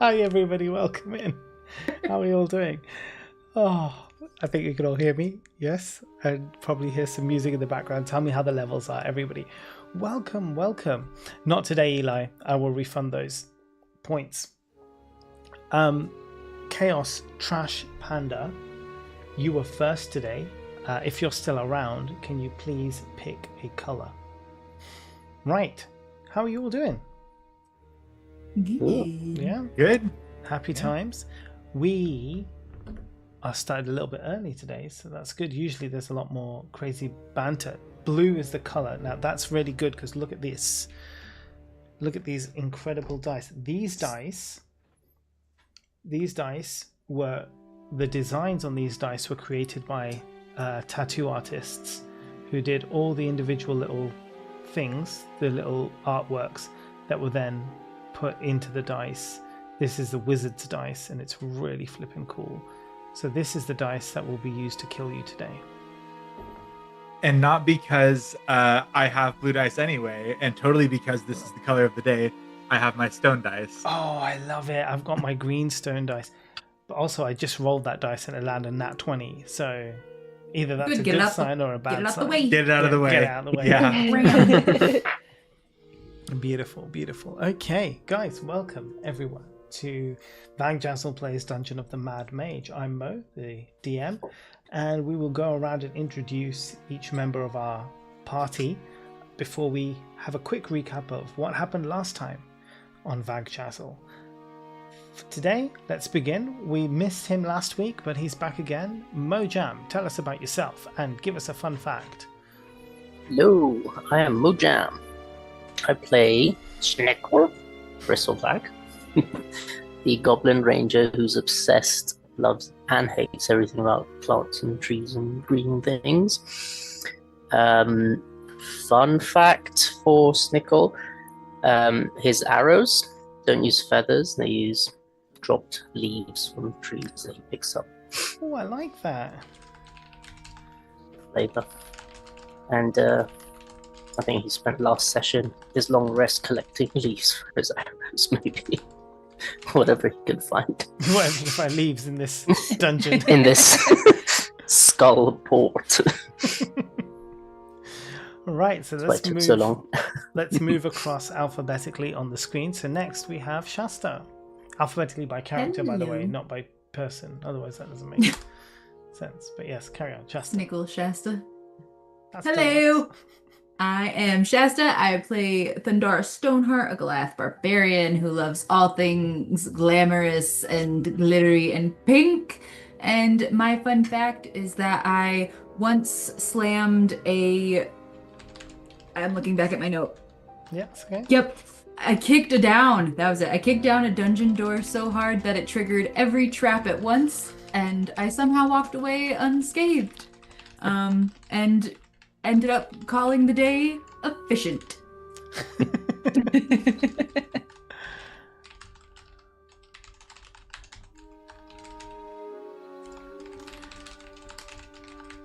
Hi everybody, welcome in. How are you all doing? Oh, I think you can all hear me. Yes, and probably hear some music in the background. Tell me how the levels are, everybody. Welcome, welcome. Not today, Eli. I will refund those points. Chaos Trash Panda, you were first today. If you're still around, can you please pick a color? Right. How are you all doing? Yeah, good. Happy times. We are started a little bit early today, so that's good. Usually there's a lot more crazy banter. Blue is the color. Now that's really good because look at this. Look at these incredible dice. These dice were, the designs on these dice were created by tattoo artists who did all the individual little things, the little artworks that were then put into the dice. This is the wizard's dice and it's really flipping cool. So this is the dice that will be used to kill you today. And not because I have blue dice anyway, and totally because this is the color of the day, I have my stone dice. Oh, I love it. I've got my green stone dice. But also I just rolled that dice and it landed nat 20. So either that's a good sign or a bad sign. Get it out of the way. Get it out of the way. Yeah. Beautiful, beautiful. Okay, guys, welcome everyone to Vagjazzle Plays Dungeon of the Mad Mage. I'm Mo, the DM, and we will go around and introduce each member of our party before we have a quick recap of what happened last time on Vagjazzle. Today, let's begin. We missed him last week, but he's back again. Mojam, tell us about yourself and give us a fun fact. Hello, I am Mojam. I play Sneckor, Bristleback, the Goblin Ranger who's obsessed, loves and hates everything about plants and trees and green things. Fun fact for Snickle, his arrows don't use feathers, they use dropped leaves from trees that he picks up. Oh, I like that. Flavor. And I think he spent last session, his long rest, collecting leaves for his arrows, maybe. Whatever he could find. Whatever he can find leaves in this dungeon. In this skull port. Right, so let's move. So long. Let's move across alphabetically on the screen. So next we have Shasta. Alphabetically by character, by the way, not by person. Otherwise that doesn't make sense. But yes, carry on. Shasta. Snickle Shasta. That's Hello. correct. I am Shasta. I play Thundara Stoneheart, a Goliath barbarian who loves all things glamorous and glittery and pink. And my fun fact is that I once slammed a... I'm looking back at my note. Yes, okay. Yep. I kicked a down. That was it. I kicked down a dungeon door so hard that it triggered every trap at once. and I somehow walked away unscathed. And ended up calling the day efficient.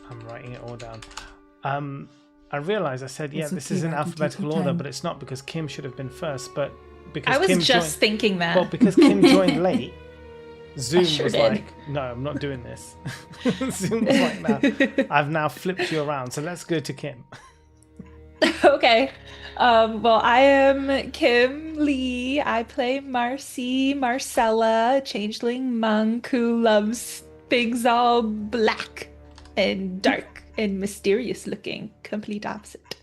I'm writing it all down. I realized I said, yeah, It's this okay, is in I can take alphabetical my order, time. but it's not because Kim should have been first, but because I was Kim just thinking that. Well, because Kim joined late, Zoom sure was did. like, no, I'm not doing this. Zoom was like, no, I've now flipped you around, so let's go to Kim. Okay. Well, I am Kim Lee. I play Marcella, changeling monk who loves things all black and dark and mysterious looking. Complete opposite.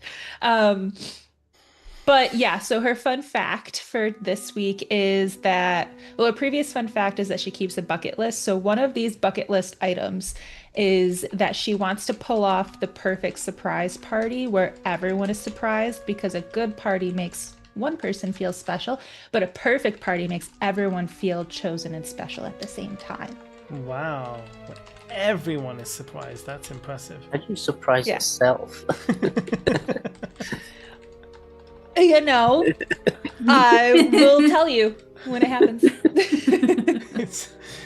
But yeah, so her fun fact for this week is that, well, a previous fun fact is that she keeps a bucket list. So one of these bucket list items is that she wants to pull off the perfect surprise party where everyone is surprised, because a good party makes one person feel special, but a perfect party makes everyone feel chosen and special at the same time. Wow. Everyone is surprised. That's impressive. How do you surprise Yeah. yourself? You know, I will tell you when it happens.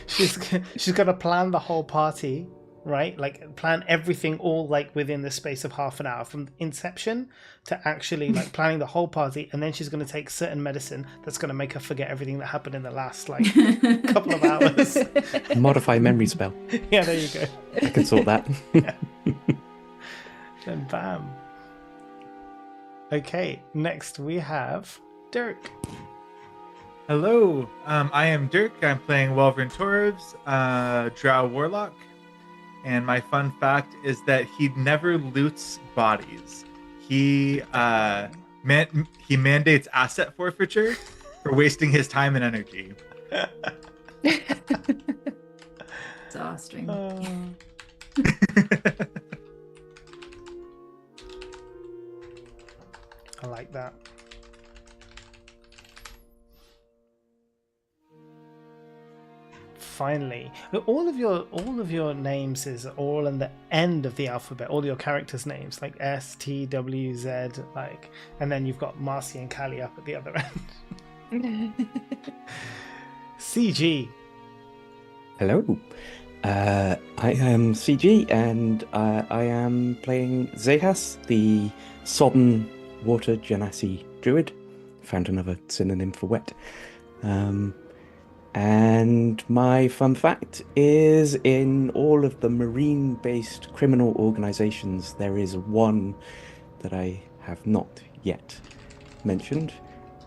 She's got to plan the whole party, right? Like plan everything all like within the space of half an hour, from inception to actually like planning the whole party, and then she's going to take certain medicine that's going to make her forget everything that happened in the last like couple of hours. Modify memory spell. Yeah, there you go. I can sort that. Then bam. Okay, next we have Dirk. Hello, I am Dirk. I'm playing Welvern Torvs, Drow Warlock, and my fun fact is that he never loots bodies. He mandates asset forfeiture for wasting his time and energy. Exhausting. I like that. Finally, all of your names is all in the end of the alphabet. All your characters' names, like S, T, W, Z, like, and then you've got Marcy and Callie up at the other end. CG. Hello. I am CG, and I am playing Zehas, the sodden water genasi druid. Found another synonym for wet. And my fun fact is, in all of the marine-based criminal organizations, there is one that I have not yet mentioned.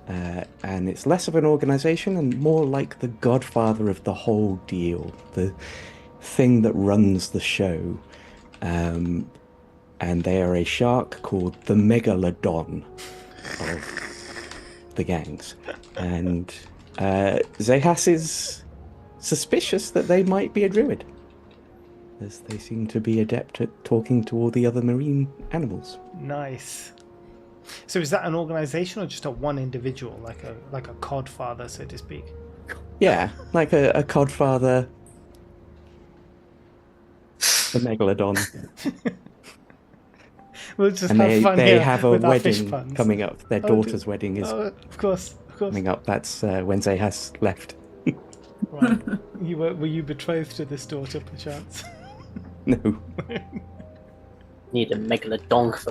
And it's less of an organization and more like the godfather of the whole deal, the thing that runs the show. And they are a shark called the Megalodon of the gangs. And Zehas is suspicious that they might be a druid, as they seem to be adept at talking to all the other marine animals. Nice. So is that an organization or just a one individual, like a codfather, so to speak? Yeah, like a codfather, the Megalodon. We'll just And have fun they here have a with our fish wedding puns. coming up. Their Oh, daughter's wedding is Oh, of course. coming up. That's when Zehas left. Right. Were you betrothed to this daughter, perchance? No. Need a megalodon for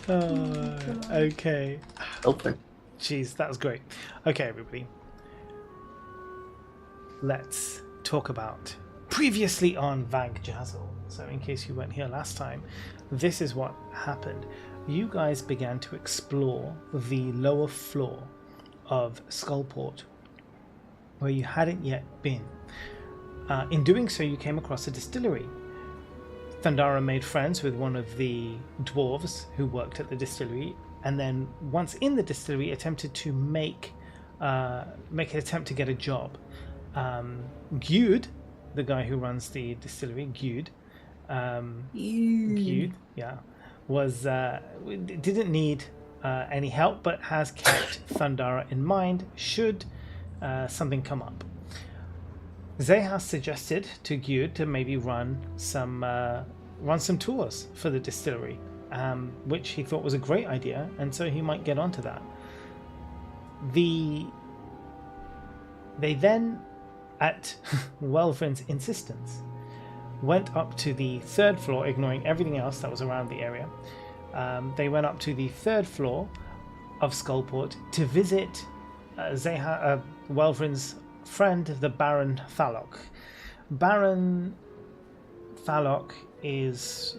that. Okay. Open. Jeez, that was great. Okay, everybody. Let's talk about previously on Vagjazzle. So in case you weren't here last time, this is what happened. You guys began to explore the lower floor of Skullport, where you hadn't yet been. In doing so, you came across a distillery. Thundara made friends with one of the dwarves who worked at the distillery, and then once in the distillery attempted to make an attempt to get a job. Gyud, the guy who runs the distillery, Gyud, yeah, was didn't need any help, but has kept Thundara in mind should something come up. Zehas suggested to Gyud to maybe run some tours for the distillery, which he thought was a great idea, and so he might get onto that. They then, at Welvrin's insistence, went up to the 3rd floor, ignoring everything else that was around the area. They went up to the 3rd floor of Skullport to visit Welvrin's friend, the Baron Thalok. Baron Thalok is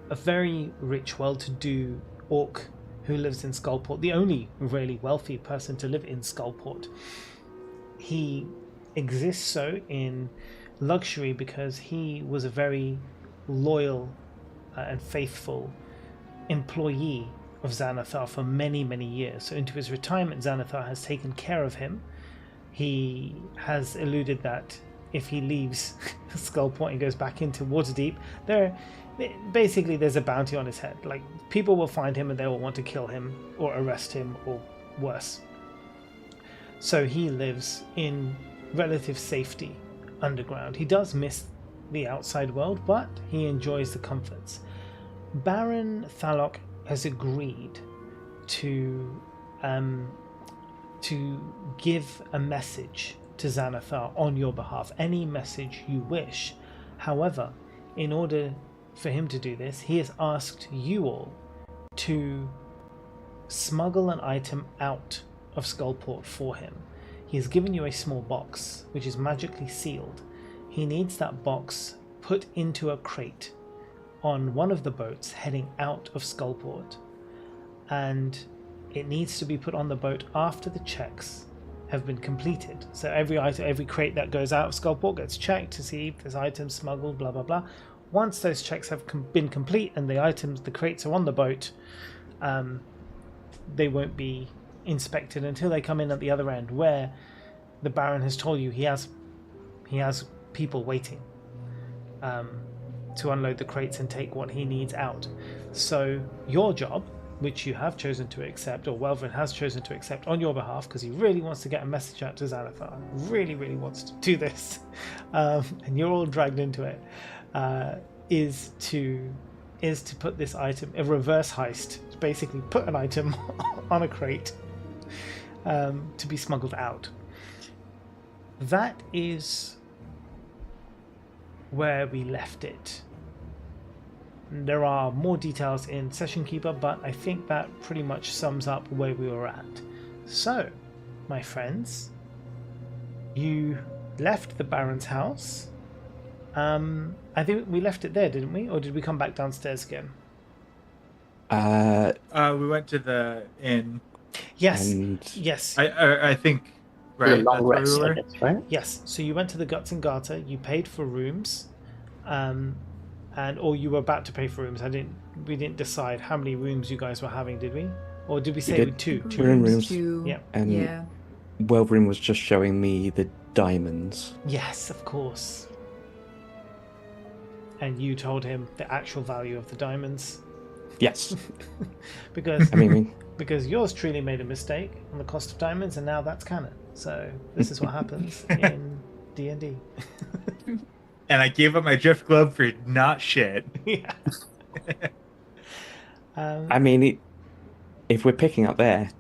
a very rich, well-to-do orc who lives in Skullport, the only really wealthy person to live in Skullport. He exists so in luxury because he was a very loyal and faithful employee of Xanathar for many, many years. So into his retirement, Xanathar has taken care of him. He has alluded that if he leaves Skullport and goes back into Waterdeep, there's a bounty on his head. Like, people will find him and they will want to kill him or arrest him or worse. So he lives in relative safety underground. He does miss the outside world, but he enjoys the comforts. Baron Thalok has agreed to give a message to Xanathar on your behalf, any message you wish. However, in order for him to do this, he has asked you all to smuggle an item out of Skullport for him. He has given you a small box, which is magically sealed. He needs that box put into a crate on one of the boats heading out of Skullport, and it needs to be put on the boat after the checks have been completed. So every crate that goes out of Skullport gets checked to see if there's items smuggled, blah blah blah. Once those checks have been complete and the crates are on the boat, they won't be inspected until they come in at the other end, where the Baron has told you he has people waiting to unload the crates and take what he needs out. So your job, which you have chosen to accept, or Welvrin has chosen to accept on your behalf, because he really wants to get a message out to Xanathar, really wants to do this, and you're all dragged into it, is to put this item, a reverse heist, to basically put an item on a crate to be smuggled out. That is where we left it. There are more details in Session Keeper, but I think that pretty much sums up where we were at. So, my friends, you left the Baron's house. I think we left it there, didn't we? Or did we come back downstairs again? We went to the inn. Yes. And Yes. I think, right? The long That's rest, where I we were? guess, right? Yes. So you went to the Guts and Garter. You paid for rooms, or you were about to pay for rooms. We didn't decide how many rooms you guys were having, did we? Or did we say did. two? We're in rooms. Yeah. And Yeah. Welvrin was just showing me the diamonds. Yes, of course. And you told him the actual value of the diamonds, Yes. because I mean, because yours truly made a mistake on the cost of diamonds, and now that's canon. So this is what happens in D&D. And I gave up my drift globe for not shit. Yeah. I mean, if we're picking up there,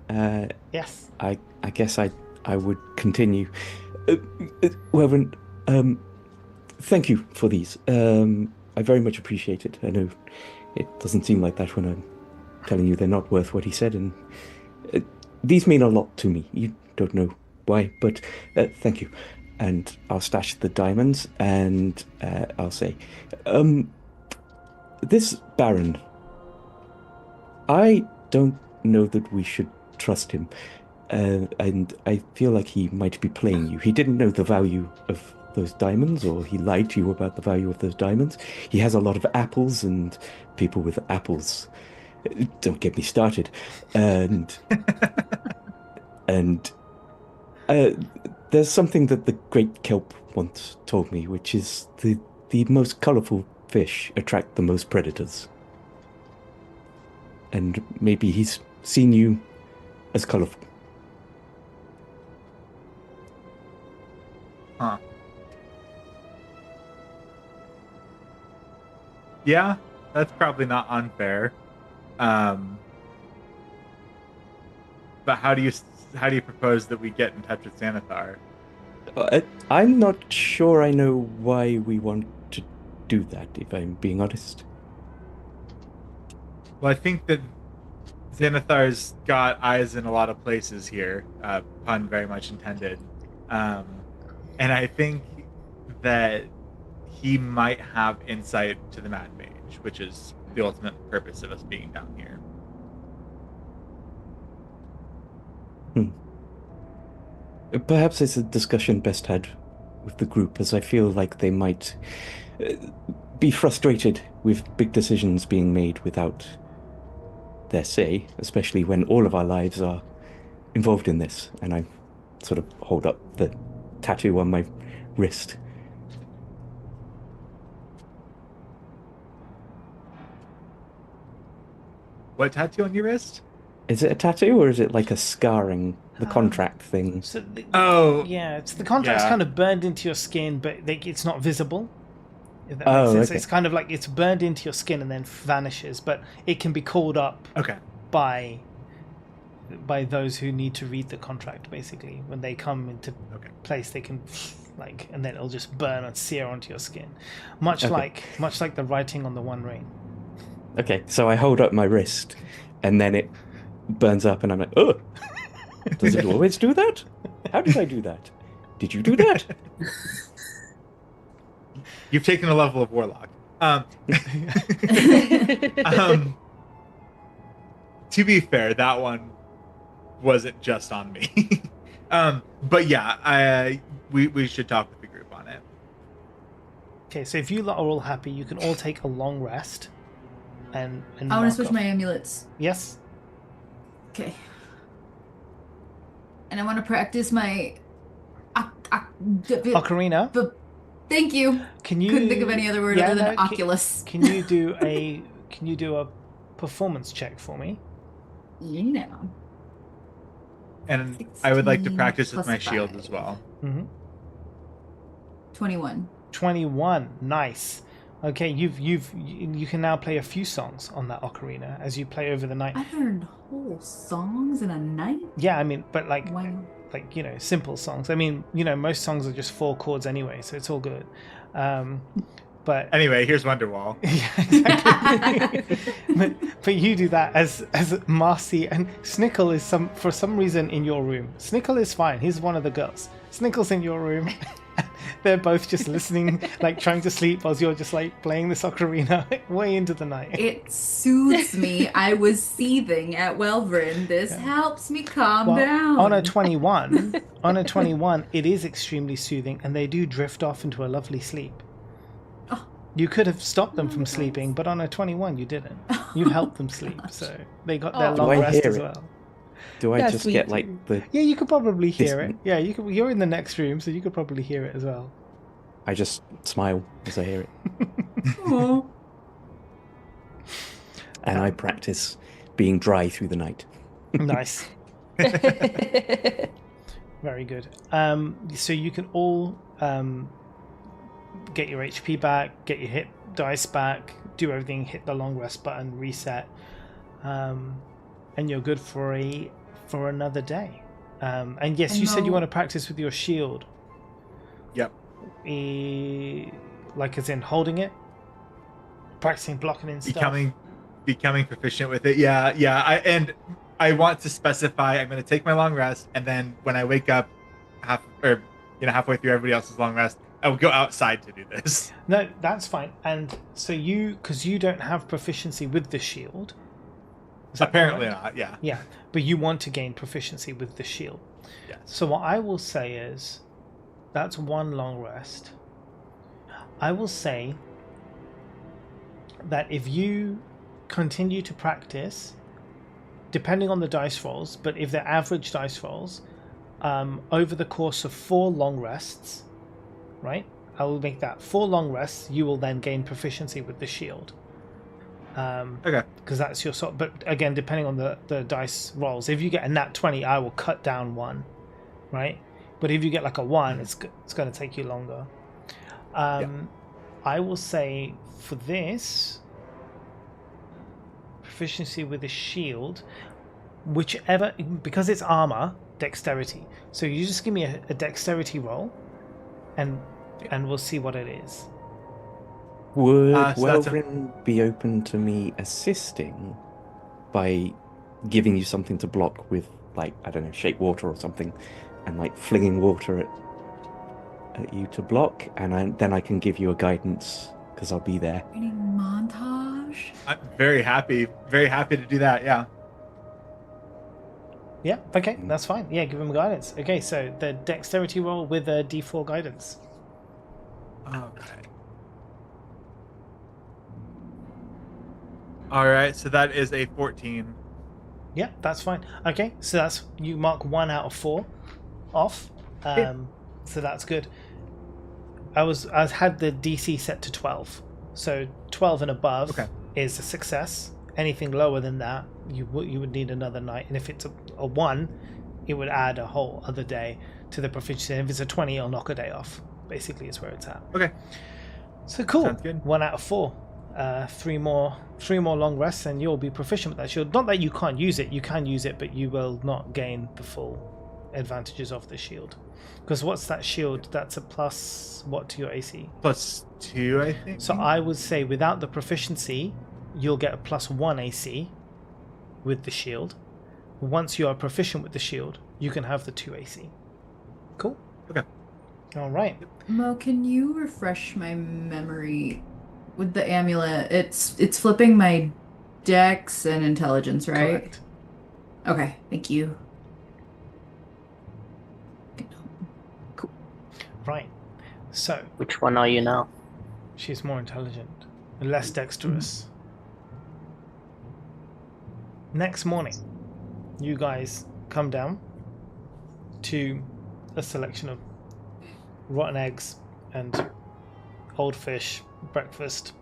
Yes. I guess I would continue. Welvrin, thank you for these. I very much appreciate it. I know it doesn't seem like that when I'm telling you they're not worth what he said, and these mean a lot to me. You don't know why, but thank you. And I'll stash the diamonds, and I'll say, this Baron, I don't know that we should trust him, and I feel like he might be playing you. He didn't know the value of those diamonds, or he lied to you about the value of those diamonds. He has a lot of apples, and people with apples, don't get me started. And there's something that the Great Kelp once told me, which is the most colourful fish attract the most predators. And maybe he's seen you as colourful. Huh. Yeah, that's probably not unfair. But how do you propose that we get in touch with Xanathar? I'm not sure I know why we want to do that, if I'm being honest. Well, I think that Xanathar's got eyes in a lot of places here, pun very much intended. And I think that he might have insight to the Mad Mage, which is the ultimate purpose of us being down here. Perhaps it's a discussion best had with the group, as I feel like they might be frustrated with big decisions being made without their say, especially when all of our lives are involved in this. And I sort of hold up the tattoo on my wrist. What tattoo on your wrist? Is it a tattoo, or is it like a scarring, the contract thing? So yeah, it's the contract's kind of burned into your skin, but it's not visible. If that makes sense. Okay. It's kind of like it's burned into your skin and then vanishes, but it can be called up by those who need to read the contract. Basically, when they come into place, they can and then it'll just burn and sear onto your skin, much like the writing on the One Ring. Okay, so I hold up my wrist, and then it burns up, and I'm like, oh, does it always do that? How did I do that? Did you do that? You've taken a level of Warlock. To be fair, that one wasn't just on me. But yeah, we should talk with the group on it. Okay, so if you lot are all happy, you can all take a long rest. And I want to switch my amulets. Yes. Okay. And I want to practice my ocarina. Thank you. Couldn't think of any other word other than Oculus. Can you do a performance check for me? Yeah. And I would like to practice with my shield as well. 21. 21. Nice. Okay, you can now play a few songs on that ocarina as you play over the night. I learned whole songs in a night? Yeah, I mean, but like simple songs. I mean, most songs are just 4 chords anyway, so it's all good. But anyway, here's Wonderwall. Yeah, exactly. but you do that as Marcy, and Snickle is for some reason in your room. Snickle is fine. He's one of the girls. Snickle's in your room. They're both just listening, trying to sleep, while you're just playing this ocarina way into the night. It soothes me. I was seething at Welverin. This helps me calm down. On a 21, it is extremely soothing, and they do drift off into a lovely sleep. Oh. You could have stopped them from sleeping, but on a 21, you didn't. You helped them sleep, so they got their long rest as well. Do I just get the... Yeah, you could probably hear it. Yeah, you're in the next room, so you could probably hear it as well. I just smile as I hear it. And I practice being dry through the night. Nice. Very good. So you can all get your HP back, get your hit dice back, do everything, hit the long rest button, reset, and you're good for another day. And yes, you said you want to practice with your shield. Yep. As in holding it, practicing blocking and stuff. Becoming proficient with it. Yeah. I want to specify I'm going to take my long rest, and then when I wake up, halfway through everybody else's long rest, I will go outside to do this. No, that's fine. And so because you don't have proficiency with the shield. Apparently not, yeah. Yeah, but you want to gain proficiency with the shield. Yes. So what I will say is, that's one long rest. I will say that if you continue to practice, depending on the dice rolls, but if they're average dice rolls, over the course of 4 long rests, right? I will make that 4 long rests, you will then gain proficiency with the shield. Okay. Because that's your sort. But again, depending on the dice rolls, if you get a nat 20, I will cut down 1, right? But if you get like a 1, it's going to take you longer. I will say for this, proficiency with a shield, whichever, because it's armor, dexterity. So you just give me a dexterity roll, and we'll see what it is. Would So that's Welvrin be open to me assisting by giving you something to block with, like, I don't know, shape water or something, and like flinging water at you to block, and then I can give you a guidance because I'll be there. Training montage. I'm very happy to do that. Yeah. Yeah, okay, that's fine. Yeah, give him guidance. Okay, so the dexterity roll with a d4 guidance. Okay. All right, so that is a 14. Yeah, that's fine. Okay, so that's, you mark 1 out of 4 off. So that's good. I had the DC set to 12, so 12 and above is a success. Anything lower than that, you would need another night, and if it's a 1, it would add a whole other day to the proficiency. And if it's a 20, it'll knock a day off. Basically, is where it's at. Okay. So cool. Sounds good. 1 out of 4. 3 more long rests, and you'll be proficient with that shield. Not that you can't use it; you can use it, but you will not gain the full advantages of the shield. Because what's that shield? That's a plus what to your AC? +2, I think. So I would say without the proficiency, you'll get a +1 AC with the shield. Once you are proficient with the shield, you can have the 2 AC. Cool. Okay. All right. Mo, can you refresh my memory with the amulet? It's flipping my dex and intelligence, right? Correct. Okay, thank you. Cool. Right. So Which one are you now? she's more intelligent, less dexterous. Next morning, you guys come down to a selection of rotten eggs and old fish breakfast.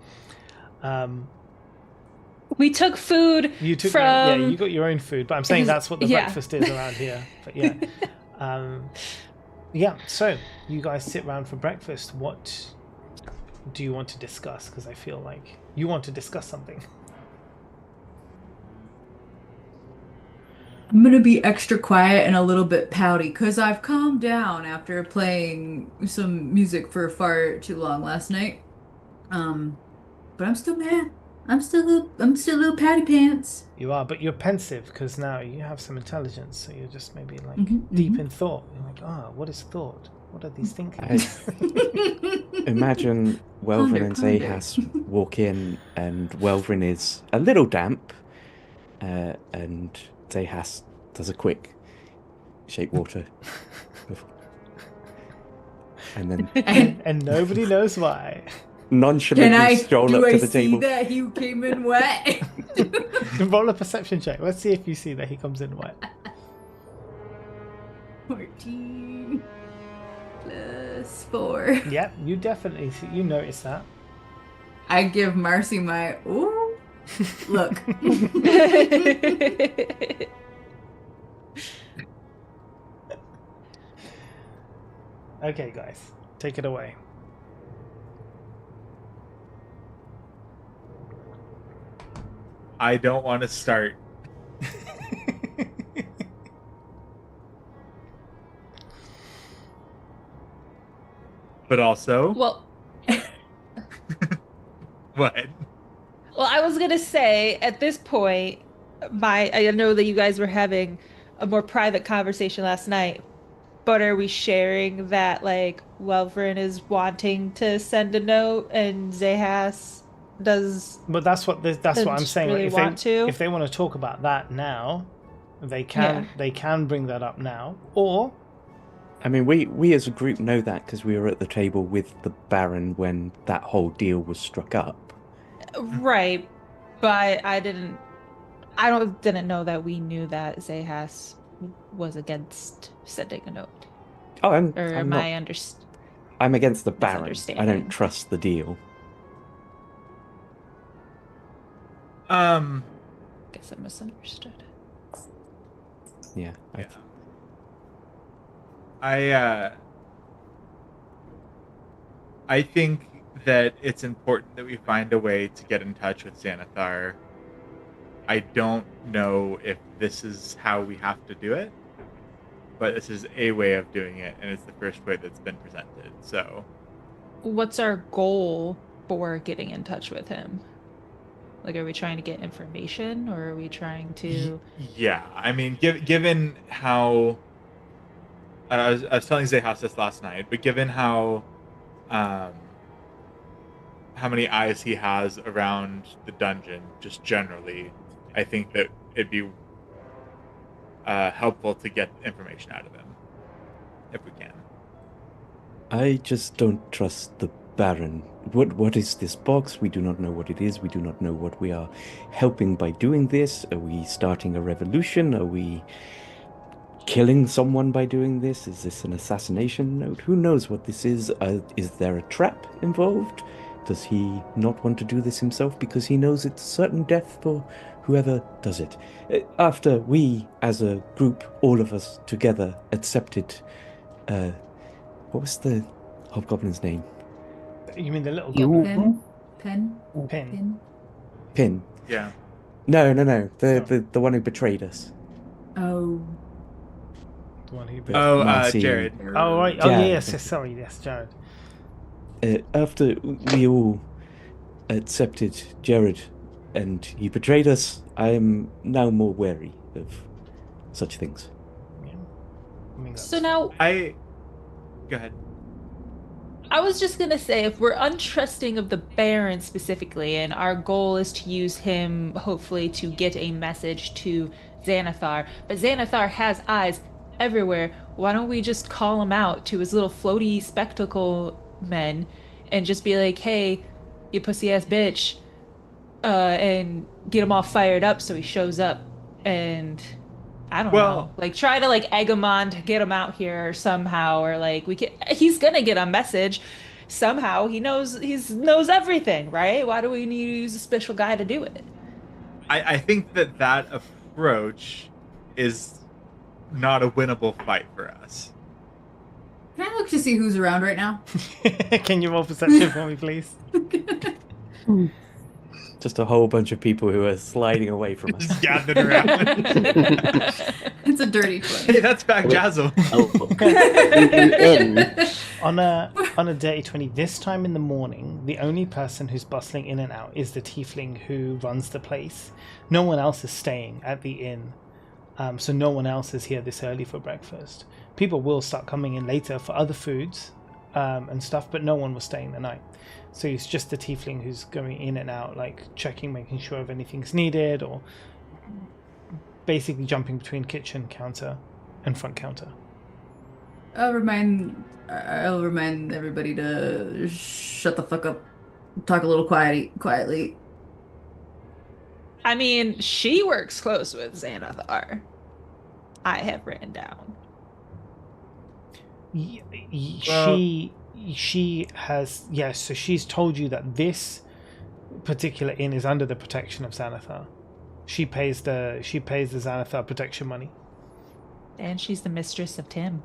We took food You took from... you got your own food, but I'm saying that's what the breakfast is around here. But yeah, so you guys sit around for breakfast. What do you want to discuss? Because I feel like you want to discuss something. I'm gonna be extra quiet and a little bit pouty because I've calmed down after playing some music for far too long last night. But I'm still mad. I'm still a little patty pants. You are, but you're pensive because now you have some intelligence, so you're just maybe like Mhm, deep in thought. You're like, what is thought? What are these thinking? Imagine Welvrin and Ponder. Zahas walk in, and Welvrin is a little damp, and Zahas does a quick shape water, and then and nobody knows why. nonchalantly stroll up to the table. That he came in wet? Roll a perception check. Let's see if you see that he comes in wet. 14 plus 4. Yeah, you definitely see, you notice that. I give Marcy my ooh look. Okay, guys, take it away. I don't want to start. But also, Well, what? well, I was gonna say at this point, I know that you guys were having a more private conversation last night, but are we sharing that like Welvrin is wanting to send a note and Zahas does? But that's what I'm saying. Really Like, if they want want to talk about that now, they can bring that up now. Or I mean, we as a group know that because we were at the table with the Baron when that whole deal was struck up. Right, but I didn't know that we knew that Zahas was against sending a note. Oh, Or I'm am not. I'm against the Baron. I misunderstanding? don't trust the deal. Guess I misunderstood. Yeah. I think that it's important that we find a way to get in touch with Xanathar. I don't know if this is how we have to do it, but this is a way of doing it, and it's the first way that's been presented. So, What's our goal for getting in touch with him? Like, are we trying to get information, or are we trying to? yeah, I mean, given how I was telling Zehas this last night, but given how many eyes he has around the dungeon, just generally, I think that it'd be helpful to get information out of him, if we can. I just don't trust the Baron. What is this box? We do not know what it is. We do not know what we are helping by doing this. Are we starting a revolution? Are we killing someone by doing this? Is this an assassination note? Who knows what this is? Is there a trap involved? Does he not want to do this himself because he knows it's certain death for whoever does it? After we, as a group, all of us together, accepted... what was the hobgoblin's name? You mean the little You- goblin? Pin. Pin. Yeah. No. The one who betrayed us. Oh. The one who. Oh, Marcy. Jared. Oh right. Oh Jared. yes. Sorry. Yes, Jared. After we all accepted Jared and he betrayed us, I am now more wary of such things. Yeah. I mean, So that's- now, Go ahead. I was just gonna say, if we're untrusting of the Baron specifically, and our goal is to use him, hopefully, to get a message to Xanathar, but Xanathar has eyes everywhere, why don't we just call him out to his little floaty spectacle men and just be like, hey, you pussy-ass bitch, and get him all fired up so he shows up, and... I don't know. Like, try to, like, egg him on to get him out here somehow, or, like, he's gonna get a message somehow. He knows everything, right? Why do we need to use a special guy to do it? I think that approach is not a winnable fight for us. Can I look to see who's around right now? Can you roll perception for me, please? Just a whole bunch of people who are sliding away from us. Just gathered around. It's a dirty Hey, foot. that's Vagjazzle. Oh, On a dirty 20, this time in the morning, the only person who's bustling in and out is the tiefling who runs the place. No one else is staying at the inn, so no one else is here this early for breakfast. People will start coming in later for other foods and stuff, but no one was staying the night. So it's just the tiefling who's going in and out, like checking, making sure if anything's needed, or basically jumping between kitchen counter and front counter. I'll remind everybody to shut the fuck up. Talk a little quietly. I mean, she works close with Xanathar. I have written down. She has, yes, so she's told you that this particular inn is under the protection of Xanathar. She pays the Xanathar protection money. And she's the mistress of Tim.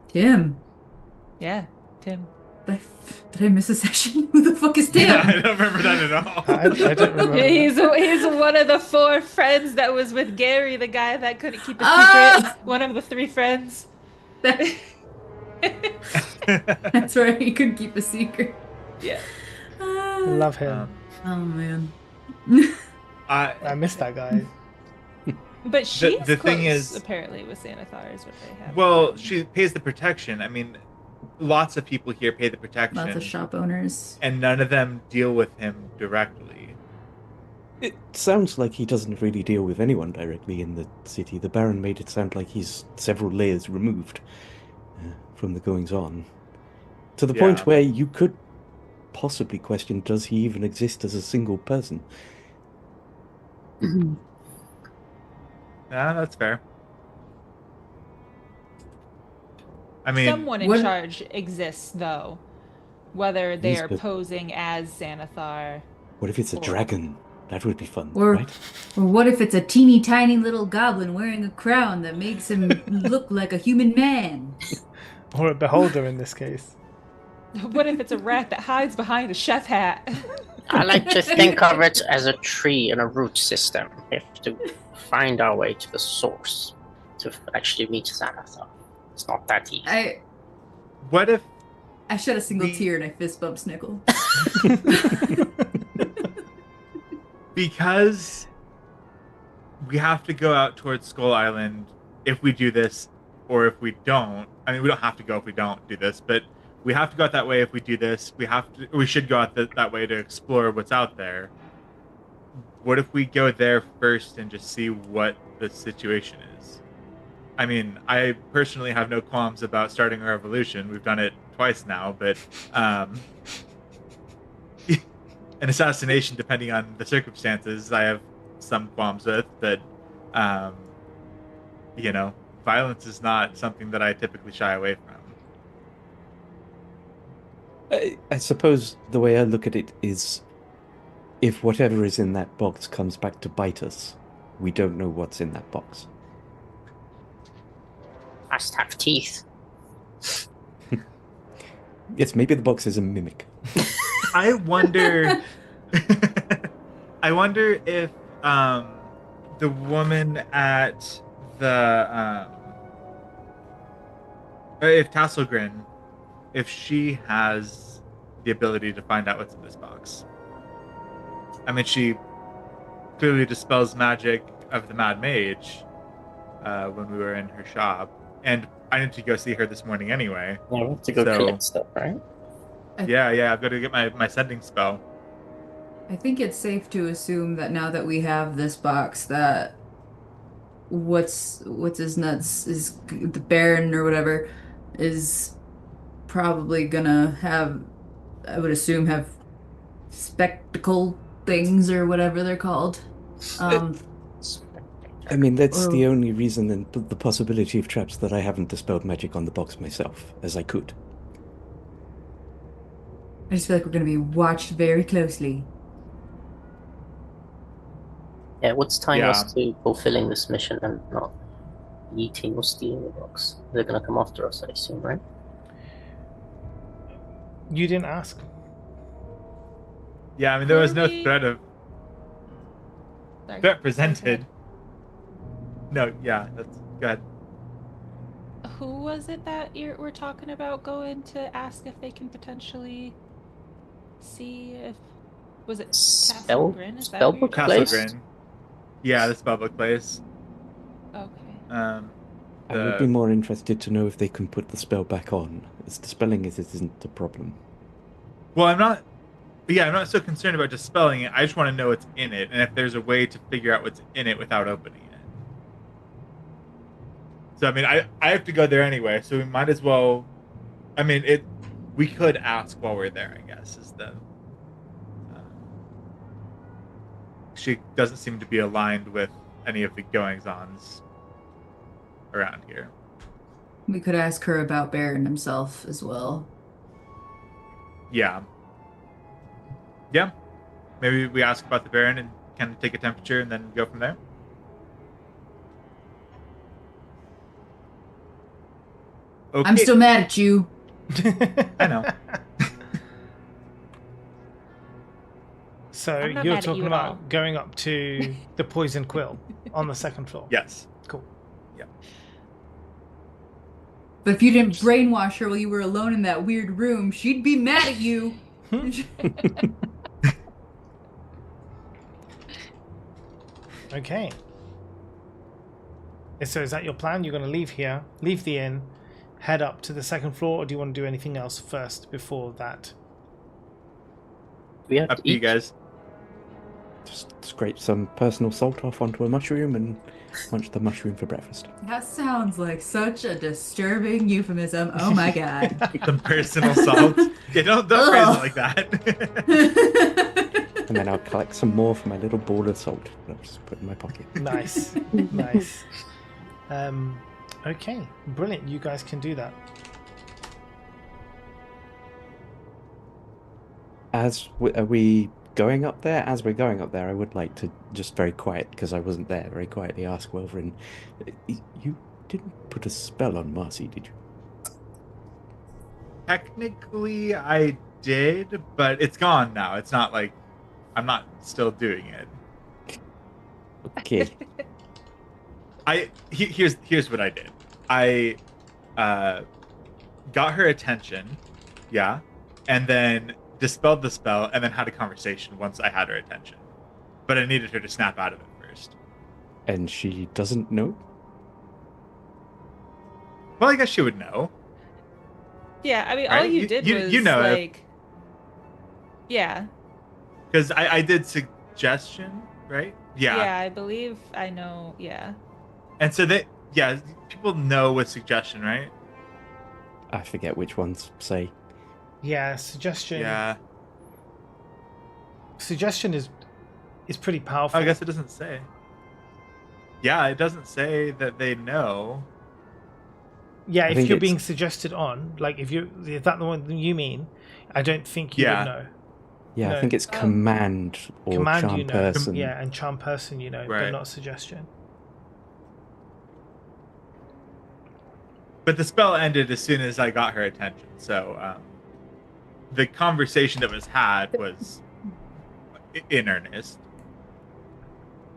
Tim. Yeah, Tim. Did I miss a session? Who the fuck is Tim? Yeah, I don't remember that at all. I don't remember. He's one of the 4 friends that was with Gary, the guy that couldn't keep a Ah! secret. One of the 3 friends. That's right. He couldn't keep a secret. Yeah. Love him. Oh man. I miss that guy. But she's the thing close, is- apparently, with Xanathar is what they have. Well, she pays the protection. I mean, lots of people here pay the protection, Lots of shop owners. and none of them deal with him directly. It sounds like he doesn't really deal with anyone directly in the city. The Baron made it sound like he's several layers removed from the goings-on. To the point Yeah. where you could possibly question, does he even exist as a single person? Yeah, that's fair. I mean, Someone in what- charge exists, though. Whether they He's are good. posing as Xanathar. What if it's a Or- dragon? That would be fun, Or, right? or what if it's a teeny tiny little goblin wearing a crown that makes him look like a human man? Or a beholder in this case. What if it's a rat that hides behind a chef hat? I like to think of it as a tree and a root system. We have to find our way to the source to actually meet Xanathar. It's not that easy. What if I shed a single We- tear and I fist bump Snickle. because we have to go out towards Skull Island if we do this, or if we don't. I mean, we don't have to go if we don't do this, but we have to go out that way if we do this. We should go out that way to explore what's out there. What if we go there first and just see what the situation is? I mean, I personally have no qualms about starting a revolution. We've done it twice now, but an assassination, depending on the circumstances, I have some qualms with. But, violence is not something that I typically shy away from. I suppose the way I look at it is, if whatever is in that box comes back to bite us, we don't know what's in that box. Must have teeth. Yes, maybe the box is a mimic. I wonder. I wonder if the woman at the if Tasselgrin, if she has the ability to find out what's in this box. I mean, she clearly dispels magic of the Mad Mage when we were in her shop, and I need to go see her this morning anyway. Yeah, we have to go collect stuff, right? Yeah, I've got to get my sending spell. I think it's safe to assume that now that we have this box, that what's his nuts is the Baron or whatever is probably gonna have, I would assume, have spectacle things or whatever they're called. I mean, that's the only reason and the possibility of traps that I haven't dispelled magic on the box myself, as I could. I just feel like we're gonna be watched very closely. Yeah, what's tying Yeah. us to fulfilling this mission and not eating or stealing the box? They're gonna come after us, I assume, right? You didn't ask. Yeah, I mean, there was no Kirby- threat Sorry. presented. No, yeah, that's good. Who was it that we're talking about going to ask if they can potentially see if... Was it Tasselgrin? Is that what you're Spellbook talking place? Castlegrin. Yeah, the spellbook place. about? Okay. I would be more interested to know if they can put the spell back on, as dispelling it isn't a problem. Well, I'm not so concerned about dispelling it. I just want to know what's in it, and if there's a way to figure out what's in it without opening it. So, I mean, I have to go there anyway, so we might as well... I mean, we could ask while we're there, I guess, is the... she doesn't seem to be aligned with any of the goings-ons around here. We could ask her about Baron himself as well. Yeah. Maybe we ask about the Baron and kind of take a temperature and then go from there. Okay. I'm still mad at you. I know. So I'm not you're mad at you talking at about all. going up to the Poison Quill on the second floor. Yes. Cool. But if you didn't brainwash her while you were alone in that weird room, she'd be mad at you. Okay. So is that your plan? You're going to leave here, leave the inn, head up to the second floor, or do you want to do anything else first before that? We have Up to to you eat. guys. Just scrape some personal salt off onto a mushroom and munch the mushroom for breakfast. That sounds like such a disturbing euphemism. Oh my god. Some personal salt. Yeah, don't phrase it like that. And then I'll collect some more for my little ball of salt that I'll just put in my pocket. Nice. Nice. Okay, brilliant. You guys can do that. Are we going up there, as we're going up there, I would like to just very quiet, because I wasn't there, very quietly ask Welverin, you didn't put a spell on Marcy, did you? Technically, I did, but it's gone now. It's not like I'm not still doing it. Okay. Here's what I did. I got her attention, yeah, and then dispelled the spell, and then had a conversation once I had her attention. But I needed her to snap out of it first. And she doesn't know? Well, I guess she would know. Yeah, I mean, Right? all you did was you know it. like, yeah, Because I did suggestion, right? yeah, I believe I know, yeah. And so people know with suggestion, right? I forget which ones say. Yeah, suggestion. Yeah. Suggestion is pretty powerful. I guess it doesn't say. Yeah, it doesn't say that they know. Yeah, I if think you're it's- being suggested on, like if that the one you mean, I don't think you would know. Yeah, No. I think it's command or Command, charm you know. person. Yeah, and charm person, you know, but Right. not suggestion. But the spell ended as soon as I got her attention. So the conversation that was had was in earnest.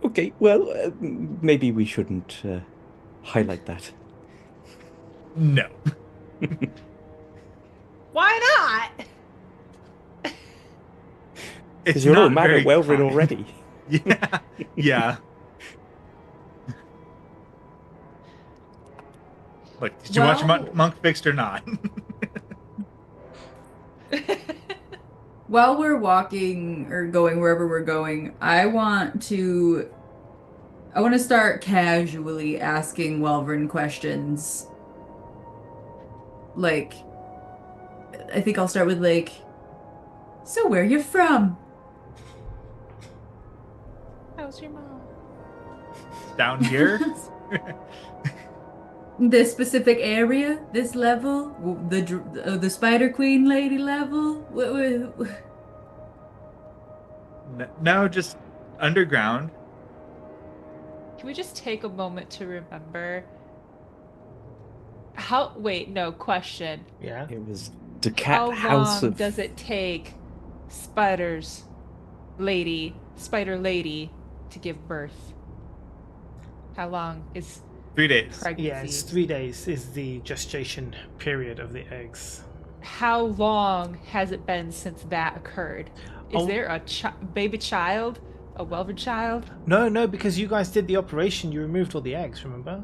Okay, well, maybe we shouldn't highlight that. No. Why not? Because you're all not mad very at Welverin kind. already. Yeah. Yeah. Look, did you watch Well- Monk Fixed or not? While we're walking or going wherever we're going, I want to start casually asking Welverin questions. Like, I think I'll start with like, so where you from? How's your mom? Down here? This specific area, this level, the Spider Queen lady level. No, just underground. Can we just take a moment to remember question. Yeah. It was the How cat house long of... does it take Spider Lady, to give birth? How long is 3 days. pregnancy? Yeah, it's 3 days is the gestation period of the eggs. How long has it been since that occurred? Is Oh. there a baby child? A Welverin child? No, because you guys did the operation, you removed all the eggs, remember?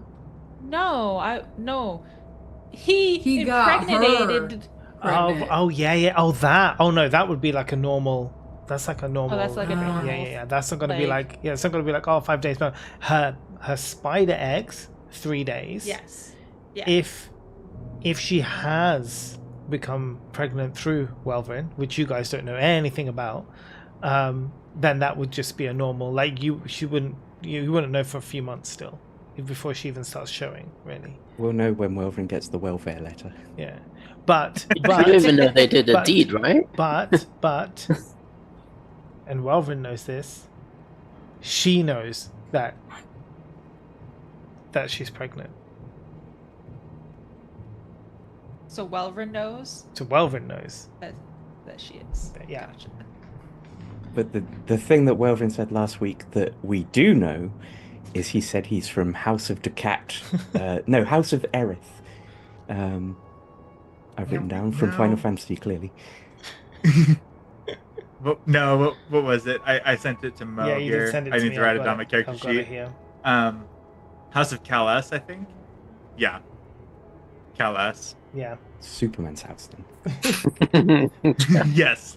No. He got impregnated. Pregnant. Oh yeah. Oh that. Oh no, that would be like a normal. That's like a normal. Oh, that's like a normal. Yeah. That's not gonna be like- like. Yeah, it's not gonna be like 5 days. No, her spider eggs 3 days. Yes. Yeah. If she has become pregnant through Welverin, which you guys don't know anything about, then that would just be a normal. Like you wouldn't know for a few months still, before she even starts showing. Really. We'll know when Welverin gets the welfare letter. Yeah. But You don't even know they did a but- deed, right? But, and Welverin knows this, she knows that she's pregnant. So Welverin knows So Welverin knows. that she is. Yeah. Gotcha. But the thing that Welverin said last week that we do know is he said he's from House of Ducat. No, House of Erith. I've written down from No. Final Fantasy, clearly. No, what was it? I sent it to Mo Yeah, you here. did send it I to need me. to write I've it got on my character I've got it sheet. here. House of Cal-S, I think. Yeah. Cal-S. Yeah. Superman's house, then. Yes.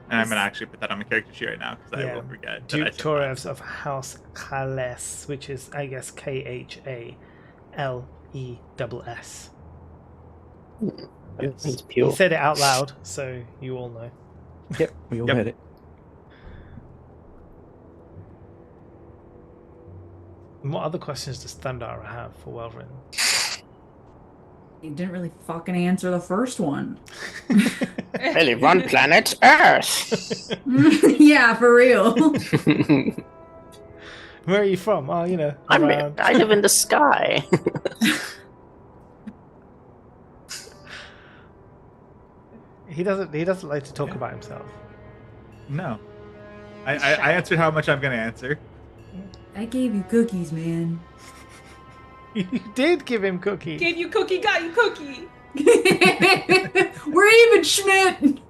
And I'm gonna actually put that on my character sheet right now because I Yeah. will forget. that I Duke said that. Torevs of House Khales, which is, I guess, Khaleess. It's He pure. said it out loud, so you all know. Yep, we all Yep. heard it. And what other questions does Thundara have for Welverin? You didn't really fucking answer the first one. I live on planet Earth. Yeah, for real. Where are you from? Oh, you know, I around. live in the sky. He doesn't like to talk about himself. No. I answered how much I'm going to answer. I gave you cookies, man. You did give him cookie. Gave you cookie, got you cookie. We're even, Schmidt.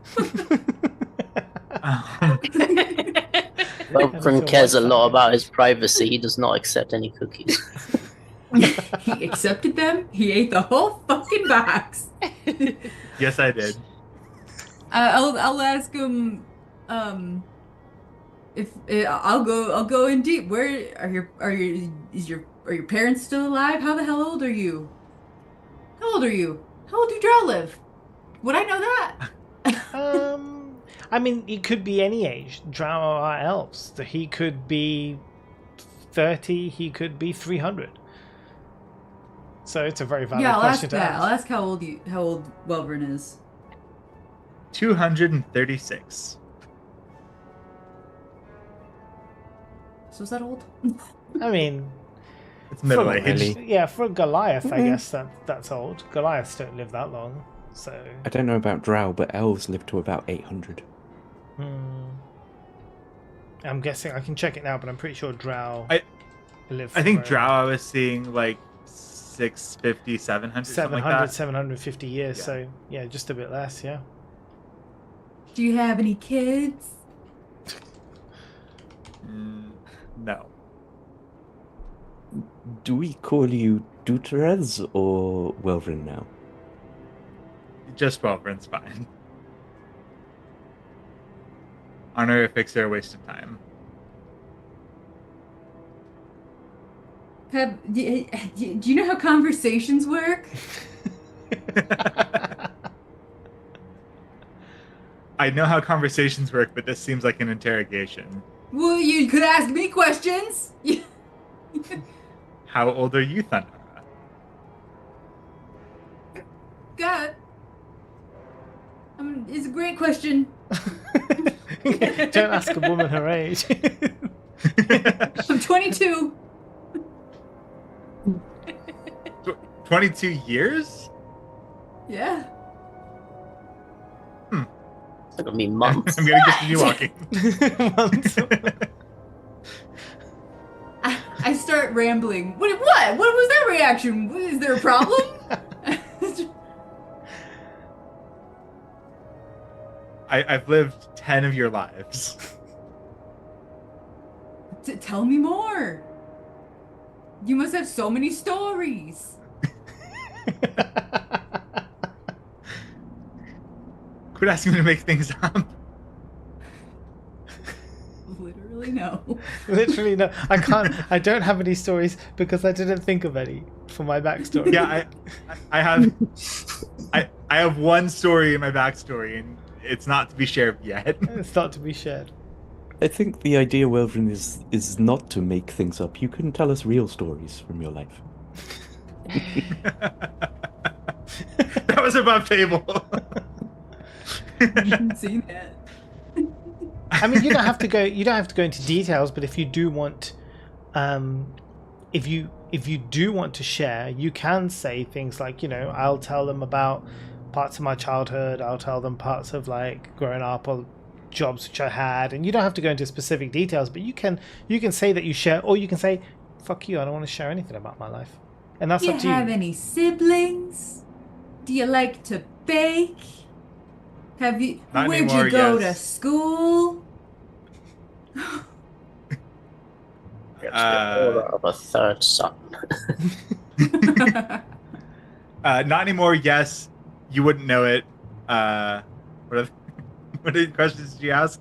Welcome cares a lot about his privacy. He does not accept any cookies. He accepted them. He ate the whole fucking box. Yes, I did. I'll ask him. If I'll go in deep. Where are your parents still alive? How the hell old are you? How old are you? How old do Drow live? Would I know that? I mean, he could be any age. Drow are elves. So he could be 30. He could be 300. So it's a very valid Yeah, I'll question ask to that. ask. I'll ask how old Welvern is. 236. So is that old? I mean, It's middle for- age. yeah, for Goliath, I Mhm. guess that's old. Goliaths don't live that long, so. I don't know about Drow, but elves live to about 800. I'm guessing I can check it now, but I'm pretty sure Drow live. I think for Drow I was seeing like 650, 700, something like 700, that. 750 years. Yeah. So yeah, just a bit less. Yeah. Do you have any kids? No. Do we call you Duterez or Welvrin now? Just Welverin's fine. Honorifics are a waste of time. Do you know how conversations work? I know how conversations work, but this seems like an interrogation. Well, you could ask me questions. How old are you, Thundara? God. It's a great question. Don't ask a woman her age. I'm 22. 22 years? Yeah. It's gonna be months. I'm gonna continue walking. I start rambling. What? What was that reaction? Is there a problem? I've lived 10 of your lives. Tell me more. You must have so many stories. Quit asking me to make things up. Literally no. Literally no. I don't have any stories because I didn't think of any for my backstory. Yeah, I have one story in my backstory, and it's not to be shared yet. It's not to be shared. I think the idea, Welvrin, is not to make things up. You can tell us real stories from your life. That was above table. I didn't see that. I mean, you don't have to go into details, but if you do want, if you do want to share, you can say things like, you know, I'll tell them about parts of my childhood. I'll tell them parts of like growing up or jobs which I had, and you don't have to go into specific details, but you can say that you share, or you can say, fuck you, I don't want to share anything about my life, and that's Do up to you have you. any siblings? Do you like to bake? Have you? Not Where'd anymore, you go yes. to school? It's the order of a third son. Not anymore. Yes, you wouldn't know it. What are the questions did you ask?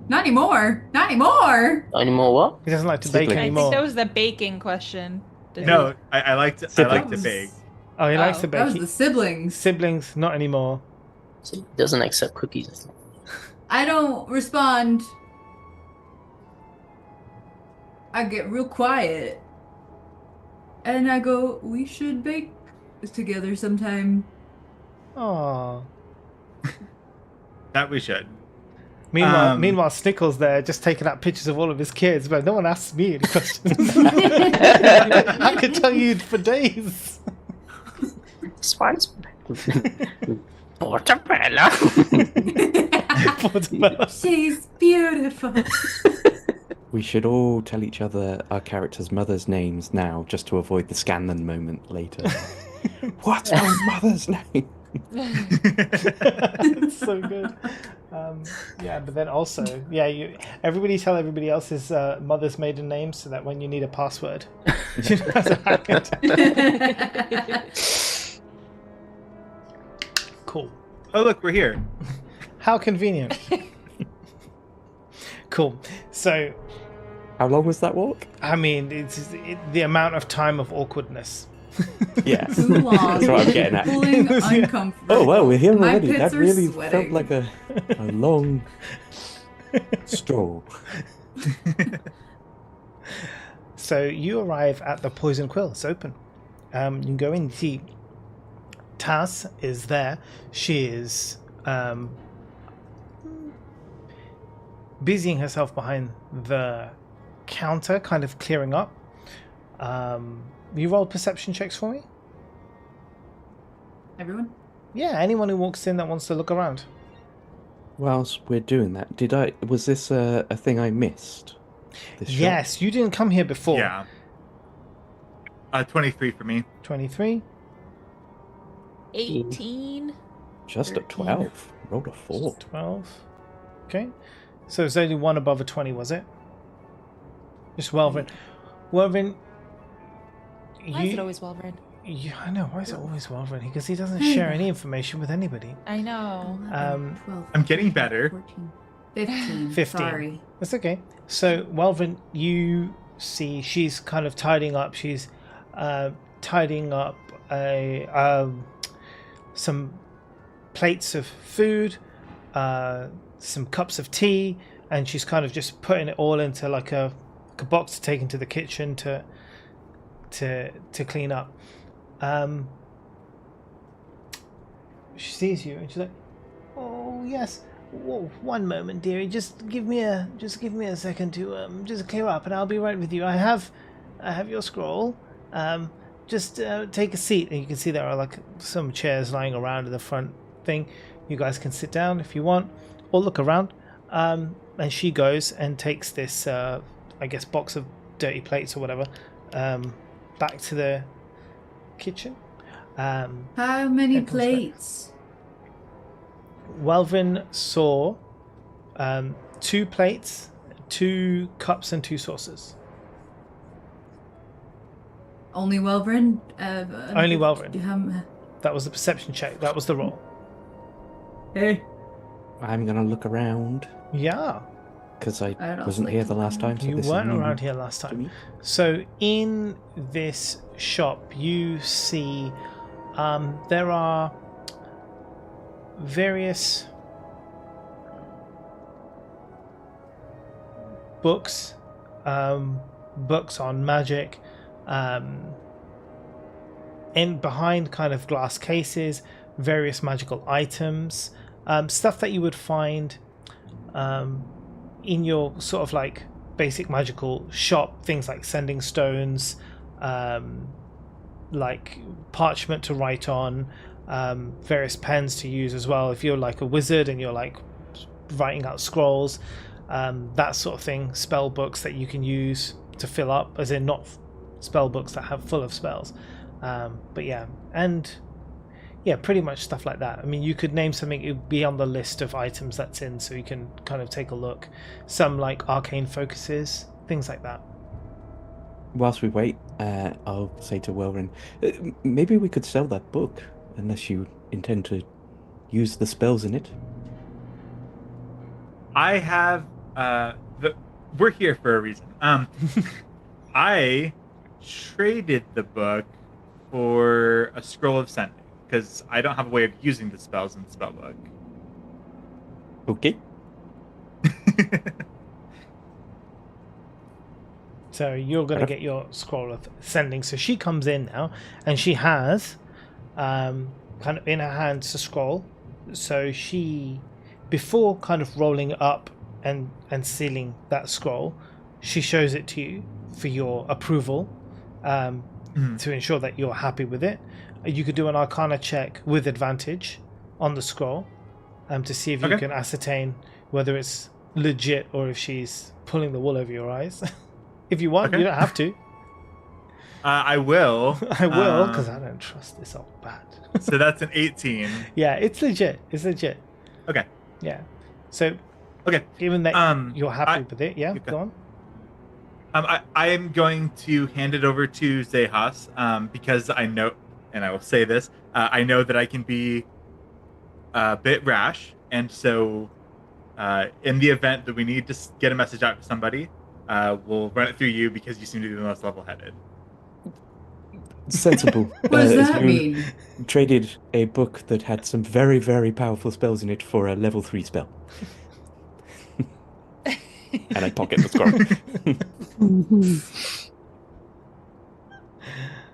Not anymore. Not anymore. Any more what? He doesn't like to bake Siblings. I think anymore. that was the baking question. Does No, I like to Siblings. bake. Oh, he likes Oh, to That was bake. the siblings. Siblings, not anymore. So he doesn't accept cookies. I think. I don't respond. I get real quiet. And I go, we should bake together sometime. Oh. That we should. Meanwhile, Snickles there just taking out pictures of all of his kids, but no one asks me any questions. I could tell you for days. This one's Portobello. Portobello. She's beautiful. We should all tell each other our characters' mothers' names now, just to avoid the Scanlan moment later. What's my mother's name? It's so good. Yeah, but then also, everybody tell everybody else's mother's maiden name so that when you need a password, you know how to hack it. Cool. Oh, look, we're here. How convenient. Cool. So, How long was that walk? I mean, the amount of time of awkwardness. Yeah. Too long. That's what I'm getting at. Pulling uncomfortable. Oh, well, we're here My already. pits That are really sweating. felt like a long stroll. So you arrive at the Poison Quill. It's open. You can go in. You see Taz is there. She is busying herself behind the counter, kind of clearing up. You roll perception checks for me? Everyone? Yeah, anyone who walks in that wants to look around. Whilst we're doing that, was this a thing I missed? This shop? Yes, you didn't come here before. Yeah. 23 for me. 23. 18. Just at 12. Rolled a 4. 12. Okay. So it's only one above a 20, was it? Just Welvin. Welvin, Why is it always Wolverine? Yeah, I know. Why is it always Welvin? Because he doesn't share any information with anybody. I know. 11, 12, I'm getting better. 14, 15. 15. Sorry. That's okay. So, Welvin, you see she's kind of tidying up. She's tidying up some plates of food, some cups of tea, and she's kind of just putting it all into like a box to take into the kitchen to clean up. She sees you and she's like, "Oh yes, whoa, one moment, dearie. Just give me a second to just clear up, and I'll be right with you. I have your scroll. Just take a seat." And you can see there are like some chairs lying around in the front thing. You guys can sit down if you want, or look around. And she goes and takes this, I guess, box of dirty plates or whatever, back to the kitchen. How many and comes back. plates? Welvin saw 2 plates, 2 cups, and 2 saucers. Only Welvin? Only Welvin. That was the perception check. That was the roll. Hey. I'm going to look around Yeah. because I I don't wasn't like here the to last time. So You this weren't is new around here last to time. me. So in this shop, you see there are various books, books on magic, in behind kind of glass cases, various magical items, stuff that you would find in your sort of like basic magical shop, things like sending stones, like parchment to write on, various pens to use as well if you're like a wizard and you're like writing out scrolls, that sort of thing, spell books that you can use to fill up, as in not spell books that have full of spells, but yeah, and yeah, pretty much stuff like that. I mean, you could name something, it would be on the list of items that's in, so you can kind of take a look. Some like arcane focuses, things like that. Whilst we wait, I'll say to Welrin, maybe we could sell that book, unless you intend to use the spells in it. I have we're here for a reason. I traded the book for a scroll of sending because I don't have a way of using the spells in the spell book. Okay. So you're going to get your scroll of sending. So she comes in now, and she has kind of in her hands a scroll. So she, before kind of rolling it up and sealing that scroll, she shows it to you for your approval, to ensure that you're happy with it. You could do an Arcana check with advantage on the scroll, to see if you can ascertain whether it's legit or if she's pulling the wool over your eyes. If you want, you don't have to. I will. I will, because I don't trust this old bat. So that's an 18. Yeah, it's legit. It's legit. Okay. Yeah. So, Okay. given that you're happy with it, yeah, go on. I am going to hand it over to Zehas, because I know, and I will say this, I know that I can be a bit rash, and so in the event that we need to get a message out to somebody, we'll run it through you because you seem to be the most level-headed. Sensible. What does that mean? Traded a book that had some very, very powerful spells in it for a level 3 spell. And I pocket the scroll.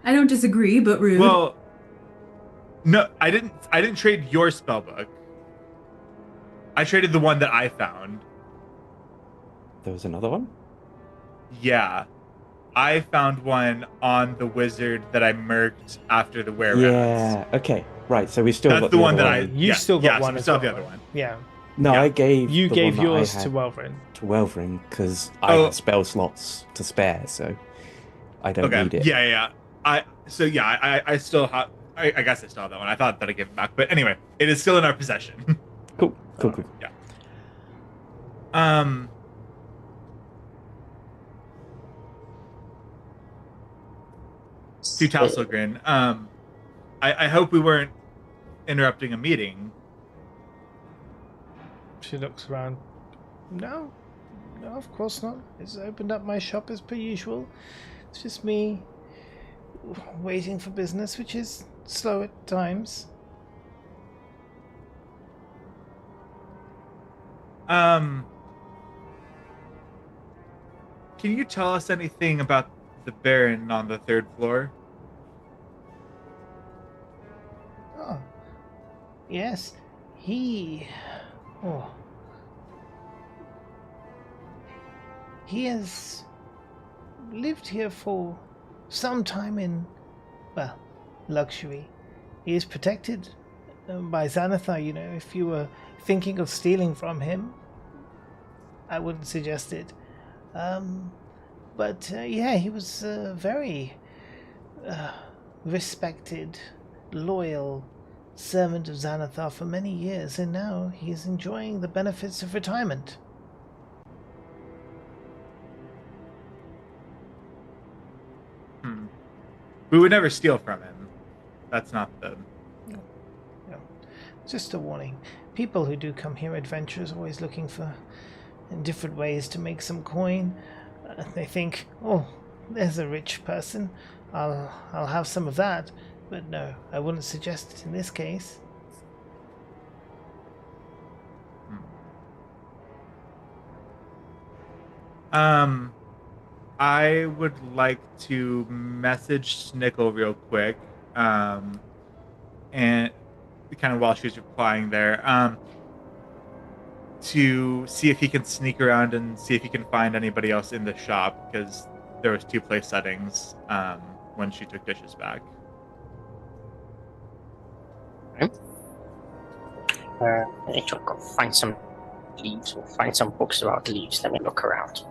I don't disagree, but rude. Well, no, I didn't trade your spell book. I traded the one that I found. There was another one? Yeah. I found one on the wizard that I murked after the were-rats. Yeah, okay. Right, so we still That's got the the one other that I... one. You still got one so we as still well. have the other one. Yeah. No, Yeah. I gave You the gave one that I yours had to Welvrin. to Welvrin because I had spell slots to spare, so I don't need it. Yeah. I still have... I guess I still have that one. I thought that I gave it back. But anyway, it is still in our possession. Cool. Yeah. To Tasselgrin, I hope we weren't interrupting a meeting. She looks around. No, of course not. It's opened up my shop as per usual. It's just me waiting for business, which is slow at times. Can you tell us anything about the Baron on the 3rd floor? Oh, yes. He has lived here for some time in, well, luxury. He is protected by Xanathar, you know. If you were thinking of stealing from him, I wouldn't suggest it. But he was a very respected, loyal servant of Xanathar for many years, and now he is enjoying the benefits of retirement. We would never steal from him. That's not the... No. Just a warning. People who do come here adventurers are always looking for different ways to make some coin. They think, oh, there's a rich person. I'll have some of that. But no, I wouldn't suggest it in this case. I would like to message Snickle real quick, and kind of while she's replying there, to see if he can sneak around and see if he can find anybody else in the shop, because there was 2 place settings when she took dishes back. I need to go find some leaves or find some books about leaves. Let me look around.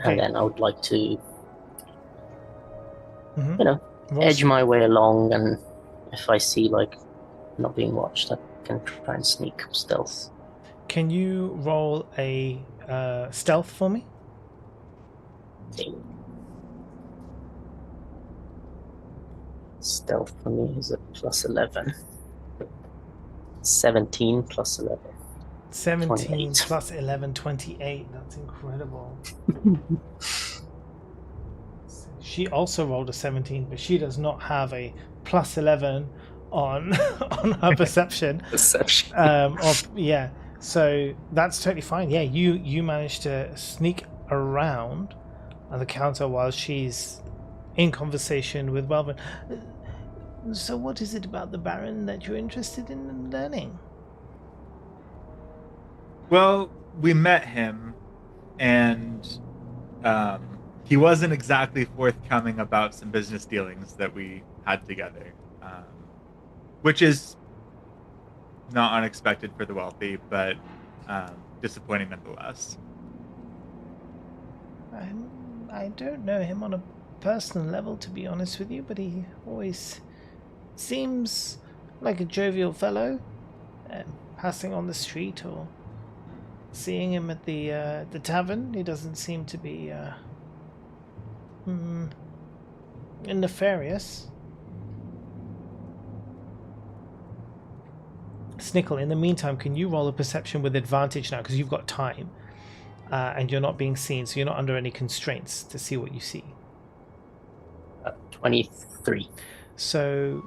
And then I would like to, edge my way along, and if I see, not being watched, I can try and sneak stealth. Can you roll a stealth for me? Stealth for me is a plus 11. 17 plus 11. 17 28. plus 11, 28. That's incredible. She also rolled a 17, but she does not have a plus 11 on her perception. So that's totally fine. Yeah, you managed to sneak around the counter while she's in conversation with Welvin. So what is it about the Baron that you're interested in learning? Well, we met him, and he wasn't exactly forthcoming about some business dealings that we had together, which is not unexpected for the wealthy, but disappointing nonetheless. I don't know him on a personal level, to be honest with you, but he always seems like a jovial fellow. Passing on the street or seeing him at the tavern, he doesn't seem to be nefarious. Snickle, in the meantime, can you roll a perception with advantage now, because you've got time, and you're not being seen, so you're not under any constraints to see what you see. 23. So,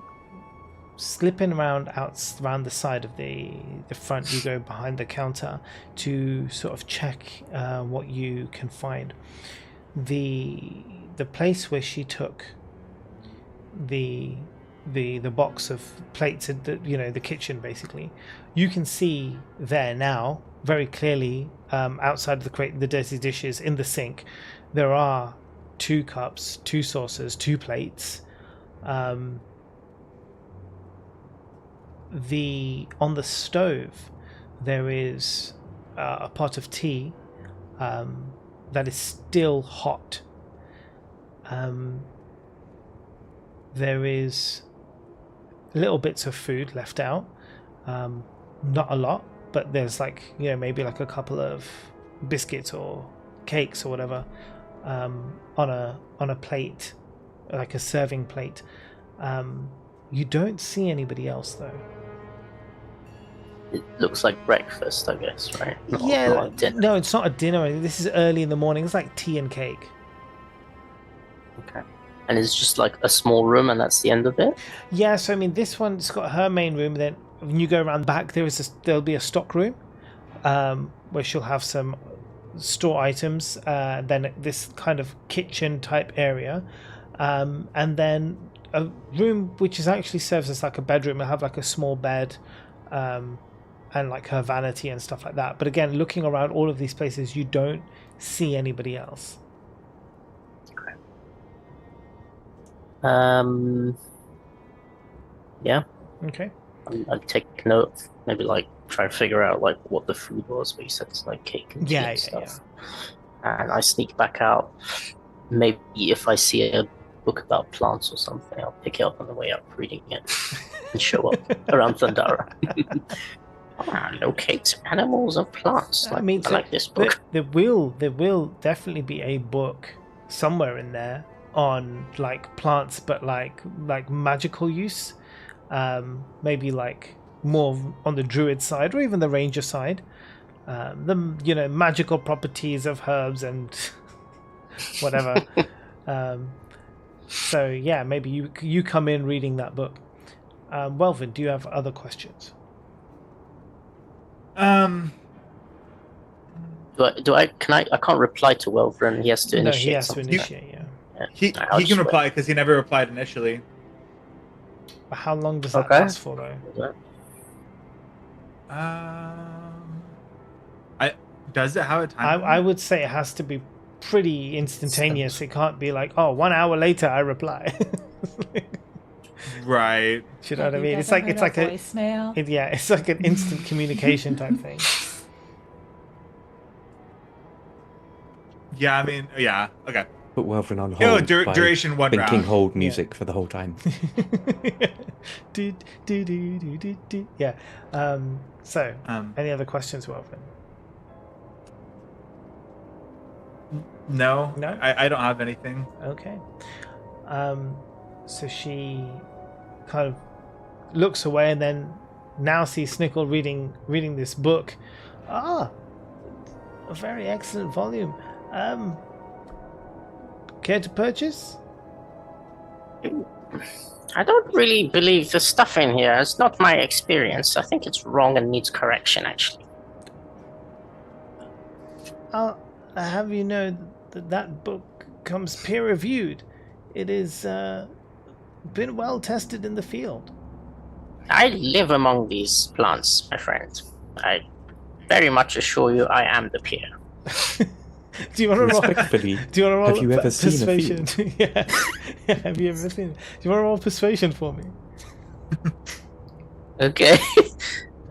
slipping around the side of the front, you go behind the counter to sort of check what you can find. The place where she took the box of plates at the kitchen, basically, you can see there now very clearly, outside of the crate, the dirty dishes in the sink, there are 2 cups, 2 saucers, 2 plates. On the stove there is a pot of tea that is still hot. There is little bits of food left out, not a lot, but there's maybe a couple of biscuits or cakes or whatever on a plate, like a serving plate. You don't see anybody else though. It looks like breakfast, I guess, right? Not a dinner. No, it's not a dinner. This is early in the morning. It's like tea and cake. Okay. And it's just like a small room, and that's the end of it? Yeah, so I mean, this one's got her main room. Then when you go around back, there'll be a stock room, where she'll have some store items. Then this kind of kitchen type area, and then a room which is actually serves as like a bedroom. It'll have like a small bed, and like her vanity and stuff like that. But again, looking around all of these places, you don't see anybody else. Yeah. Okay. I'll take note. Maybe try to figure out what the food was. But you said it's like cake and tea and stuff. Yeah. And I sneak back out. Maybe if I see a book about plants or something, I'll pick it up on the way up, reading it, and show up around Thundara. Locate animals and plants. I like this book. There will definitely be a book somewhere in there on plants, but like magical use, maybe more on the druid side or even the ranger side, the magical properties of herbs and whatever. So yeah, maybe you come in reading that book. Welvin, do you have other questions? Do I can't reply to Welvin. He has to initiate. No, he has something. to initiate. Yeah. He can reply because he never replied initially. But how long does that last for, though? Does it have a time? I would say it has to be pretty instantaneous. It can't be 1 hour later I reply. Right. Do you know what I mean? It's like a voicemail. It's like an instant communication type thing. Yeah, I mean, yeah, okay. Put Welvin on hold. Duration 1 round. Thinking hold music for the whole time. Yeah. So, any other questions, Welvin? No. No? I don't have anything. Okay. So she kind of looks away and then now sees Snickle reading this book. A very excellent volume. Care to purchase? I don't really believe the stuff in here. It's not my experience. I think it's wrong and needs correction, actually. I'll have you know that book comes peer-reviewed. It is been well tested in the field. I live among these plants, my friend. I very much assure you I am the peer. Do you want to roll? Respectfully, Do you want to roll? have you ever seen a persuasion? field? Yeah. Have you ever seen? Do you want to roll persuasion for me? Okay.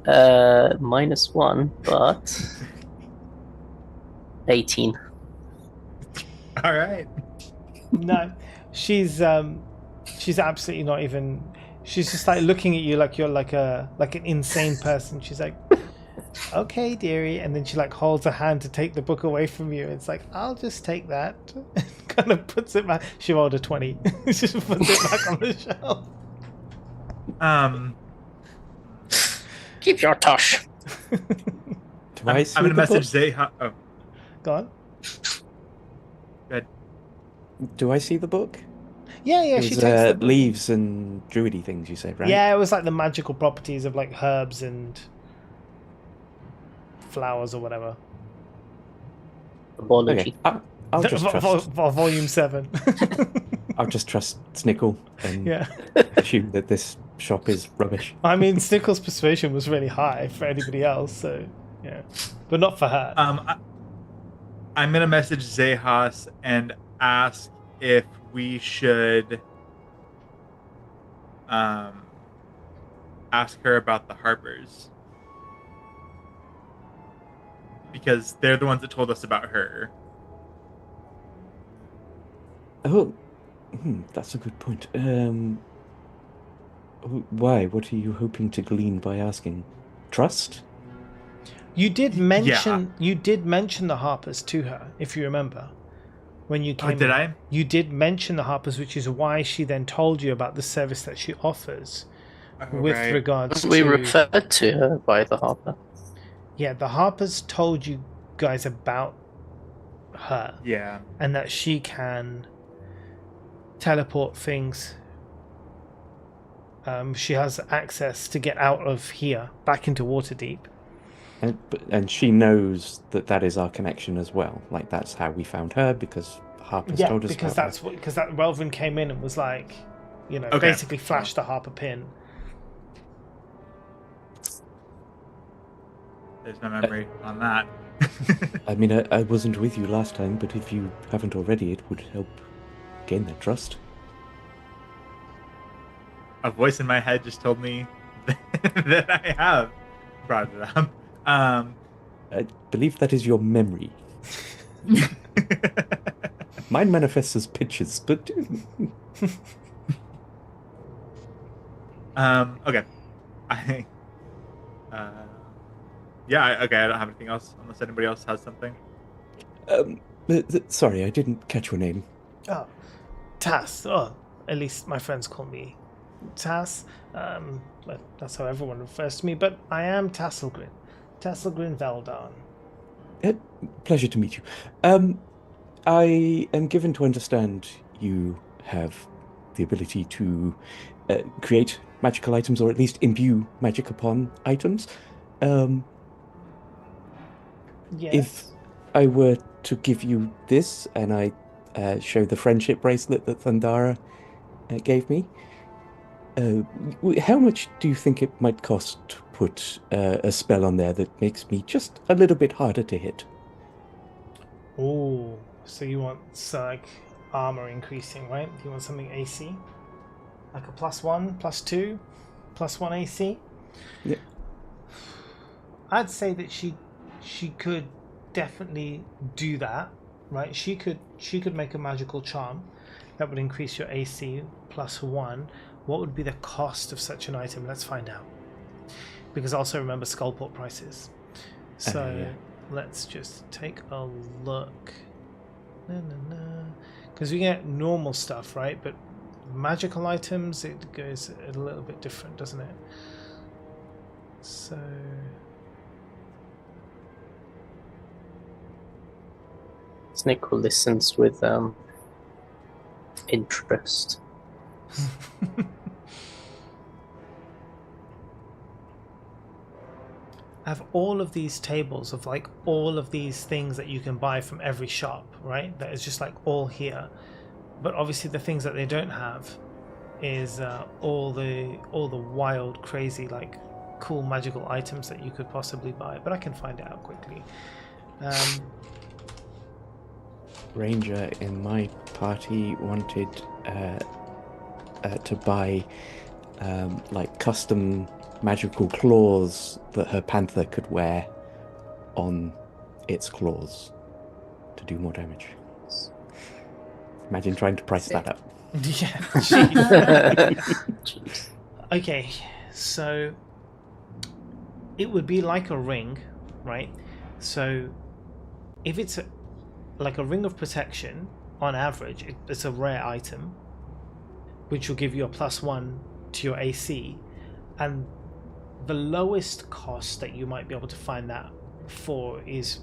-1, but 18. All right. No, she's absolutely not even. She's just like looking at you like you're like an insane person. She's like, "Okay, dearie," and then she like holds a hand to take the book away from you. It's like, "I'll just take that," and kind of puts it back. She rolled a 20. She just puts it back on the shelf. Keep your tush. Do I see I'm gonna the message book? Zeha. Oh, Go on. good. Do I see the book? Yeah, It she was takes the book. leaves and druidy things, you said, right? Yeah, it was like the magical properties of like herbs and flowers or whatever. Apology. Okay. I'll just trust. Volume 7. I'll just trust Snickle and Yeah. assume that this shop is rubbish. I mean, Snickle's persuasion was really high for anybody else, so yeah, but not for her. I'm gonna message Zehas and ask if we should ask her about the Harpers, because they're the ones that told us about her. Oh, that's a good point. Why? What are you hoping to glean by asking? Trust? You did mention the Harpers to her, if you remember, when you came. Oh, did in. I? You did mention the Harpers, which is why she then told you about the service that she offers with right. regards We to. referred to her by the Harper. Yeah, the Harpers told you guys about her. Yeah. And that she can teleport things. She has access to get out of here, back into Waterdeep. And she knows that is our connection as well. Like, that's how we found her, because Harper's told us because about that's what, because that Relvin came in and was like, Okay. basically flashed the Harper pin. There's no memory on that. I mean, I wasn't with you last time, but if you haven't already, it would help gain their trust. A voice in my head just told me that I have brought it up. I believe that is your memory. Mine manifests as pictures, but... Okay. I don't have anything else unless anybody else has something. Sorry, I didn't catch your name. Oh, Tass. Oh, at least my friends call me Tass. But that's how everyone refers to me. But I am Tasselgrin. Tasselgrin Veldon. Pleasure to meet you. I am given to understand you have the ability to create magical items, or at least imbue magic upon items. Yes. If I were to give you this, and I show the friendship bracelet that Thundara gave me, how much do you think it might cost to put a spell on there that makes me just a little bit harder to hit? Oh, so you want like armor increasing, right? You want something AC? Like a +1, +2, +1 AC? Yeah. I'd say that she could definitely do that, right? She could make a magical charm that would increase your AC +1. What would be the cost of such an item? Let's find out. Because also remember Skullport prices. So yeah. Let's just take a look. Because we get normal stuff, right? But magical items, it goes a little bit different, doesn't it? So Snickle listens with interest. I have all of these tables of like all of these things that you can buy from every shop, right? That is just like all here. But obviously the things that they don't have is all the wild, crazy, like cool magical items that you could possibly buy. But I can find it out quickly. Ranger in my party wanted to buy like custom magical claws that her panther could wear on its claws to do more damage. Imagine trying to price that up. Yeah. Jeez. Okay, so it would be like a ring, right? So if it's like a ring of protection, on average, it's a rare item, which will give you a +1 to your AC, and the lowest cost that you might be able to find that for is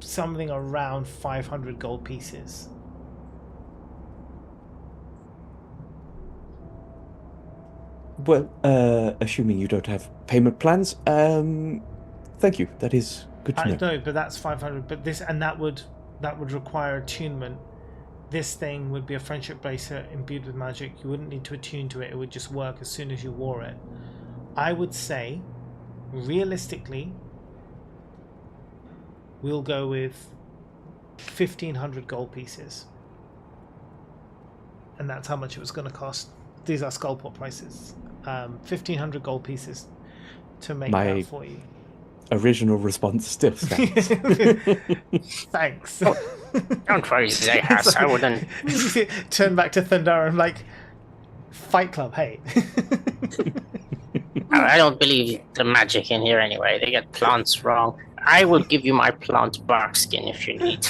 something around 500 gold pieces. Well, assuming you don't have payment plans, thank you. That is good to know. No, but that's 500. But this and that would require attunement. This thing would be a friendship bracelet imbued with magic. You wouldn't need to attune to it. It would just work as soon as you wore it. I would say, realistically, we'll go with 1,500 gold pieces, and that's how much it was going to cost. These are Skullport prices. 1,500 gold pieces to make that for you. Original response still stands. Thanks. Oh, don't worry, Zayas. I wouldn't. Turn back to Thundara and like, Fight Club, hey. I don't believe the magic in here anyway. They get plants wrong. I will give you my plant bark skin if you need.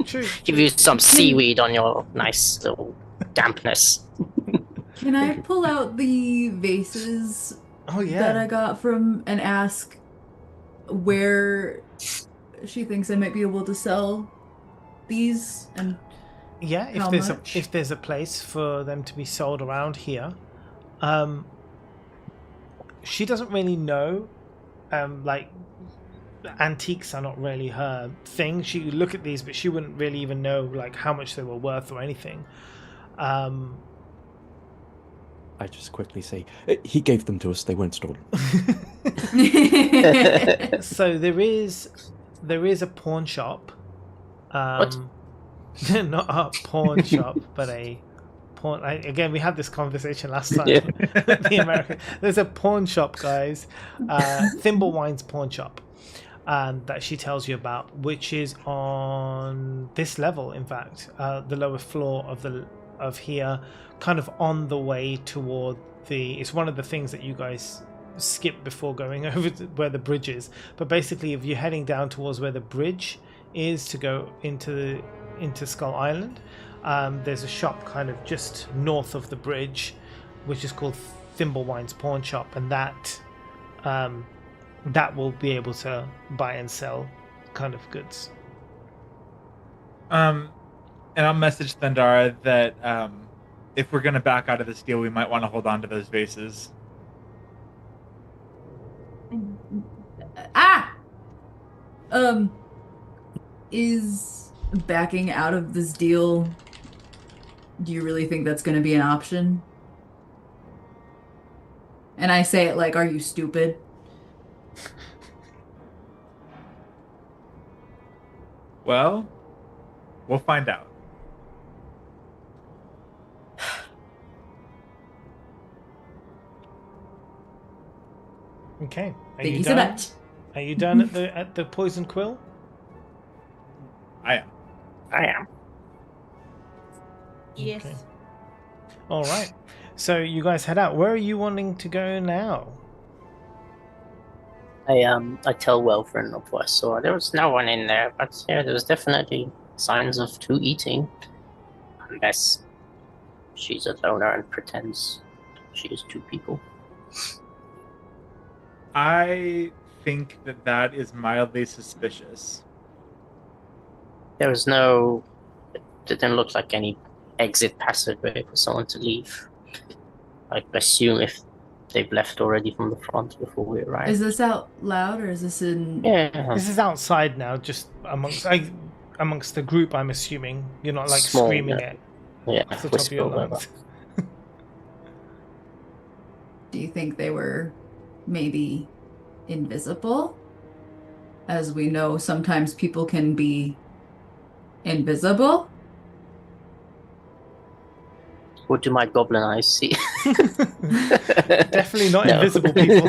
True. Give you some seaweed on your nice little dampness. Can I pull out the vases that I got from and ask where she thinks I might be able to sell these? And yeah, if there's a place for them to be sold around here. She doesn't really know, like antiques are not really her thing. She would look at these, but she wouldn't really even know like how much they were worth or anything. I just quickly say, he gave them to us, they weren't stolen. So there is a pawn shop. What? Not a pawn shop, but a pawn. Again, we had this conversation last time. Yeah. The American. There's a pawn shop, guys. Thimblewine's pawn shop. That she tells you about, which is on this level. In fact, the lower floor of here, kind of on the way toward the. It's one of the things that you guys skip before going over to where the bridge is. But basically, if you're heading down towards where the bridge is to go into Skull Island, there's a shop kind of just north of the bridge, which is called Thimblewine's pawn shop, and that will be able to buy and sell kind of goods. And I'll message Thundara that if we're going to back out of this deal, we might want to hold on to those vases. Is backing out of this deal, do you really think that's going to be an option? And I say it like, are you stupid? Well, we'll find out. Okay. Thank you so much. Are you done at the poison quill? I am. Yes. Okay. All right. So you guys head out. Where are you wanting to go now? I tell Welfrin of what I saw. There was no one in there, but yeah, there was definitely signs of two eating. Unless she's a loner and pretends she is two people. I think that is mildly suspicious. There was no... It didn't look like any exit passageway for someone to leave. I assume if they've left already from the front before we arrived. Is this out loud or is this in... Yeah. This is outside now, just amongst the group, I'm assuming. You're not like Small, screaming yeah. it Yeah, off the top of your whisper lungs. Do you think they were maybe invisible? As we know, sometimes people can be invisible. What do my goblin eyes see? Definitely not No. invisible people.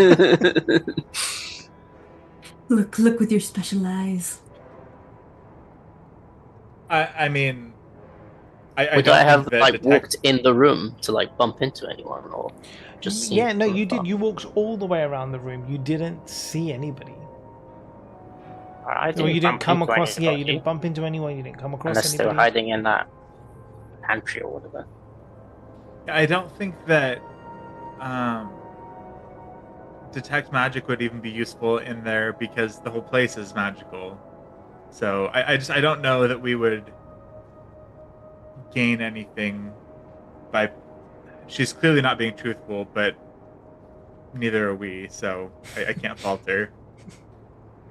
Look with your special eyes. I mean, I Would don't I think have that like detect- walked in the room to like bump into anyone or just seen Yeah, no, from you did. afar? You walked all the way around the room. You didn't see anybody. I Or didn't you didn't bump come into across. Yeah, you anybody, didn't bump into anyone. You didn't come across unless they were anybody. hiding in that pantry or whatever. I don't think that detect magic would even be useful in there because the whole place is magical. So I don't know that we would gain anything by. She's clearly not being truthful, but neither are we. So I can't fault her.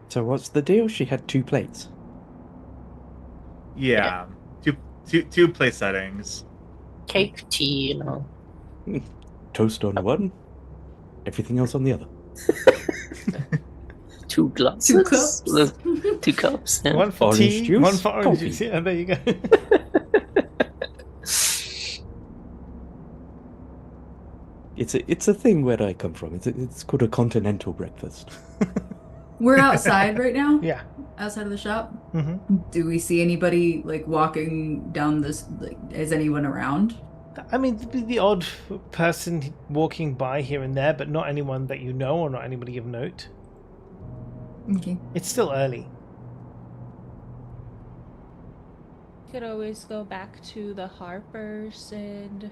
So what's the deal? She had 2 plates. Yeah, two place settings. Cake, tea, you know. Toast on one, everything else on the other. 2 glasses. 2 cups. 2 cups. Yeah. One for Orange tea, juice, one for orange coffee. juice. Yeah, there you go. It's a thing where I come from. It's called a continental breakfast. We're outside right now. Yeah. Outside of the shop. Mm-hmm. Do we see anybody like walking down this? Like, is anyone around? I mean, the odd person walking by here and there, but not anyone that you know or not anybody of note. Okay. It's still early. Could always go back to the Harpers and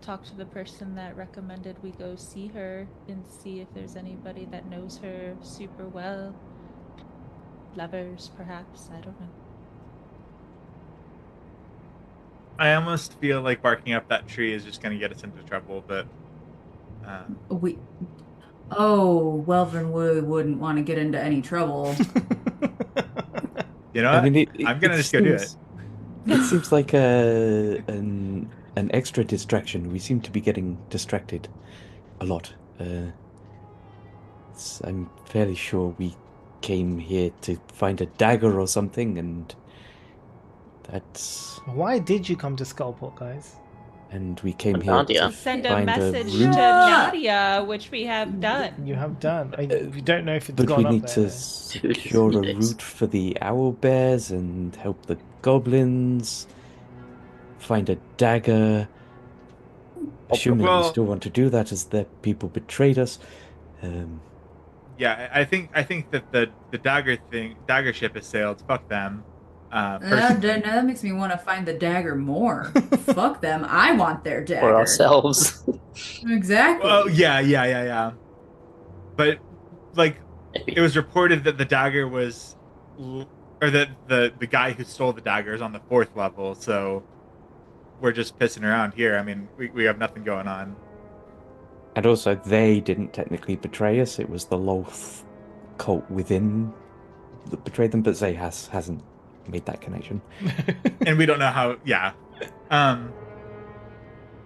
talk to the person that recommended we go see her and see if there's anybody that knows her super well. Lovers, perhaps. I don't know. I almost feel like barking up that tree is just going to get us into trouble, but Welvin wouldn't want to get into any trouble. you know what? I mean, I'm going to just go do it. It seems like an extra distraction. We seem to be getting distracted a lot. I'm fairly sure we came here to find a dagger or something, and that's... Why did you come to Skullport, guys? And we came here Nadia. to To send a find message a to route, Nadia, which we have done. You have done. We don't know if it's but gone we up need there. to though. secure a 2 days. route for the owl bears and help the goblins, find a dagger. Assuming we Well- still want to do that as the people betrayed us. Yeah, I think that the dagger ship has sailed. Fuck them. That makes me want to find the dagger more. Fuck them. I want their dagger. For ourselves. Exactly. Oh yeah. But like, it was reported that the dagger was, or that the guy who stole the dagger is on the 4th level. So we're just pissing around here. I mean, we have nothing going on. And also, they didn't technically betray us. It was the Loth cult within that betrayed them, but Zay hasn't made that connection. And we don't know how. Yeah.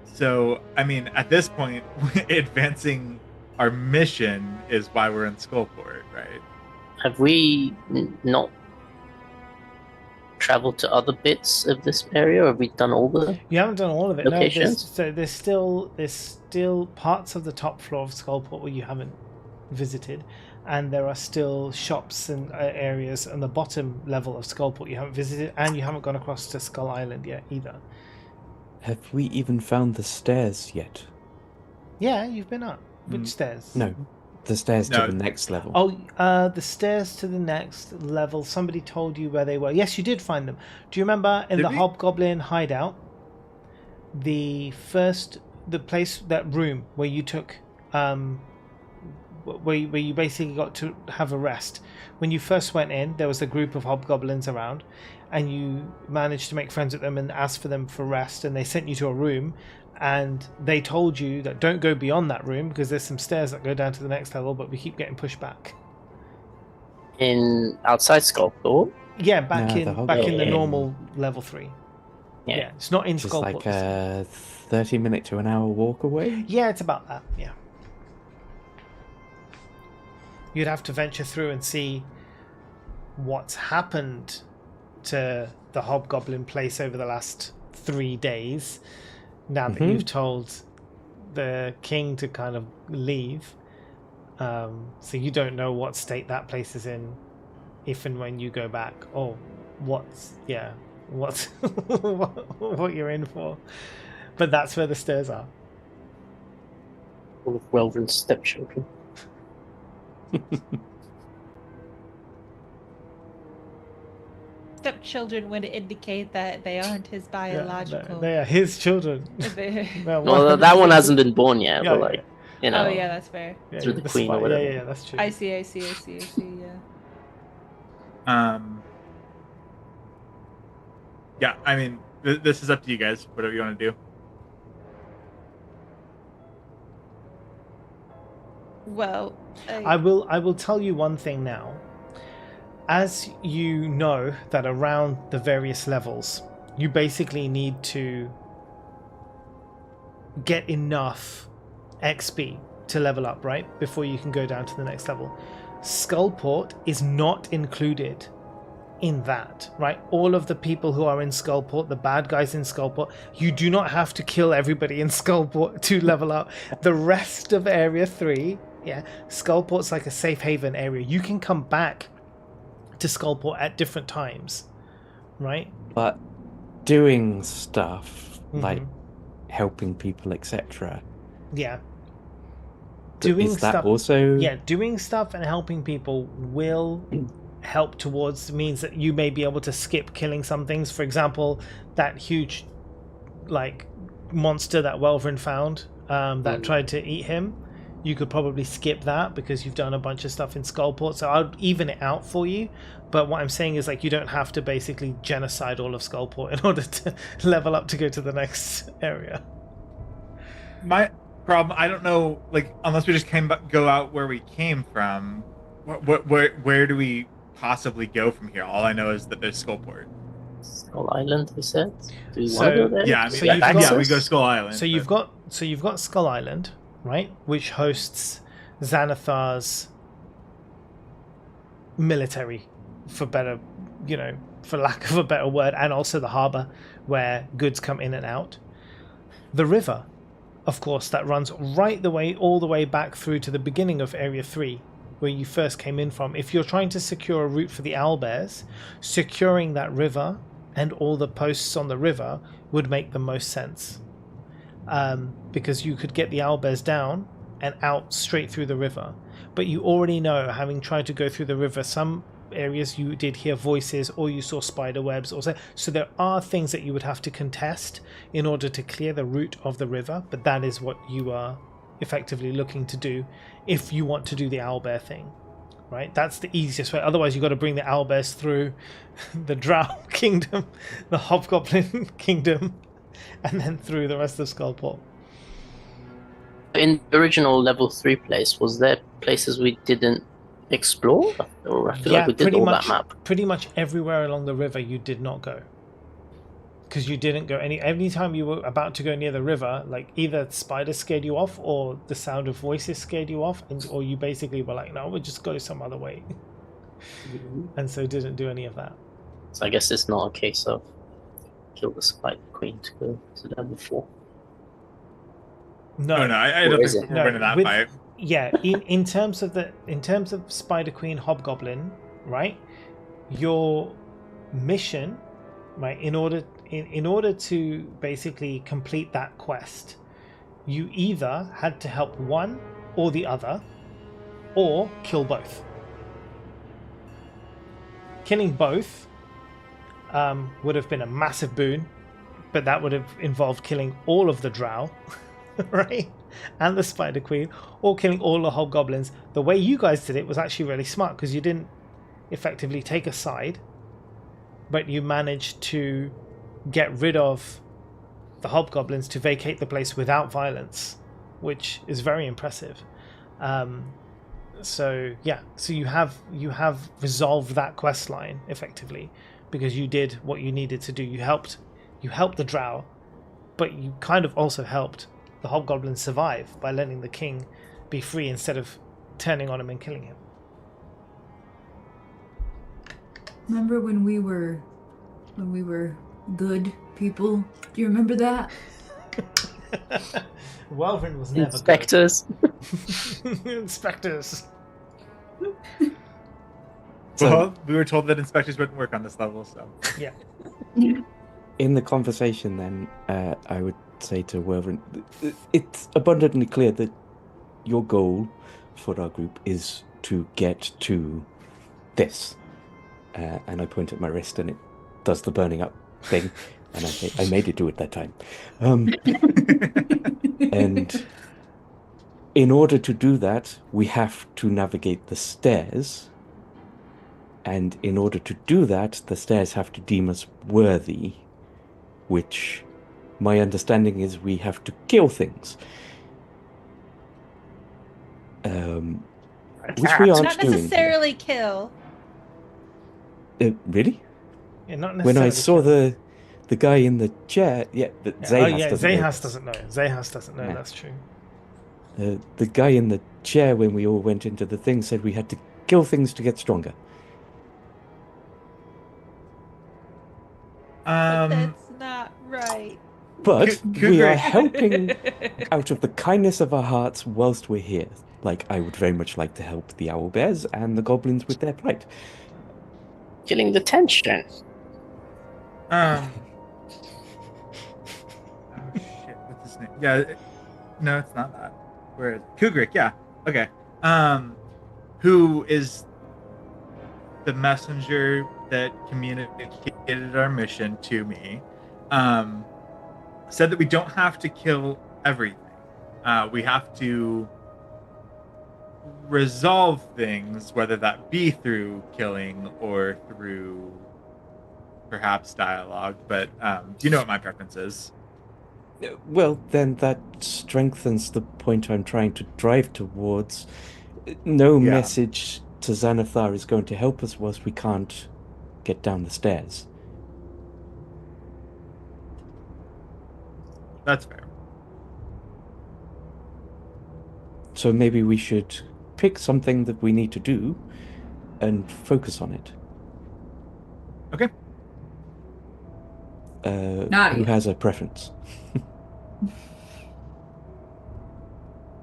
So I mean, at this point, advancing our mission is why we're in Skullport, right? Have we not traveled to other bits of this area, or have we done all the... You haven't done all of it. Locations? No, there's still parts of the top floor of Skullport where you haven't visited, and there are still shops and areas on the bottom level of Skullport you haven't visited, and you haven't gone across to Skull Island yet either. Have we even found the stairs yet? Yeah, you've been up. Which stairs? No, the stairs No. to the next level. Oh, the stairs to the next level. Somebody told you where they were. Yes, you did find them. Do you remember in Did the we? Hobgoblin hideout? The place, that room where you took, where you basically got to have a rest. When you first went in, there was a group of hobgoblins around, and you managed to make friends with them and ask for them for rest, and they sent you to a room, and they told you that don't go beyond that room because there's some stairs that go down to the next level, but we keep getting pushed back. In outside Skullport? Yeah, back No, in the the Hobgoblin. normal level 3. Yeah. It's not in Just Skullport. like a 30-minute to an hour walk away. Yeah, it's about that. Yeah. You'd have to venture through and see what's happened to the Hobgoblin place over the last 3 days. Now that you've told the king to kind of leave, so you don't know what state that place is in, if and when you go back, or what's what you're in for. But that's where the stairs are. All of Welvrin's stepchildren. Stepchildren would indicate that they aren't his biological. They are his children. Well, that one hasn't been born yet, Yeah, but you know. Oh yeah, that's fair. Through the queen or whatever. Yeah, that's true. I see. Yeah. Yeah, I mean, this is up to you guys. Whatever you want to do. Well, I will tell you one thing now. As you know that around the various levels, you basically need to get enough XP to level up, right? Before you can go down to the next level. Skullport is not included in that, right? All of the people who are in Skullport, the bad guys in Skullport, you do not have to kill everybody in Skullport to level up. The rest of Area 3, Skullport's like a safe haven area. You can come back to Skullport at different times, right? But doing stuff like helping people, etc. Yeah. Is that also? Yeah, doing stuff and helping people will help towards means that you may be able to skip killing some things. For example, that huge monster that Welvrin found that tried to eat him. You could probably skip that because you've done a bunch of stuff in Skullport, so I'll even it out for you. But what I'm saying is you don't have to basically genocide all of Skullport in order to level up to go to the next area. My problem, I don't know, unless we just go out where we came from, where do we possibly go from here? All I know is that there's Skullport. Skull Island, we said. Do you So- want to go there? Yeah, I So mean, you've got- we go Skull Island. So you've got Skull Island, right, which hosts Xanathar's military, for lack of a better word, and also the harbor where goods come in and out. The river, of course, that runs all the way back through to the beginning of Area 3, where you first came in from. If you're trying to secure a route for the owlbears, securing that river and all the posts on the river would make the most sense. Because you could get the owlbears down and out straight through the river. But you already know, having tried to go through the river, some areas you did hear voices or you saw spider webs. So there are things that you would have to contest in order to clear the route of the river, but that is what you are effectively looking to do if you want to do the owlbear thing. Right? That's the easiest way. Otherwise, you've got to bring the owlbears through the Drow kingdom, the Hobgoblin kingdom, and then through the rest of Skullport. In the original level 3 place, was there places we didn't explore? Or I feel like we did all that map. Pretty much everywhere along the river you did not go. Because you didn't go any time you were about to go near the river, either spiders scared you off or the sound of voices scared you off, or you basically were like, no, we'll just go some other way. And so didn't do any of that. So I guess it's not a case of kill the Spider Queen to go to level 4. No, I don't think we're winning that fight. Yeah, in terms of Spider Queen Hobgoblin, right? Your mission, right, in order to basically complete that quest, you either had to help one or the other, or kill both. Killing both would have been a massive boon, but that would have involved killing all of the Drow, right? And the Spider Queen, or killing all the Hobgoblins. The way you guys did it was actually really smart, because you didn't effectively take a side, but you managed to get rid of the Hobgoblins to vacate the place without violence, which is very impressive. So you have resolved that quest line effectively, because you did what you needed to do. You helped you helped the drow, but you kind of also helped the hobgoblins survive by letting the king be free instead of turning on him and killing him. Remember when we were good people? Do you remember that? Welvin was never Inspectors. good. Inspectors. Well, we were told that inspectors wouldn't work on this level, so. Yeah. In the conversation, then, I would say to Welvin, it's abundantly clear that your goal for our group is to get to this. And I point at my wrist, and it does the burning up thing, and I made it do it that time. And in order to do that, we have to navigate the stairs. And in order to do that, the stairs have to deem us worthy, which my understanding is we have to kill things. Which we aren't Not doing. necessarily kill. Really? Yeah, not When I necessarily. saw the guy in the chair, Zahas doesn't know. Zahas doesn't know. Zahas doesn't know, Yeah. that's true. The guy in the chair when we all went into the thing said we had to kill things to get stronger. But that's not right. But Could we are we- helping out of the kindness of our hearts whilst we're here. Like, I would very much like to help the owlbears and the goblins with their plight. Killing the tension. Oh shit, what's his name? Yeah, no, it's not that. Where is Kugrik? Yeah, okay. Who is the messenger that communicated our mission to me? Said that we don't have to kill everything. We have to resolve things, whether that be through killing or through perhaps dialogue, but you know what my preference is. Well, then that strengthens the point I'm trying to drive towards. No Yeah. message to Xanathar is going to help us whilst we can't get down the stairs. That's fair. So maybe we should pick something that we need to do and focus on it. Okay. Who Nadia. has a preference?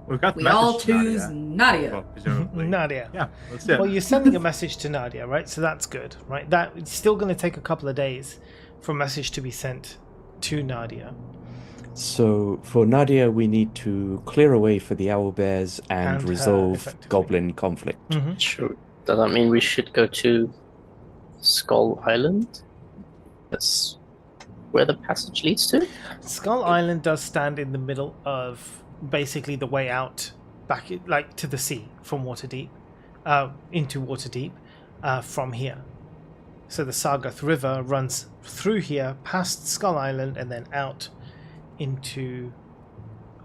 We've got the We message all to choose Nadia. Nadia. Well, presumably. Nadia. Yeah, let's do it. Well, you're sending a message to Nadia, right? So that's good, right? That it's still going to take a couple of days for a message to be sent to Nadia. So for Nadia, we need to clear a way for the owlbears and And her, resolve effectively. goblin conflict. Sure. Does that mean we should go to Skull Island? That's where the passage leads to? Skull Island does stand in the middle of basically the way out back like to the sea from Waterdeep, into Waterdeep from here. So the Sargoth River runs through here, past Skull Island, and then out into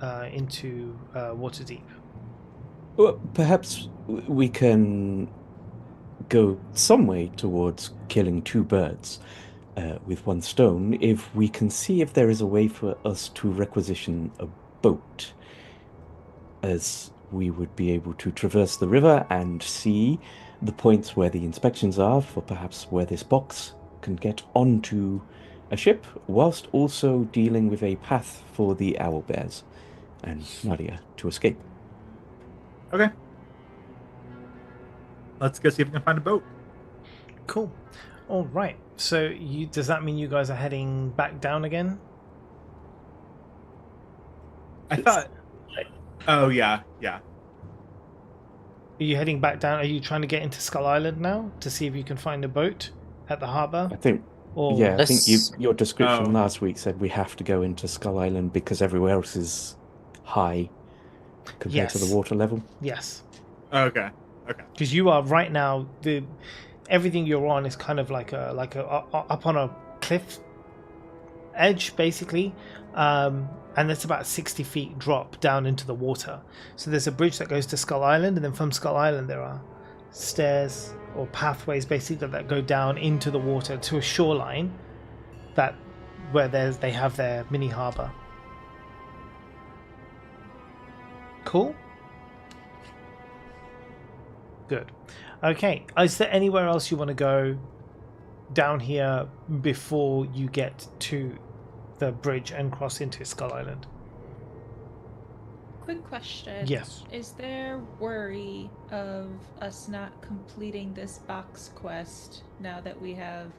Waterdeep. Well, perhaps we can go some way towards killing two birds with one stone if we can see if there is a way for us to requisition a boat, as we would be able to traverse the river and see the points where the inspections are for perhaps where this box can get onto a ship, whilst also dealing with a path for the owlbears and Nadia to escape. Okay. Let's go see if we can find a boat. Cool. All right. So does that mean you guys are heading back down again? I thought. Oh yeah. Are you heading back down? Are you trying to get into Skull Island now to see if you can find a boat at the harbour? I think Or Yeah, I think Let's- your description Oh. last week said we have to go into Skull Island because everywhere else is high compared to Yes. the water level. Yes, Okay. Okay. because you are right now. Everything you're on is kind of like a up on a cliff edge, basically, and it's about 60 feet drop down into the water. So there's a bridge that goes to Skull Island, and then from Skull Island there are stairs or pathways basically that go down into the water to a shoreline that where they have their mini harbor. Cool. Good. Okay. Is there anywhere else you want to go down here before you get to the bridge and cross into Skull Island? Quick question. Yes. Is there worry of us not completing this box quest now that we have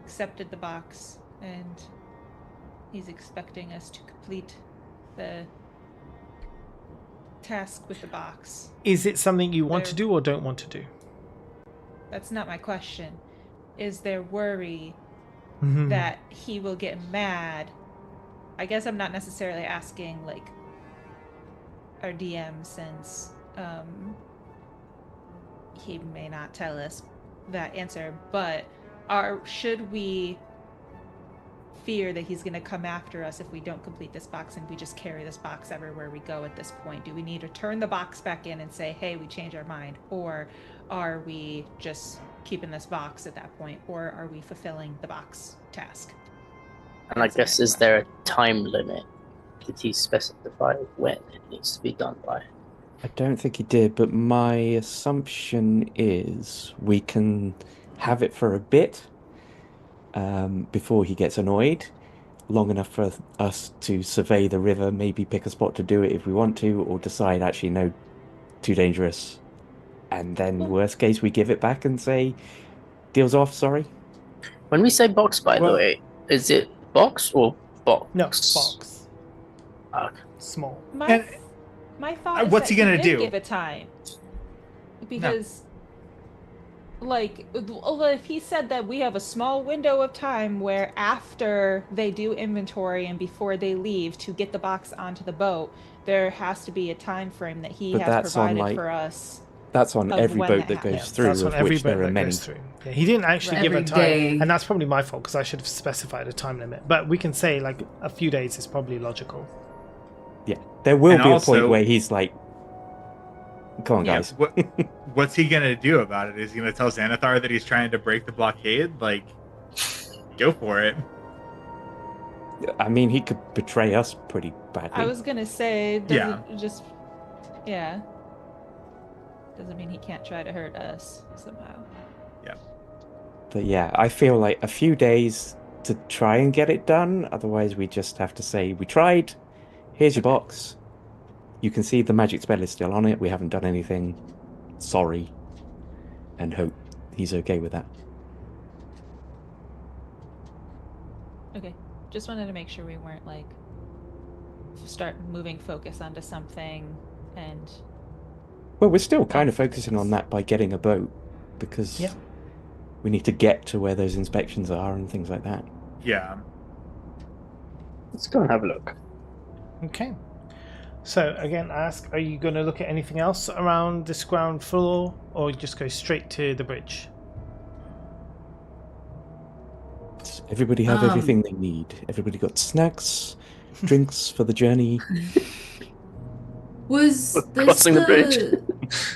accepted the box and he's expecting us to complete the task with the box? Is it something you want to do or don't want to do? That's not my question. Is there worry Mhm. that he will get mad? I guess I'm not necessarily asking like our DM, since he may not tell us that answer, but should we fear that he's going to come after us if we don't complete this box and we just carry this box everywhere we go at this point? Do we need to turn the box back in and say, hey, we changed our mind? Or are we just keeping this box at that point? Or are we fulfilling the box task? And I guess, is there a time limit? Did he specify when it needs to be done by? I don't think he did, but my assumption is we can have it for a bit before he gets annoyed, long enough for us to survey the river, maybe pick a spot to do it if we want to, or decide actually no, too dangerous. And then worst case, we give it back and say, deal's off, sorry. When we say box, by the way, is it box or box? No, box. Okay. Small. My thought is what's that he gonna did do? Give it time, because, like, if he said that we have a small window of time where after they do inventory and before they leave to get the box onto the boat, there has to be a time frame that he has provided for us. That's on every boat that goes through, that's on of every which boat there are that many. goes through. Yeah, he didn't actually give a Every time, day. and that's probably my fault because I should have specified a time limit. But we can say like a few days is probably logical. Yeah, there will And be also- a point where he's like, come on, guys. What's he gonna do about it? Is he gonna tell Xanathar that he's trying to break the blockade? Like, go for it. I mean, he could betray us pretty badly. I was gonna say, doesn't mean he can't try to hurt us somehow. But yeah, I feel like a few days to try and get it done. Otherwise, we just have to say, we tried. Here's your box. You can see the magic spell is still on it. We haven't done anything. Sorry. And hope he's okay with that. Okay, just wanted to make sure we weren't like start moving focus onto something and. Well, we're still kind of focusing on that by getting a boat, because we need to get to where those inspections are and things like that. Yeah. Let's go and have a look. Okay. So again, ask: are you going to look at anything else around this ground floor, or just go straight to the bridge? Does everybody have everything they need? Everybody got snacks, drinks for the journey? Was this Crossing the bridge.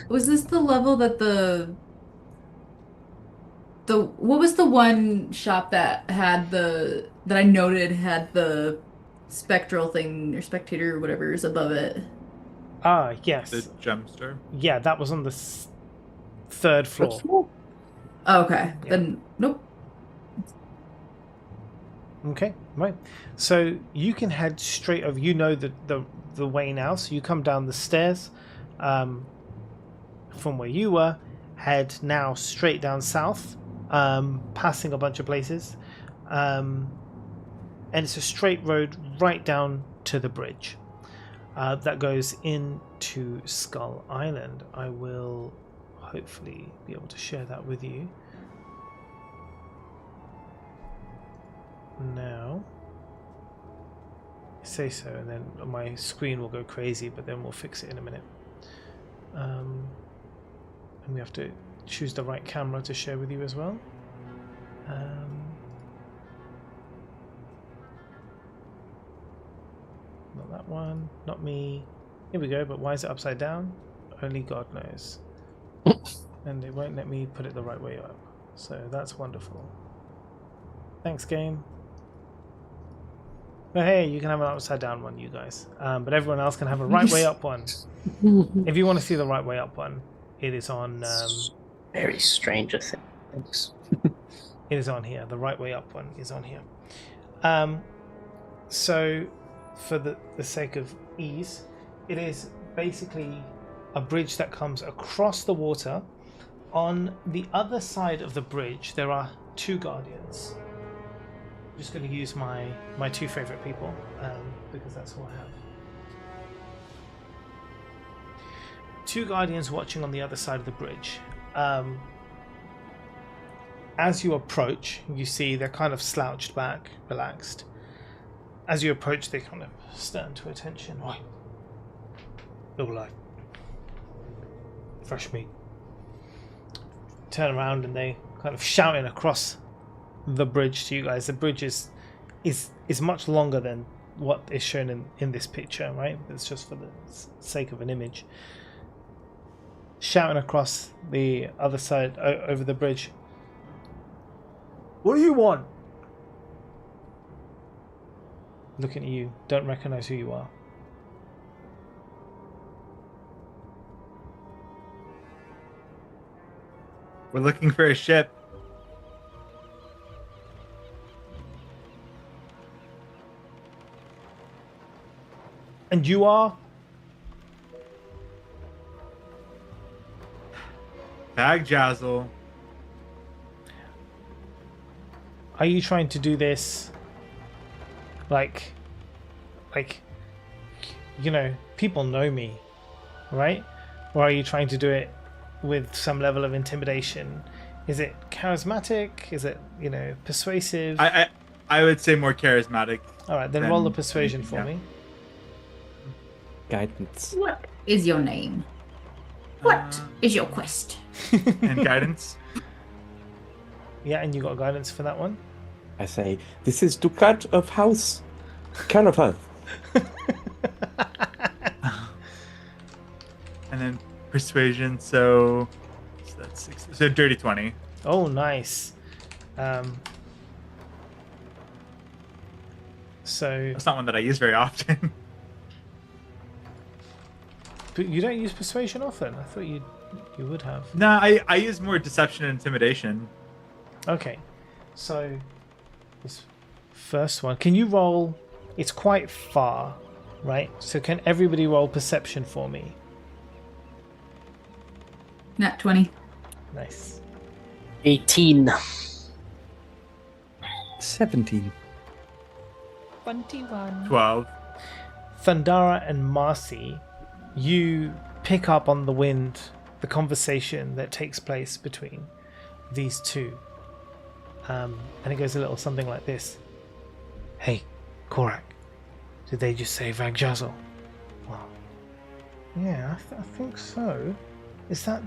Was this the level that the what was the one shop that had that I noted had the spectral thing or spectator or whatever is above it? Ah, yes. The gemster. Yeah, that was on the third floor. Oh, okay. Yeah. Then nope. Okay, right. So you can head straight over. You know the way now. So you come down the stairs from where you were. Head now straight down south, passing a bunch of places, and it's a straight road right down to the bridge that goes into Skull Island. I will hopefully be able to share that with you. Now, say so, and then my screen will go crazy, but then we'll fix it in a minute. And we have to choose the right camera to share with you as well. Not that one, not me. Here we go, but why is it upside down? Only God knows. And it won't let me put it the right way up. So that's wonderful. Thanks, game. But hey, you can have an upside down one, you guys. But everyone else can have a right way up one. If you want to see the right way up one, it is on. Very Stranger Things. It is on here. The right way up one is on here. So, for the sake of ease, it is basically a bridge that comes across the water. On the other side of the bridge, there are 2 guardians. I'm just going to use my 2 favorite people because that's who I have. 2 guardians watching on the other side of the bridge. As you approach, you see they're kind of slouched back, relaxed. As you approach, they kind of stand to attention. Oi. Look like fresh meat. Turn around and they kind of shouting across the bridge to you guys. The bridge is much longer than what is shown in this picture, right? It's just for the sake of an image. Shouting across the other side over the bridge. What do you want? Looking at you, don't recognize who you are. We're looking for a ship. And you are? Vagjazzle. Are you trying to do this like you know, people know me, right? Or are you trying to do it with some level of intimidation? Is it charismatic? Is it, you know, persuasive? I would say more charismatic. All right, then roll the persuasion for me. Guidance. What is your name? What is your quest? And guidance. Yeah, and you got guidance for that one. I say, this is Ducat of House Caliphate. And then persuasion, so that's 6. So dirty 20. Oh, nice. So, That's not one that I use very often. but you don't use persuasion often. I thought you would have. No, I use more deception and intimidation. Okay, so this first one, can you roll? It's quite far, right? So can everybody roll perception for me? Nat 20. Nice. 18. 17. 21. 12. Thundara and Marcy, you pick up on the wind the conversation that takes place between these two. And it goes a little something like this. Hey, Korak, did they just say Vagjazzle? Well, yeah, I think so. Is that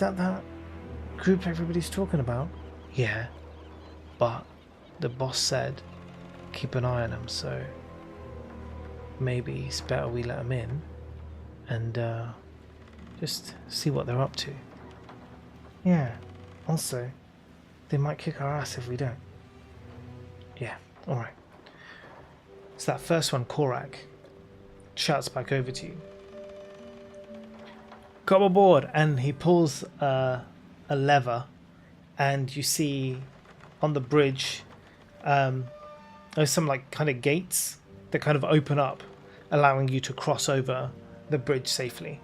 that group everybody's talking about? Yeah, but the boss said keep an eye on them, so maybe it's better we let them in and just see what they're up to. Yeah, also, they might kick our ass if we don't. Yeah, alright. So that first one, Korak, shouts back over to you. Come aboard, and he pulls a lever, and you see on the bridge there's some like kind of gates that kind of open up, allowing you to cross over the bridge safely.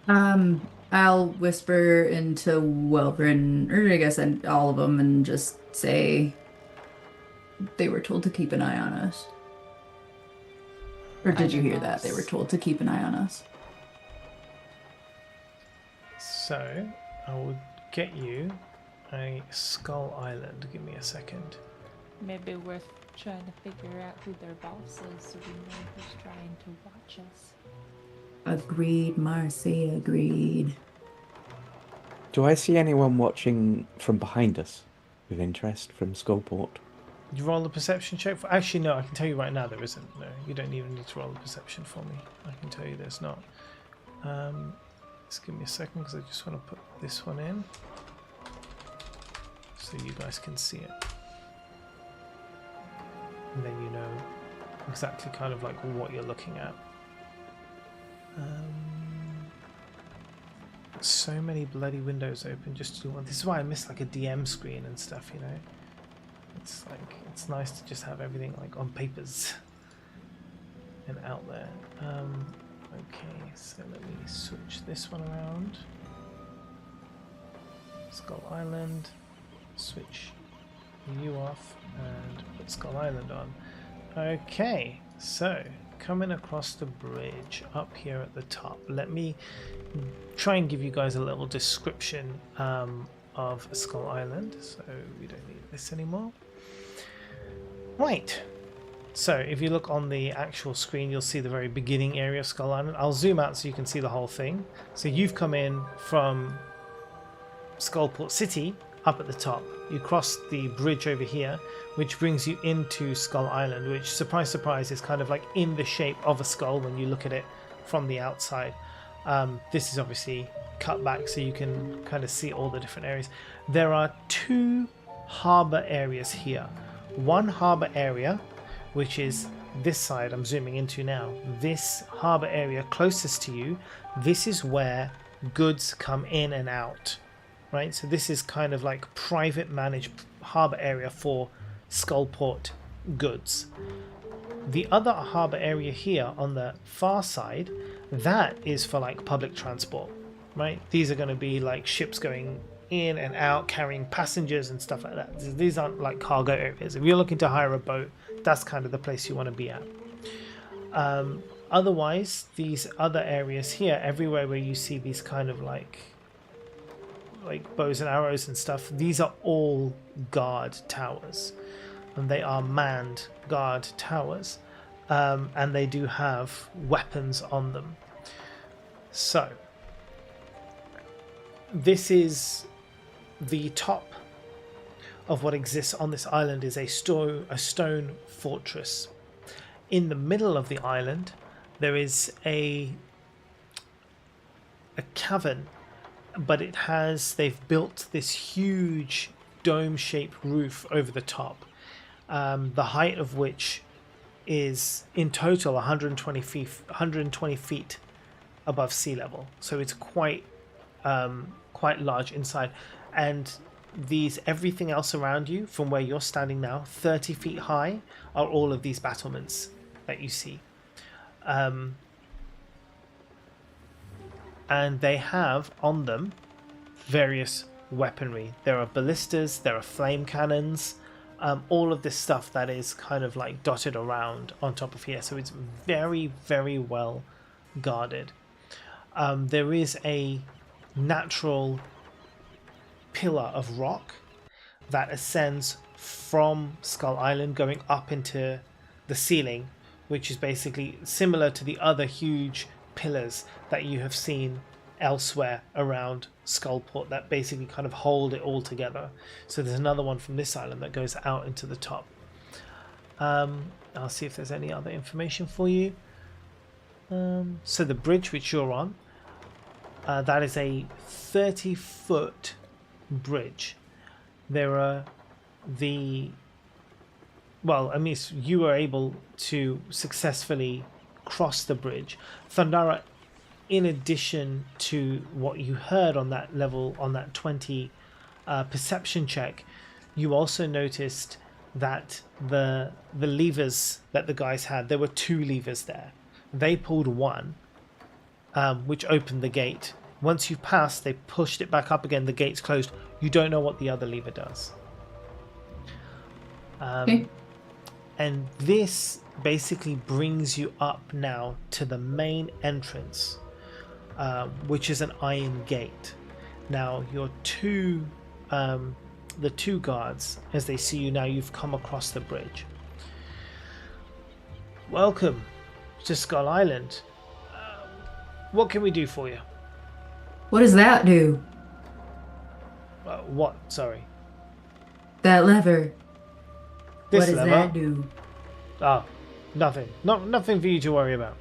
I'll whisper into Welvrin, or I guess all of them, and just say they were told to keep an eye on us. Or did you hear that? They were told to keep an eye on us. So I will get you a Skull Island. Give me a second. Maybe worth trying to figure out who their boss is so we know who's trying to watch us. Agreed, Marcy, agreed. Do I see anyone watching from behind us with interest from Skullport? You roll the perception check for... Actually, no, I can tell you right now there isn't. No, you don't even need to roll the perception for me. I can tell you there's not. Just give me a second because I just want to put this one in so you guys can see it. and then you know exactly kind of like what you're looking at. So many bloody windows open just to do one. This is why I miss like a DM screen and stuff, you know. It's like, it's nice to just have everything like on papers and out there. Okay, so let me switch this one around. Skull Island, switch you off and put Skull Island on. Okay, so coming across the bridge up here at the top, let me try and give you guys a little description of Skull Island, so we don't need this anymore. Right, so if you look on the actual screen, you'll see the very beginning area of Skull Island. I'll zoom out so you can see the whole thing. So you've come in from Skullport City up at the top. You cross the bridge over here, which brings you into Skull Island, which, surprise surprise, is kind of like in the shape of a skull when you look at it from the outside. This is obviously cut back so you can kind of see all the different areas. There are two harbour areas here. One harbour area, which is this side I'm zooming into now. This harbour area closest to you, this is where goods come in and out. Right, so this is kind of like private managed harbour area for Skullport goods. The other harbour area here on the far side, that is for like public transport, right? These are going to be like ships going in and out carrying passengers and stuff like that. These aren't like cargo areas. If you're looking to hire a boat, that's kind of the place you want to be at. Otherwise, these other areas here, everywhere where you see these kind of like bows and arrows and stuff, these are all guard towers, and they are manned guard towers, and they do have weapons on them. So this is the top of what exists on this island, is a stone fortress. In the middle of the island there is a cavern, but they've built this huge dome-shaped roof over the top, the height of which is in total 120 feet above sea level. So it's quite large inside, and everything else around you from where you're standing now, 30 feet high, are all of these battlements that you see. And they have on them various weaponry. There are ballistas, there are flame cannons, all of this stuff that is kind of like dotted around on top of here. So it's very, very well guarded. There is a natural pillar of rock that ascends from Skull Island going up into the ceiling, which is basically similar to the other huge pillars that you have seen elsewhere around Skullport that basically kind of hold it all together. So there's another one from this island that goes out into the top. I'll see if there's any other information for you. So the bridge which you're on, that is a 30-foot bridge. There are you were able to successfully cross the bridge. Thundara, in addition to what you heard on that level, on that 20 perception check, you also noticed that the levers that the guys had, there were two levers there. They pulled one, which opened the gate. Once you've passed, they pushed it back up again, the gate's closed. You don't know what the other lever does. Okay. And this basically brings you up now to the main entrance, which is an iron gate. Now your the two guards, as they see you now, you've come across the bridge. Welcome to Skull Island. What can we do for you? What does that do? What? Sorry. That lever. This what does lever? that do? Oh, nothing. Nothing for you to worry about.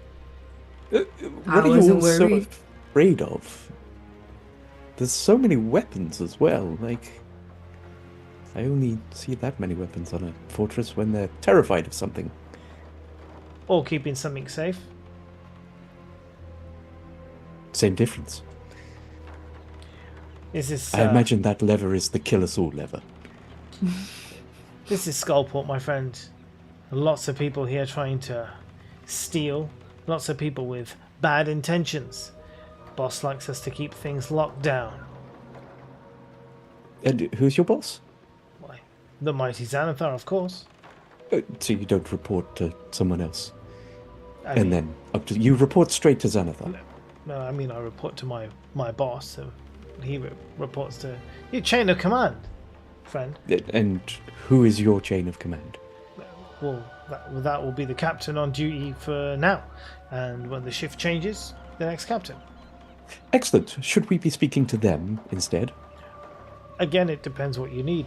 What I are you wasn't all so worried. afraid of? There's so many weapons as well. Like, I only see that many weapons on a fortress when they're terrified of something. Or keeping something safe. Same difference. This is I imagine that lever is the kill us all lever. this is Skullport, my friend. Lots of people here trying to steal. Lots of people with bad intentions. Boss likes us to keep things locked down. And who's your boss? Why, the mighty Xanathar, of course. So you don't report to someone else? I mean, And then you report straight to Xanathar? No, I mean, I report to my boss, so he reports to your chain of command, friend. And who is your chain of command? Well, that will be the captain on duty for now, and when the shift changes, the next captain. Excellent. Should we be speaking to them instead? Again, it depends what you need.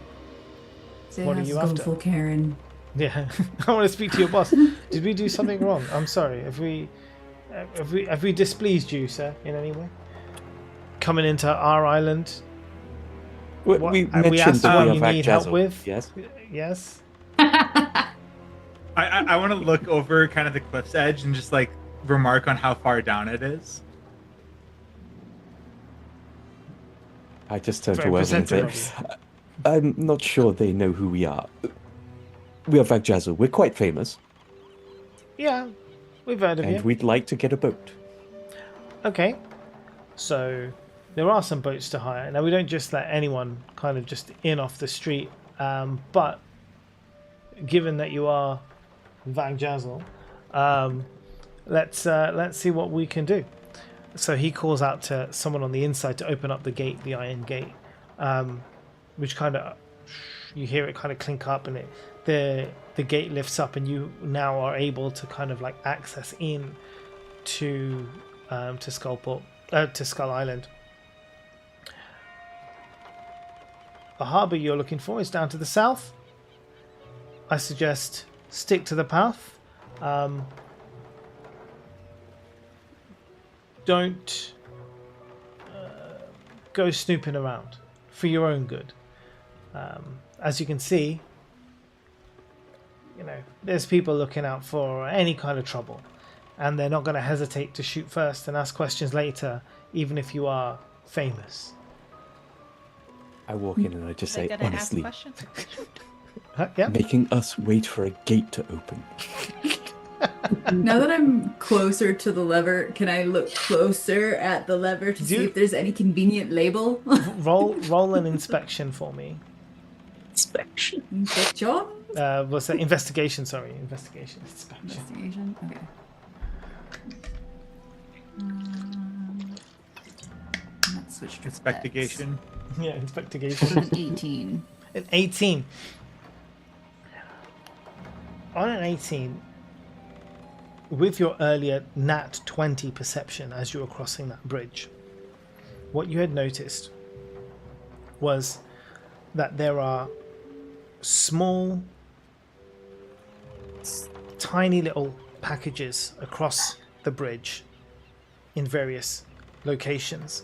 Say What are how's you it going after? for Karen? Yeah, I want to speak to your boss. Did we do something wrong? I'm sorry. Have we displeased you, sir, in any way? Coming into our island? We and we mentioned asked that what we you are need help Vagjazzle. with. Yes. Yes. I want to look over kind of the cliff's edge and just like remark on how far down it is. I just turned Very to Welvin and perceptive said, of I'm not sure they know who we are. We are Vagjazzle. We're quite famous, Yeah, we've heard of and you. we'd like to get a boat. Okay, so there are some boats to hire. Now we don't just let anyone kind of just in off the street, but given that you are Vagjazzle, let's see what we can do. So he calls out to someone on the inside to open up the gate, the iron gate, which kind of you hear it kind of clink up, and the gate lifts up, and you now are able to kind of like access in to Skullport, to Skull Island. The harbour you're looking for is down to the south. I suggest stick to the path. Don't go snooping around for your own good. As you can see, there's people looking out for any kind of trouble, and they're not going to hesitate to shoot first and ask questions later, even if you are famous. I walk in and I just They're say, gonna ask honestly, questions. Yeah. making us wait for a gate to open. Now that I'm closer to the lever, can I look closer at the lever to see if there's any convenient label? Roll an inspection for me. Inspection. Inspection? What's that? Investigation. Sorry, investigation. Inspection. Investigation? Okay. Let's switch to Inspection. Yeah, X. investigation. So an 18. An 18. On an 18, with your earlier nat 20 perception as you were crossing that bridge, what you had noticed was that there are small, tiny little packages across the bridge in various locations.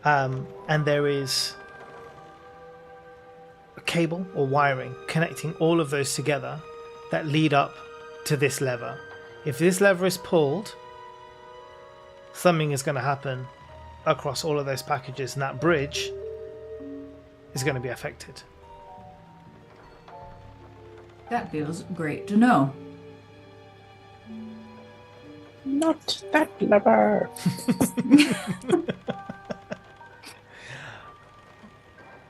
And there is a cable or wiring connecting all of those together that lead up to this lever. If this lever is pulled, something is going to happen across all of those packages, and that bridge is going to be affected. That feels great to know. Not that lever.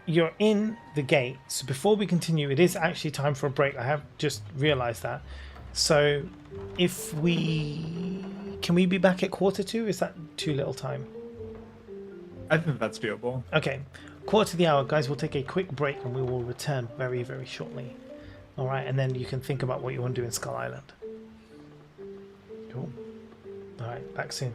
You're in the gate, so before we continue, it is actually time for a break. I have just realized that. So if can we be back at 1:45? Is that too little time? I think that's doable. Okay, 1:45, guys. We'll take a quick break and we will return very, very shortly. All right, and then you can think about what you want to do in Skull Island. Cool. All right, back soon.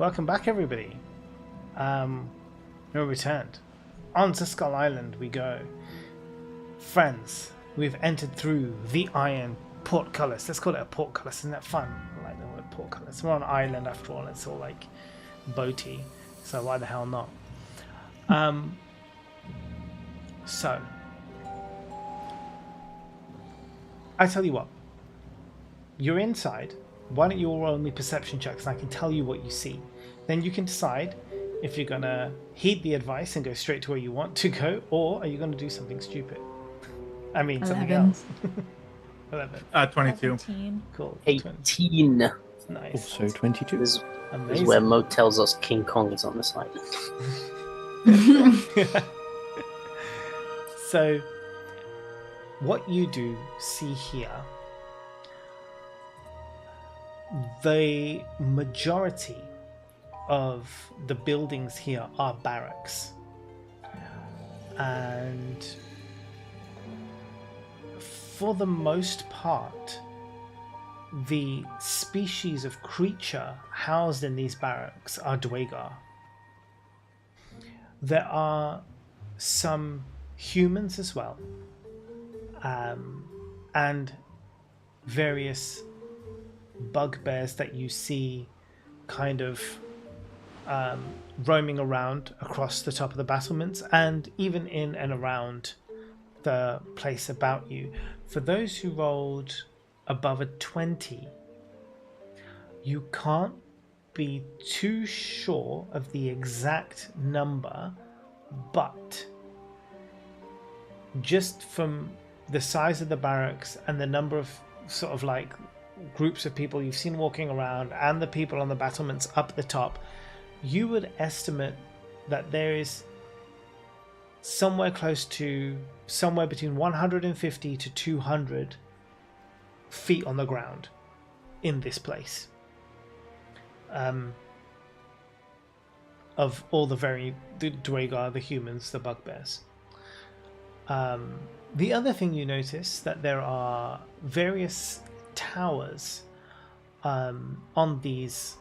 welcome back, everybody. We're returned. On to Skull Island we go. Friends, we've entered through the Iron Portcullis. Let's call it a portcullis. Isn't that fun? I like the word portcullis. We're on an island after all. It's all like boaty. So why the hell not? So, I tell you what. You're inside. Why don't you all roll me perception checks and I can tell you what you see. Then you can decide if you're going to heed the advice and go straight to where you want to go, or are you going to do something stupid? I mean, 11. something else. 11. 22. 17. Cool. 18. Nice. Also 22. This is Amazing. where Mo tells us King Kong is on this island. So, what you do see here, the majority of the buildings here are barracks. And for the most part, the species of creature housed in these barracks are Dwagar. There are some humans as well, and various bugbears that you see kind of roaming around across the top of the battlements and even in and around the place about you. For those who rolled above a 20, you can't be too sure of the exact number, but just from the size of the barracks and the number of sort of like groups of people you've seen walking around and the people on the battlements up the top, you would estimate that there is somewhere between 150 to 200 feet on the ground in this place, of all the Dwagar, the humans, the bugbears. The other thing you notice that there are various towers on these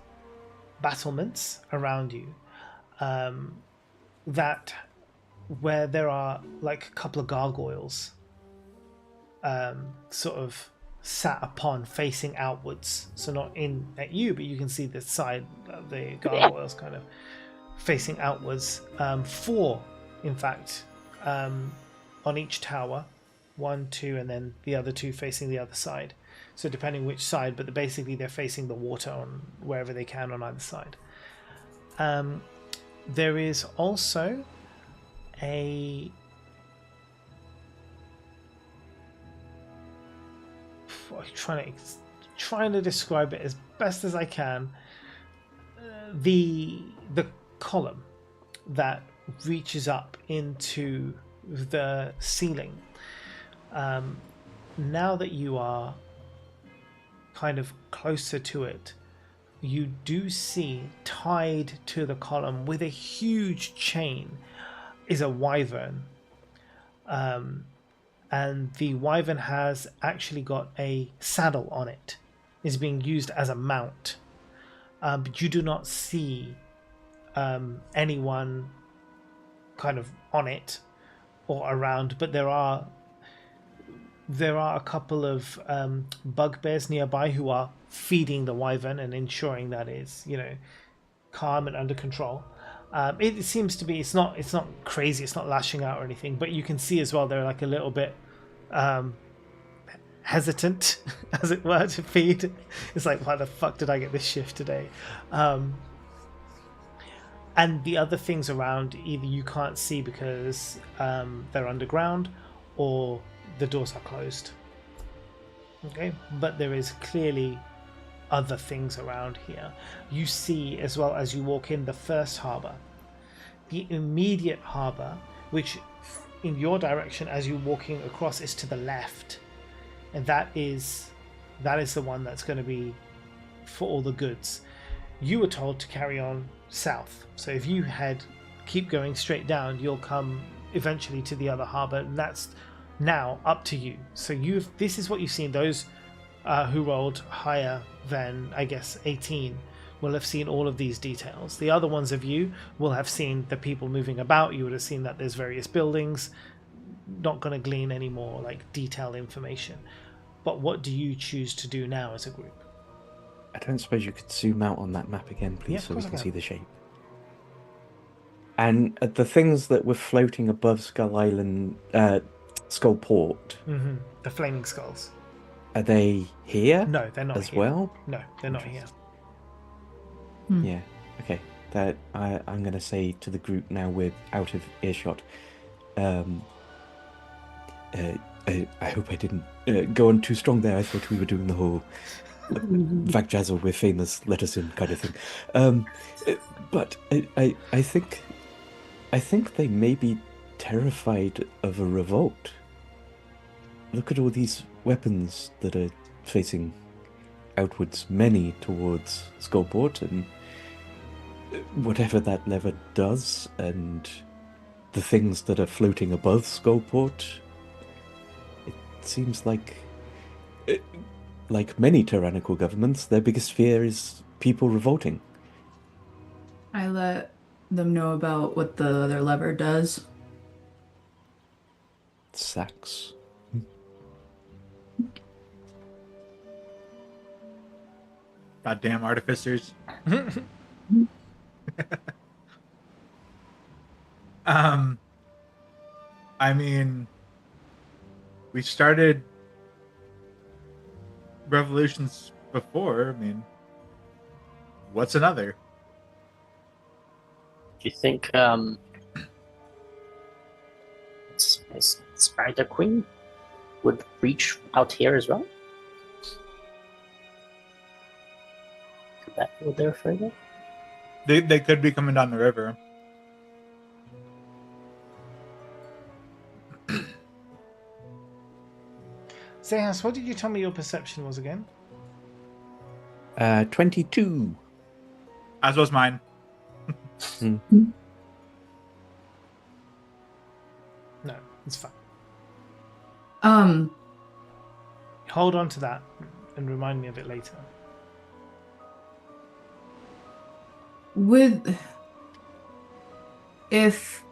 battlements around you, that where there are like a couple of gargoyles sort of sat upon facing outwards, so not in at you, but you can see the side of the gargoyles kind of facing outwards. 4 in fact on each tower, 1, 2, and then the other 2 facing the other side. So depending which side, but basically they're facing the water on wherever they can on either side. There is also a trying to describe it as best as I can. The column that reaches up into the ceiling. Now that you are kind of closer to it, you do see tied to the column with a huge chain is a wyvern. And the wyvern has actually got a saddle on it. It's being used as a mount. But you do not see anyone kind of on it or around, but there are a couple of bugbears nearby who are feeding the wyvern and ensuring that it's, calm and under control. It seems to be, it's not crazy, it's not lashing out or anything, but you can see as well they're like a little bit hesitant, as it were, to feed. It's like, why the fuck did I get this shift today? And the other things around, either you can't see because they're underground or the doors are closed. Okay, but there is clearly other things around here. You see, as well as you walk in, the first harbour, the immediate harbour, which in your direction as you're walking across is to the left, and that is the one that's going to be for all the goods. You were told to carry on south, so if you keep going straight down, you'll come eventually to the other harbour, and that's now up to you. So this is what you've seen. Those who rolled higher than, I guess, 18 will have seen all of these details. The other ones of you will have seen the people moving about. You would have seen that there's various buildings. Not going to glean any more like detailed information. But what do you choose to do now as a group? I don't suppose you could zoom out on that map again, please, Yeah, so we course I can can. see the shape. And the things that were floating above Skull Island, Skullport, The flaming skulls. are they here? No, they're not as here. well. No, they're not here. Yeah. Okay. That I'm going to say to the group now we're out of earshot. I hope I didn't go on too strong there. I thought we were doing the whole Vagjazzle, we're famous, let us in kind of thing. But I think they may be terrified of a revolt. Look at all these weapons that are facing outwards, many towards Skullport, and whatever that lever does, and the things that are floating above Skullport, it seems like many tyrannical governments, their biggest fear is people revolting. I let them know about what the other lever does. Sacks. Goddamn artificers. I mean, we started revolutions before. I mean, what's another? Do you think Spider Queen would reach out here as well? Could that go there further? They could be coming down the river. Zehas, what did you tell me your perception was again? 22. As was mine. No, it's fine. Hold on to that and remind me of it later. If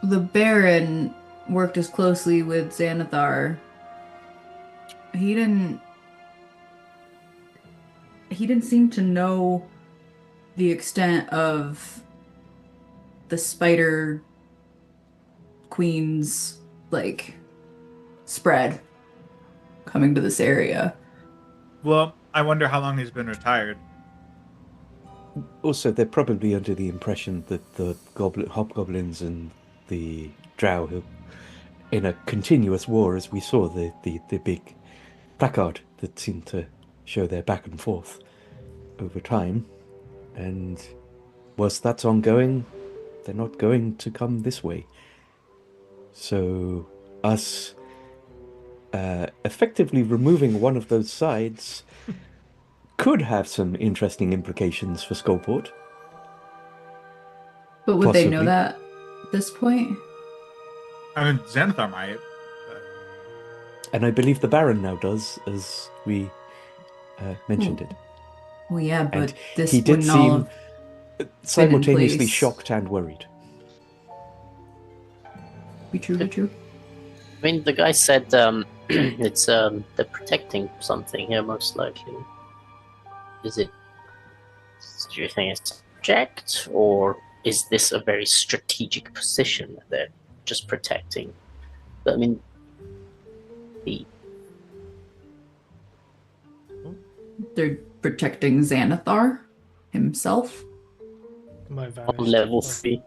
the Baron worked as closely with Xanathar, he didn't seem to know the extent of the Spider Queen's spread coming to this area. Well, I wonder how long he's been retired. Also, they're probably under the impression that the hobgoblins and the drow are in a continuous war, as we saw the big placard that seemed to show their back and forth over time. And whilst that's ongoing, they're not going to come this way. So us effectively removing one of those sides could have some interesting implications for Skullport. But would they know Possibly. that at this point? I mean, Xanathar might. And I believe the Baron now does, as we mentioned it. Well, yeah, but And this he did wouldn't all seem have simultaneously place. shocked and worried. be true. I mean, the guy said it's they're protecting something here, most likely. Is it? Do you think it's project, or is this a very strategic position that they're just protecting? But I mean, They're protecting Xanathar himself. My on vanished. level 3.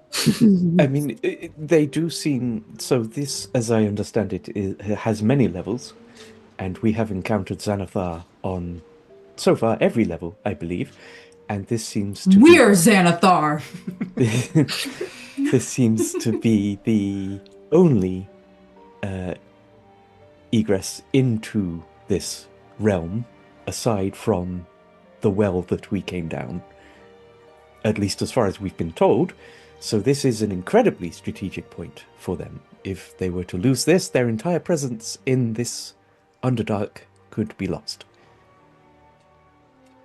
I mean, they do seem... So this, as I understand it, has many levels, and we have encountered Xanathar on, so far, every level, I believe, and this seems to We're Xanathar! This seems to be the only egress into this realm, aside from the well that we came down, at least as far as we've been told. So this is an incredibly strategic point for them. If they were to lose this, their entire presence in this Underdark could be lost.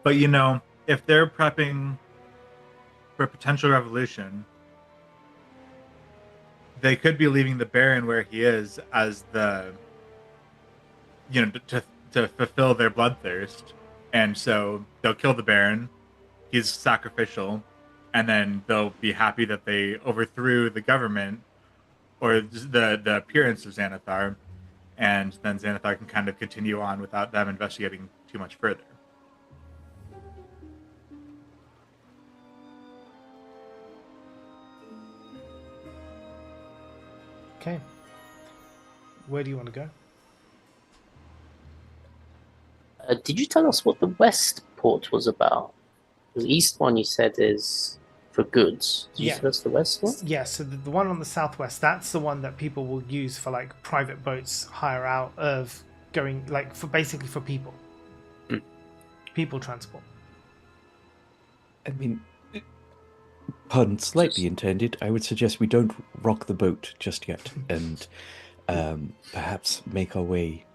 But you know, if they're prepping for a potential revolution, they could be leaving the Baron where he is as the, to fulfill their bloodthirst, and so they'll kill the Baron. He's sacrificial, and then they'll be happy that they overthrew the government or the appearance of Xanathar, and then Xanathar can kind of continue on without them investigating too much further. Okay. Where do you want to go? Did you tell us what the west port was about? The east one you said is for goods. Did you tell us the west one? Yeah, so the one on the southwest, that's the one that people will use for like private boats hire out of going, like for basically for people. People transport. I mean, pun slightly intended, I would suggest we don't rock the boat just yet and perhaps make our way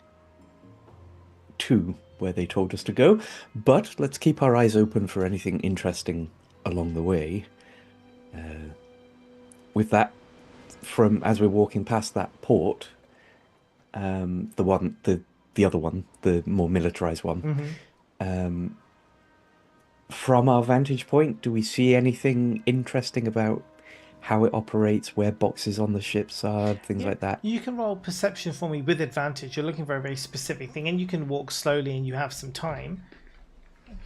to where they told us to go. But let's keep our eyes open for anything interesting along the way. With that, as we're walking past that port, the other one, the more militarized one, from our vantage point, do we see anything interesting about how it operates, where boxes on the ships are, things like that? You can roll perception for me with advantage. You're looking for a very specific thing, and you can walk slowly and you have some time.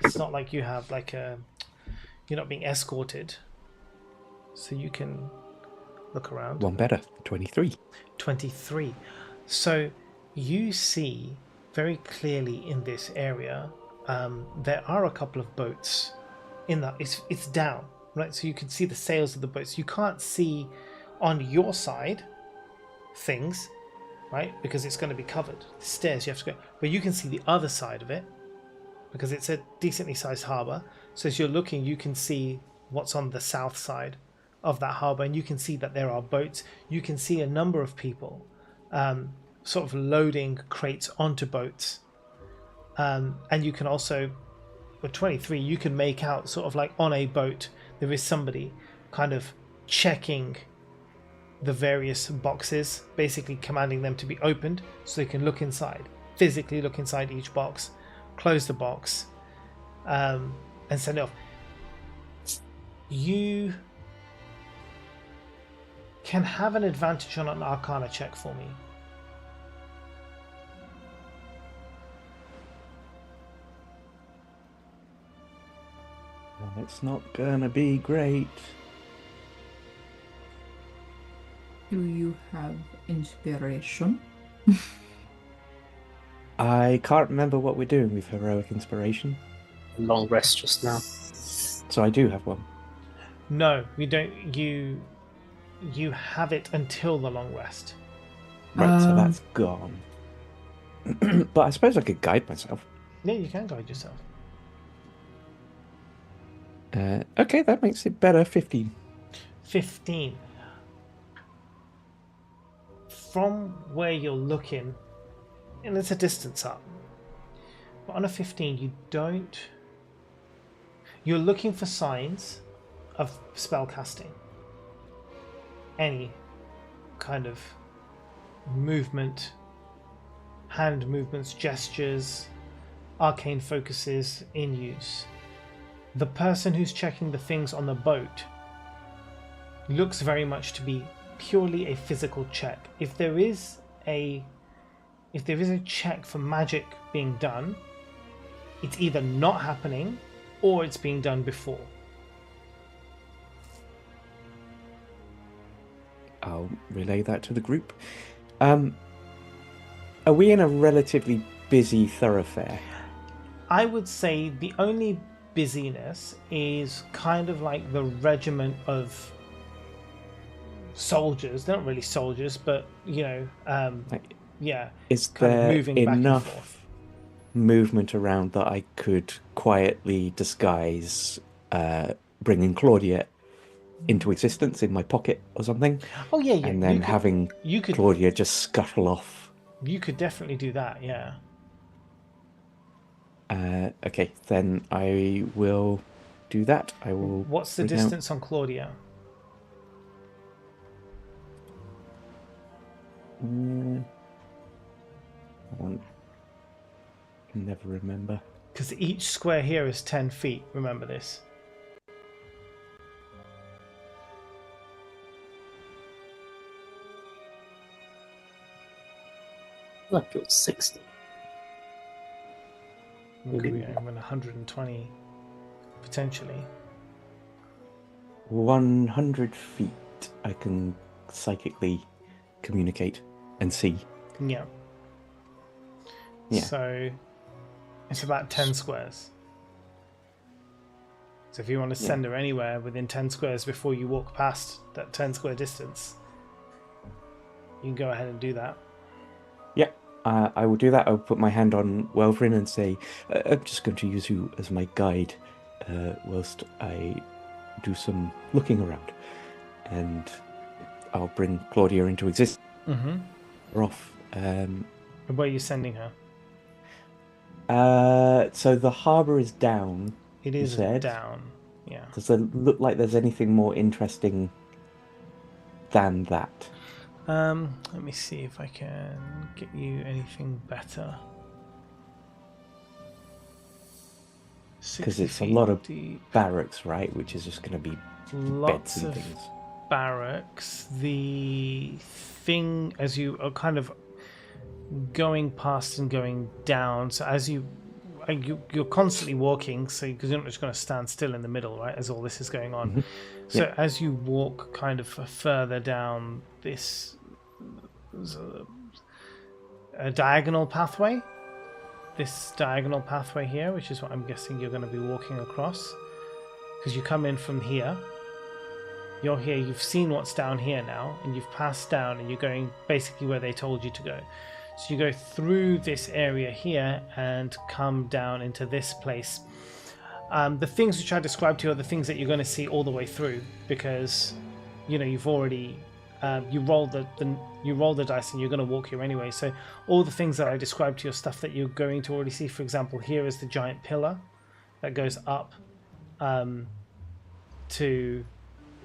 It's not like you have you're not being escorted, so you can look around. One better, 23. 23. So you see very clearly in this area, there are a couple of boats in that. It's down, right? So you can see the sails of the boats. You can't see on your side things, right? Because it's going to be covered. The stairs you have to go. But you can see the other side of it because it's a decently sized harbour. So as you're looking, you can see what's on the south side of that harbour, and you can see that there are boats. You can see a number of people sort of loading crates onto boats. And you can also, with 23, you can make out sort of like on a boat, there is somebody kind of checking the various boxes, basically commanding them to be opened so they can look inside, physically look inside each box, close the box, and send it off. You can have an advantage on an Arcana check for me. It's not gonna be great. Do you have inspiration? I can't remember what we're doing with heroic inspiration. Long rest just now. So I do have one. No, we don't. You have it until the long rest. Right, so that's gone. But I suppose I could guide myself. Yeah, you can guide yourself. Okay, that makes it better. 15. 15. From where you're looking, and it's a distance up, but on a 15 you don't. You're looking for signs of spell casting. Any kind of movement, hand movements, gestures, arcane focuses in use. The person who's checking the things on the boat looks very much to be purely a physical check. If there is a check for magic being done, it's either not happening or it's being done before. I'll relay that to the group. Are we in a relatively busy thoroughfare? I would say the only busyness is kind of like the regiment of soldiers. They're not really soldiers, but yeah. Is kind of there moving back and enough forth. movement around that I could quietly disguise bringing Claudia into existence in my pocket or something? Oh yeah. And then having Claudia just scuttle off. You could definitely do that, yeah. Okay, then I will do that. I will. What's the bring out- distance on Claudia? I can never remember. Because each square here is 10 feet. Remember this. Like it was 60. We could be going 120 potentially. 100 feet. I can psychically communicate and see. Yeah. Yeah. So it's about 10 squares. So if you want to send her anywhere within 10 squares before you walk past that 10 square distance, you can go ahead and do that. Yeah, I will do that. I'll put my hand on Welvrin and say, I'm just going to use you as my guide whilst I do some looking around. And I'll bring Claudia into existence. Mm-hmm. We're off. Where are you sending her? So the harbour is down. It you is said. down. Yeah. Does there look like there's anything more interesting than that? Let me see if I can get you anything better. Because it's a lot of barracks, right? Which is just going to be lots beds and of things. barracks. The thing, as you are kind of going past and going down, so as you're constantly walking, so because you're not just going to stand still in the middle, right, as all this is going on. Mm-hmm. So Yeah. as you walk kind of further down this a diagonal pathway, this diagonal pathway here, which is what I'm guessing you're going to be walking across, because you come in from here, you're here, you've seen what's down here now, and you've passed down and you're going basically where they told you to go. So you go through this area here and come down into this place. The things which I described to you are the things that you're going to see all the way through, because you've already you roll the dice and you're going to walk here anyway. So all the things that I described to you are stuff that you're going to already see. For example, here is the giant pillar that goes up to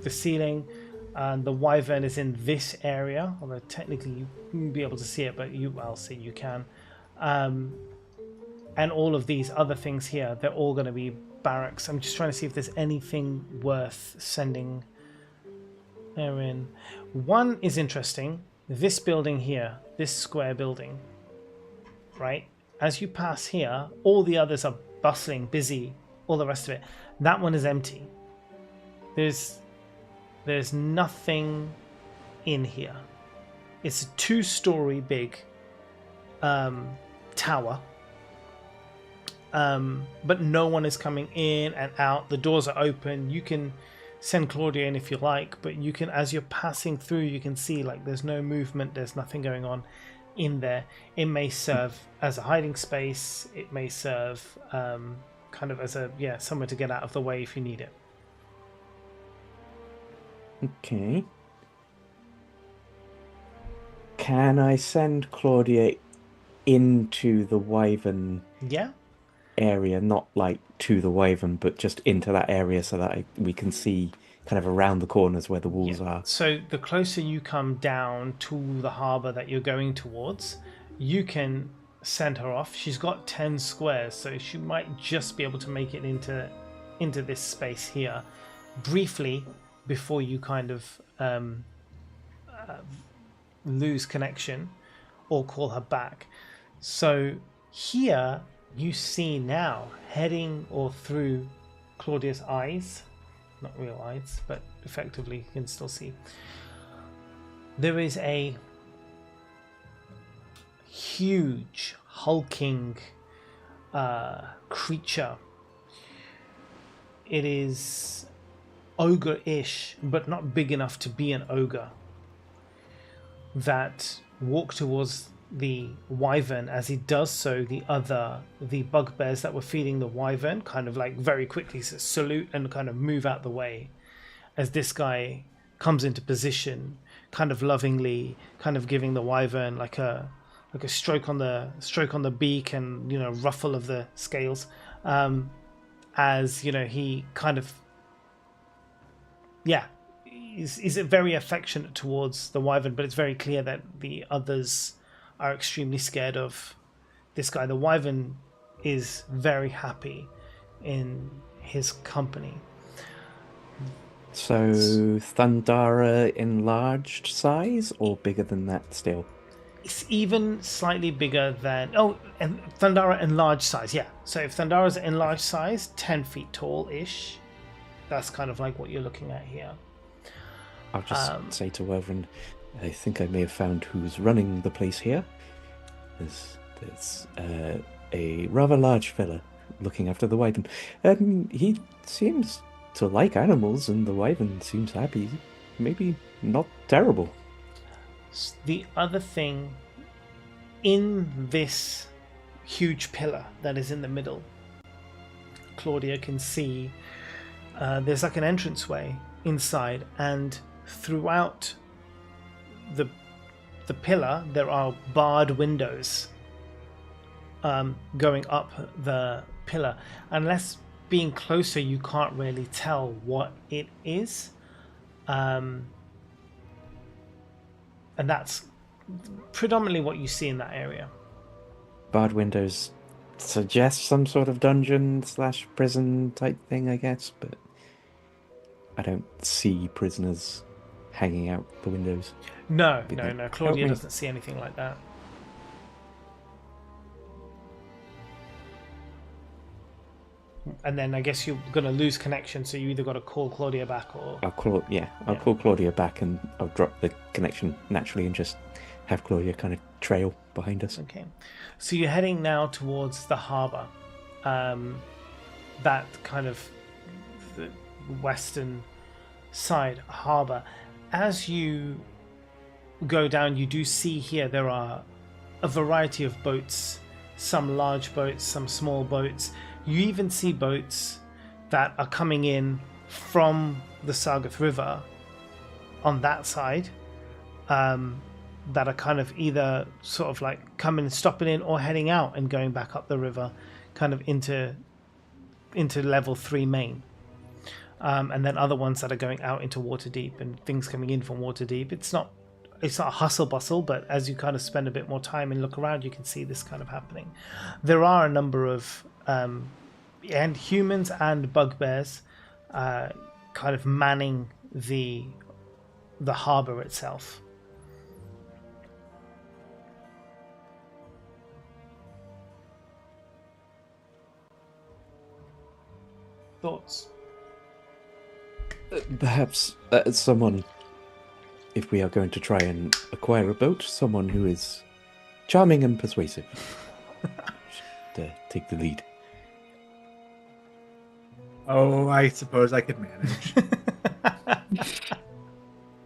the ceiling. The wyvern is in this area, although technically you won't be able to see it, but I'll see you can. And all of these other things here, they're all going to be barracks. I'm just trying to see if there's anything worth sending there in. One is interesting. This building here, this square building, right? As you pass here, all the others are bustling, busy, all the rest of it. That one is empty. There's nothing in here. It's a 2-story big tower. But no one is coming in and out. The doors are open. You can send Claudia in if you like, but you can, as you're passing through, you can see like there's no movement, there's nothing going on in there. It may serve as a hiding space. It may serve kind of as a somewhere to get out of the way if you need it. Okay. Can I send Claudia into the wyvern Yeah. area? Not like to the wyvern, but just into that area so that we can see kind of around the corners where the walls are. So the closer you come down to the harbour that you're going towards, you can send her off. She's got 10 squares, so she might just be able to make it into this space here briefly before you kind of lose connection or call her back. So here you see now, heading or through Claudia's eyes, not real eyes, but effectively you can still see, there is a huge hulking creature. It is ogre-ish, but not big enough to be an ogre, that walk towards the wyvern. As he does so, the bugbears that were feeding the wyvern kind of like very quickly salute and kind of move out the way as this guy comes into position, kind of lovingly, kind of giving the wyvern like a a stroke on the beak and ruffle of the scales, as he kind of is very affectionate towards the wyvern, but it's very clear that the others are extremely scared of this guy. The wyvern is very happy in his company. So Thundara enlarged size or bigger than that still? It's even slightly bigger than and Thundara enlarged size. Yeah. So if Thundara's enlarged size, 10 feet tall-ish, that's kind of like what you're looking at here. I'll just say to Wyvern, I think I may have found who's running the place here. There's a rather large fella looking after the wyvern. He seems to like animals, and the wyvern seems happy. Maybe not terrible. The other thing, in this huge pillar that is in the middle, Claudia can see there's like an entranceway inside, and throughout the pillar there are barred windows going up the pillar. Unless being closer, you can't really tell what it is, and that's predominantly what you see in that area. Barred windows suggest some sort of dungeon / prison type thing, I guess, but I don't see prisoners hanging out the windows. No. Claudia doesn't see anything like that. And then I guess you're going to lose connection, so you either got to call Claudia back or... I'll call Claudia back, and I'll drop the connection naturally and just have Claudia kind of trail behind us. Okay. So you're heading now towards the harbour. That kind of the western side harbour. As you go down, you do see here there are a variety of boats. Some large boats, some small boats. You even see boats that are coming in from the Sargath River on that side, that are kind of either sort of like coming and stopping in or heading out and going back up the river, kind of into level 3 main. And then other ones that are going out into Waterdeep and things coming in from Waterdeep. It's not a hustle bustle, but as you kind of spend a bit more time and look around, you can see this kind of happening. There are a number of and humans and bugbears kind of manning the harbour itself. Thoughts? Perhaps someone, if we are going to try and acquire a boat, someone who is charming and persuasive should take the lead. Oh, I suppose I could manage.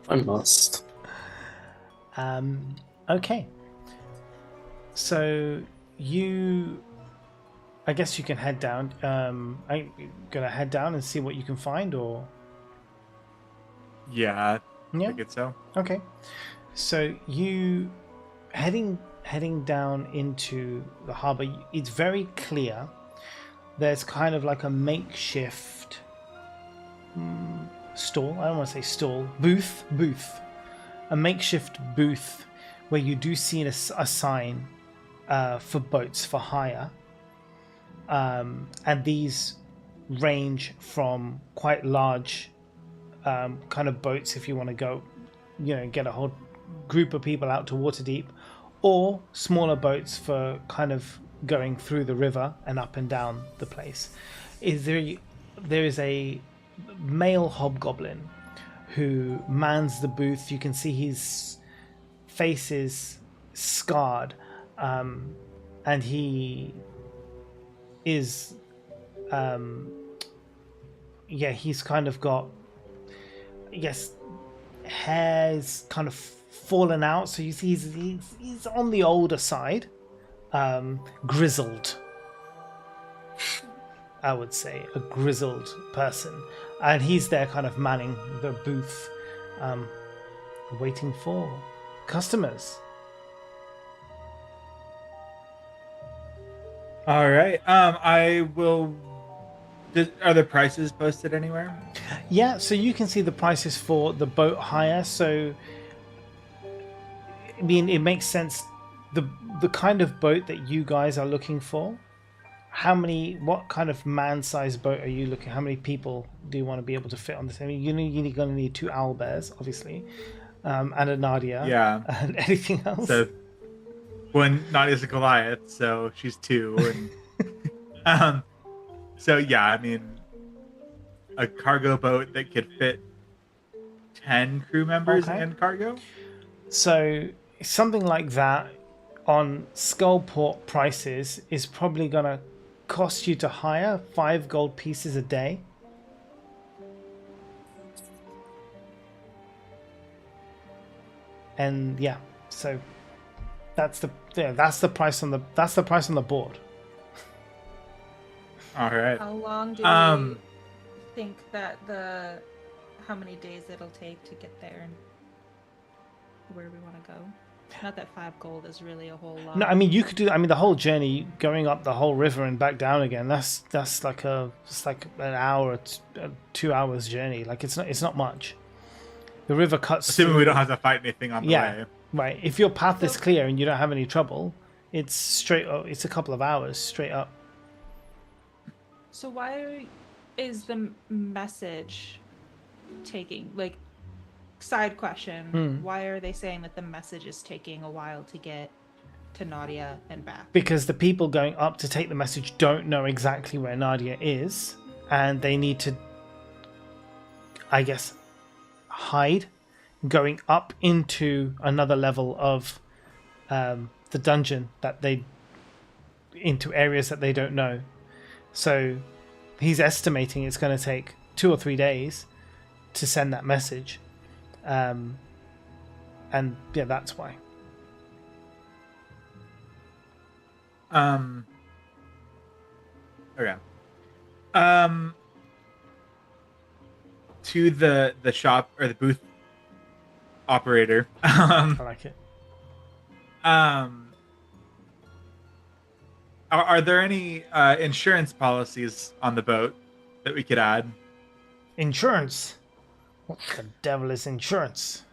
I must. Okay. So I guess you can head down. Are you gonna head down and see what you can find, or? Yeah, I think so. Okay. So you heading down into the harbour. It's very clear. There's kind of like a makeshift stall. I don't want to say stall. Booth. A makeshift booth where you do see a sign for boats for hire. And these range from quite large kind of boats if you want to go, get a whole group of people out to Waterdeep, or smaller boats for kind of going through the river and up and down the place. There is a male hobgoblin who mans the booth. You can see his face is scarred, and he is he's kind of got, I guess, hair's kind of fallen out, so you see he's on the older side, grizzled, I would say, a grizzled person, and he's there kind of manning the booth, waiting for customers. All right. I will. Are the prices posted anywhere? Yeah, so you can see the prices for the boat hire. So, I mean, it makes sense. The kind of boat that you guys are looking for. What kind of man-sized boat are you looking? How many people do you want to be able to fit on this? I mean, you're going to need 2 owlbears, obviously, and a Nadia. Yeah. And anything else. So when Nadia's a Goliath, so she's 2, and so yeah, I mean, a cargo boat that could fit 10 crew members Okay. and cargo. So something like that on Skullport prices is probably going to cost you to hire 5 gold pieces a day. And yeah, so that's the price on the board. All right. How long do we think that how many days it'll take to get there and where we want to go? Not that 5 gold is really a whole lot. No, I mean you could do. I mean the whole journey going up the whole river and back down again. That's like an hour, 2 hours journey. Like it's not much. The river cuts. Assuming through. we don't have to fight anything on the way. Right. If your path is clear and you don't have any trouble, it's straight up. It's a couple of hours straight up. So why is the message taking, like, side question, why are they saying that the message is taking a while to get to Nadia and back? Because the people going up to take the message don't know exactly where Nadia is, and they need to, I guess, hide, going up into another level of the dungeon into areas that they don't know. So he's estimating it's going to take 2 or 3 days to send that message. And yeah, that's why. Okay. To the shop or the booth operator. I like it. Are there any insurance policies on the boat that we could add? Insurance? What the devil is insurance?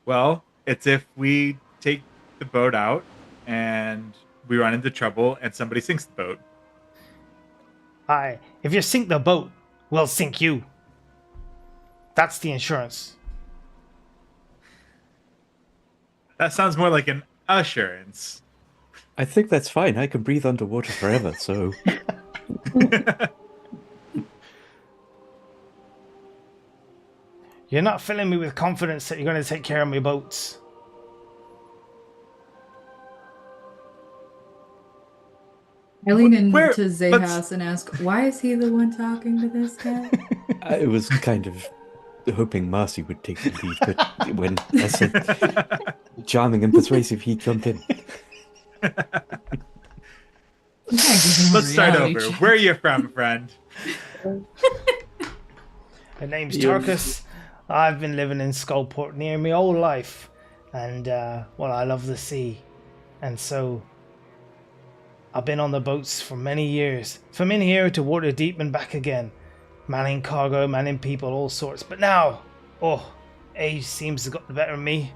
Well, it's if we take the boat out and we run into trouble and somebody sinks the boat. Aye, if you sink the boat, we'll sink you. That's the insurance. That sounds more like an assurance. I think that's fine. I can breathe underwater forever, so... You're not filling me with confidence that you're going to take care of my boats. I lean into Where- Zayhouse and ask, why is he the one talking to this guy? I was kind of hoping Marcy would take the lead, but when I said charming and persuasive, he'd jump in. Let's start over. Where are you from, friend? My name's Tarkus. I've been living in Skullport near my whole life. And, well, I love the sea. And so, I've been on the boats for many years. From in here to Waterdeep and back again. Manning cargo, manning people, all sorts. But now, age seems to have got the better of me.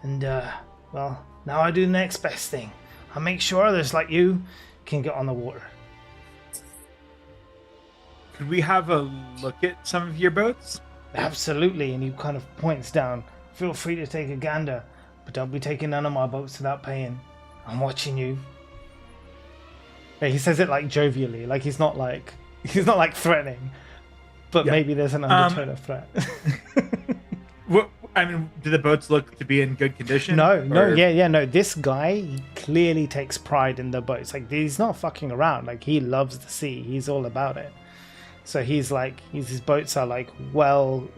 And, well, now I do the next best thing. I make sure others like you can get on the water. Could we have a look at some of your boats? Absolutely, and he kind of points down. Feel free to take a gander, but don't be taking none of my boats without paying. I'm watching you. Yeah, he says it like jovially, like he's not like threatening, but Yeah. maybe there's an undertone of threat. What, I mean, do the boats look to be in good condition? No. Or- This guy, he clearly takes pride in the boats. Like he's not fucking around. Like he loves the sea. He's all about it. So his boats are well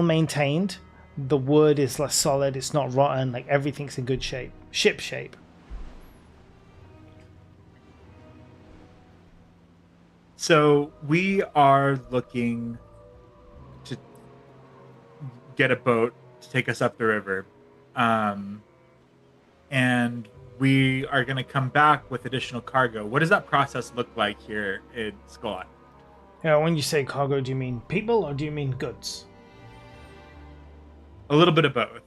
maintained. The wood is solid. It's not rotten. Like everything's in good shape. Ship shape. So we are looking to get a boat to take us up the river. And we are going to come back with additional cargo. What does that process look like here in Skull? Yeah, when you say cargo, do you mean people or do you mean goods? A little bit of both.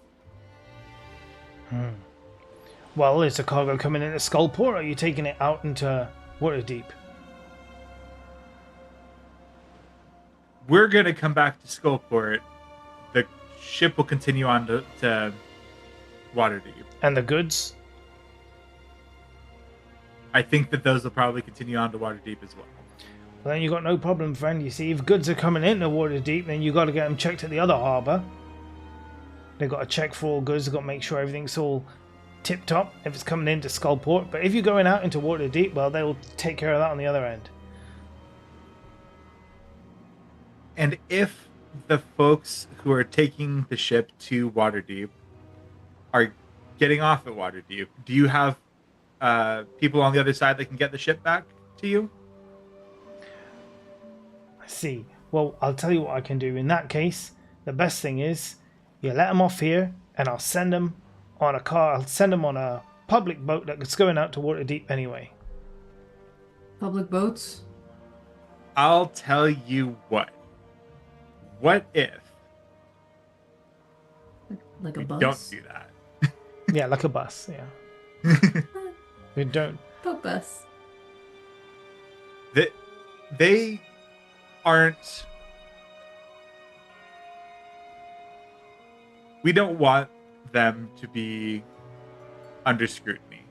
Well, is the cargo coming into Skullport or are you taking it out into Waterdeep? We're going to come back to Skullport. The ship will continue on to Waterdeep. And the goods? I think that those will probably continue on to Waterdeep as well. Well, then you got no problem, friend. You see, if goods are coming into Waterdeep, then you got to get them checked at the other harbour. They've got to check for all goods. They've got to make sure everything's all tip-top if it's coming into Skullport. But if you're going out into Waterdeep, well, they'll take care of that on the other end. And if the folks who are taking the ship to Waterdeep are getting off at Waterdeep, do you have people on the other side that can get the ship back to you? I see. Well, I'll tell you what I can do. In that case, the best thing is you let them off here and I'll send them on a car. I'll send them on a public boat that's going out to Waterdeep anyway. Public boats? I'll tell you what. What if Like a we bus? don't do that? Yeah, like a bus, yeah. We don't. Boat bus. They aren't... We don't want them to be under scrutiny.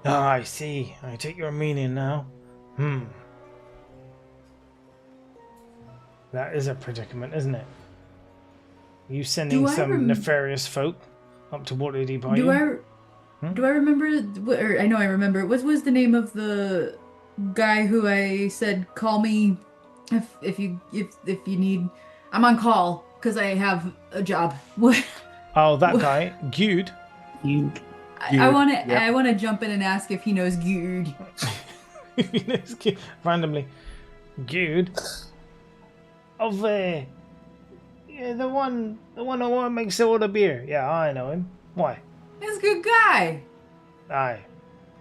Ah, I see. I take your meaning now. That is a predicament, isn't it? You sending some nefarious folk up to Waterdeep, are you? Do I remember? Or I know I remember. What was the name of the guy who I said call me if you need? I'm on call because I have a job. What? Oh, that guy, Gude. Huge. I want to jump in and ask if he knows Gude. Randomly, Gude. Of yeah, the one who makes all the beer. Yeah, I know him. Why? He's a good guy. Aye.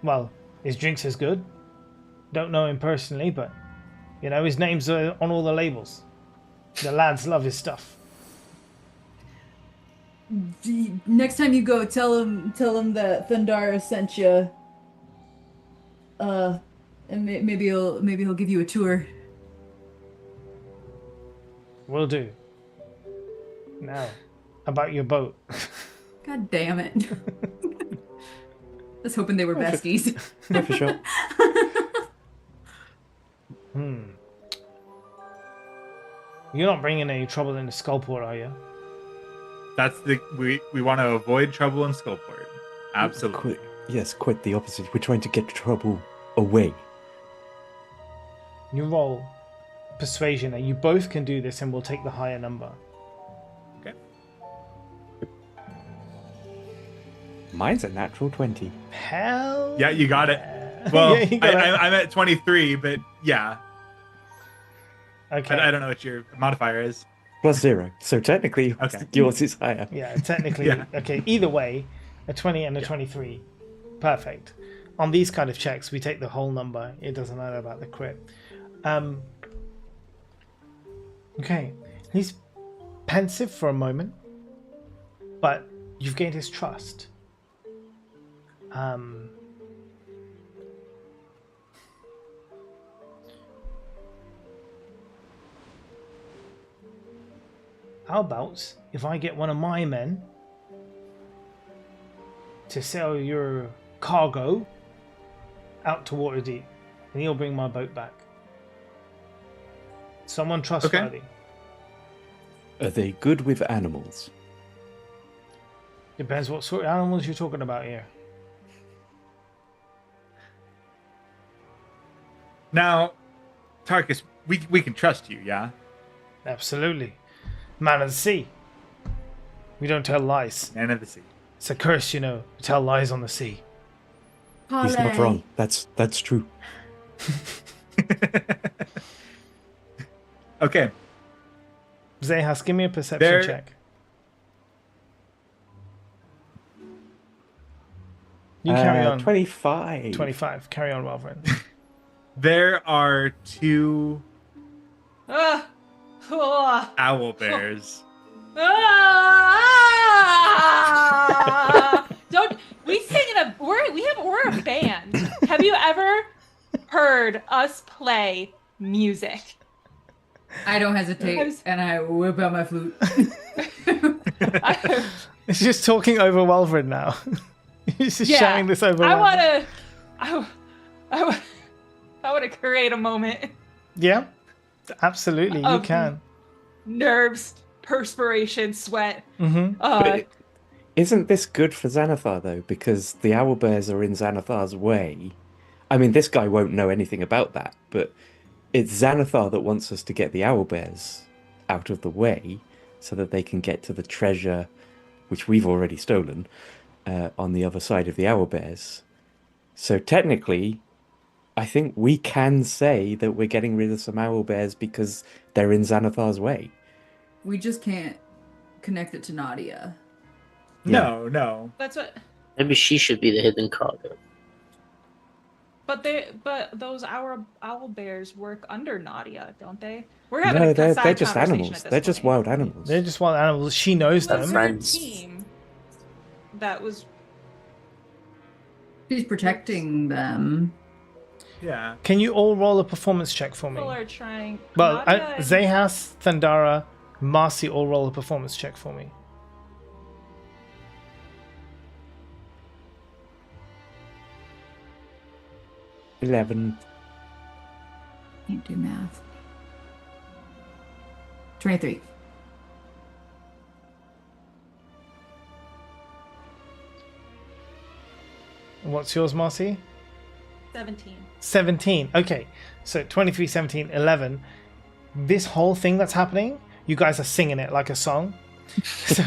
Well, his drinks is good. Don't know him personally, but you know his name's on all the labels. The lads love his stuff. Next time you go, tell him that Thundara sent you. And maybe he'll give you a tour. Will do. Now, about your boat. God damn it. I was hoping they were besties. Yeah, for sure. You're not bringing any trouble into Skullport, are you? That's we want to avoid trouble in Skullport. Absolutely. Yes, quite the opposite. We're trying to get trouble away. You roll persuasion, and you both can do this, and we'll take the higher number. Okay. Mine's a natural 20. Hell. Yeah, you got it. Well, Yeah, you got it. I'm at 23, but yeah. Okay. I don't know what your modifier is. +0. So technically, Okay. yours is higher. Yeah, technically. Yeah. Okay, either way, a 20 and a 23. Perfect. On these kind of checks, we take the whole number. It doesn't matter about the crit. Okay, he's pensive for a moment, but you've gained his trust. How about if I get one of my men to sell your cargo out to Waterdeep, and he'll bring my boat back? Someone trustworthy. Okay. Are they good with animals? Depends what sort of animals you're talking about here. Now, Tarkus, we can trust you, yeah? Absolutely. Man of the sea. We don't tell lies. Man of the sea. It's a curse, you know. We tell lies on the sea. He's not wrong. That's true. Okay. Zehas, give me a perception check. You carry on. 25. 25. Carry on, Wolverine. There are 2 Ah! Ah! owl bears. Ah! Don't we sing in a we're a band. Have you ever heard us play music? I don't hesitate, and I whip out my flute. It's just talking over Wolverine now. He's just shouting this over. I Wolverine. want to create a moment. Yeah, absolutely. You can. Nerves, perspiration, sweat. Mm-hmm. But isn't this good for Xanathar, though? Because the owlbears are in Xanathar's way. I mean, this guy won't know anything about that, but it's Xanathar that wants us to get the owlbears out of the way so that they can get to the treasure, which we've already stolen, on the other side of the owlbears. So technically, I think we can say that we're getting rid of some owlbears because they're in Xanathar's way. We just can't connect it to Nadia. No. That's what. Maybe she should be the hidden cargo. But those owl bears work under Nadia, don't they? We're No, a they're side just conversation animals. at this They're just point. wild animals. They're just wild animals. She knows Was them. there a Friends. team that was She's protecting them. Yeah. Can you all roll a performance check for me? people are trying? Well, Nadia and- Zahas, Thandara, Marcy all roll a performance check for me. $11. Can't do math. 23. What's yours, Marcy? 17. 17. Okay, so 23, 17, 11. This whole thing that's happening, you guys are singing it like a song. So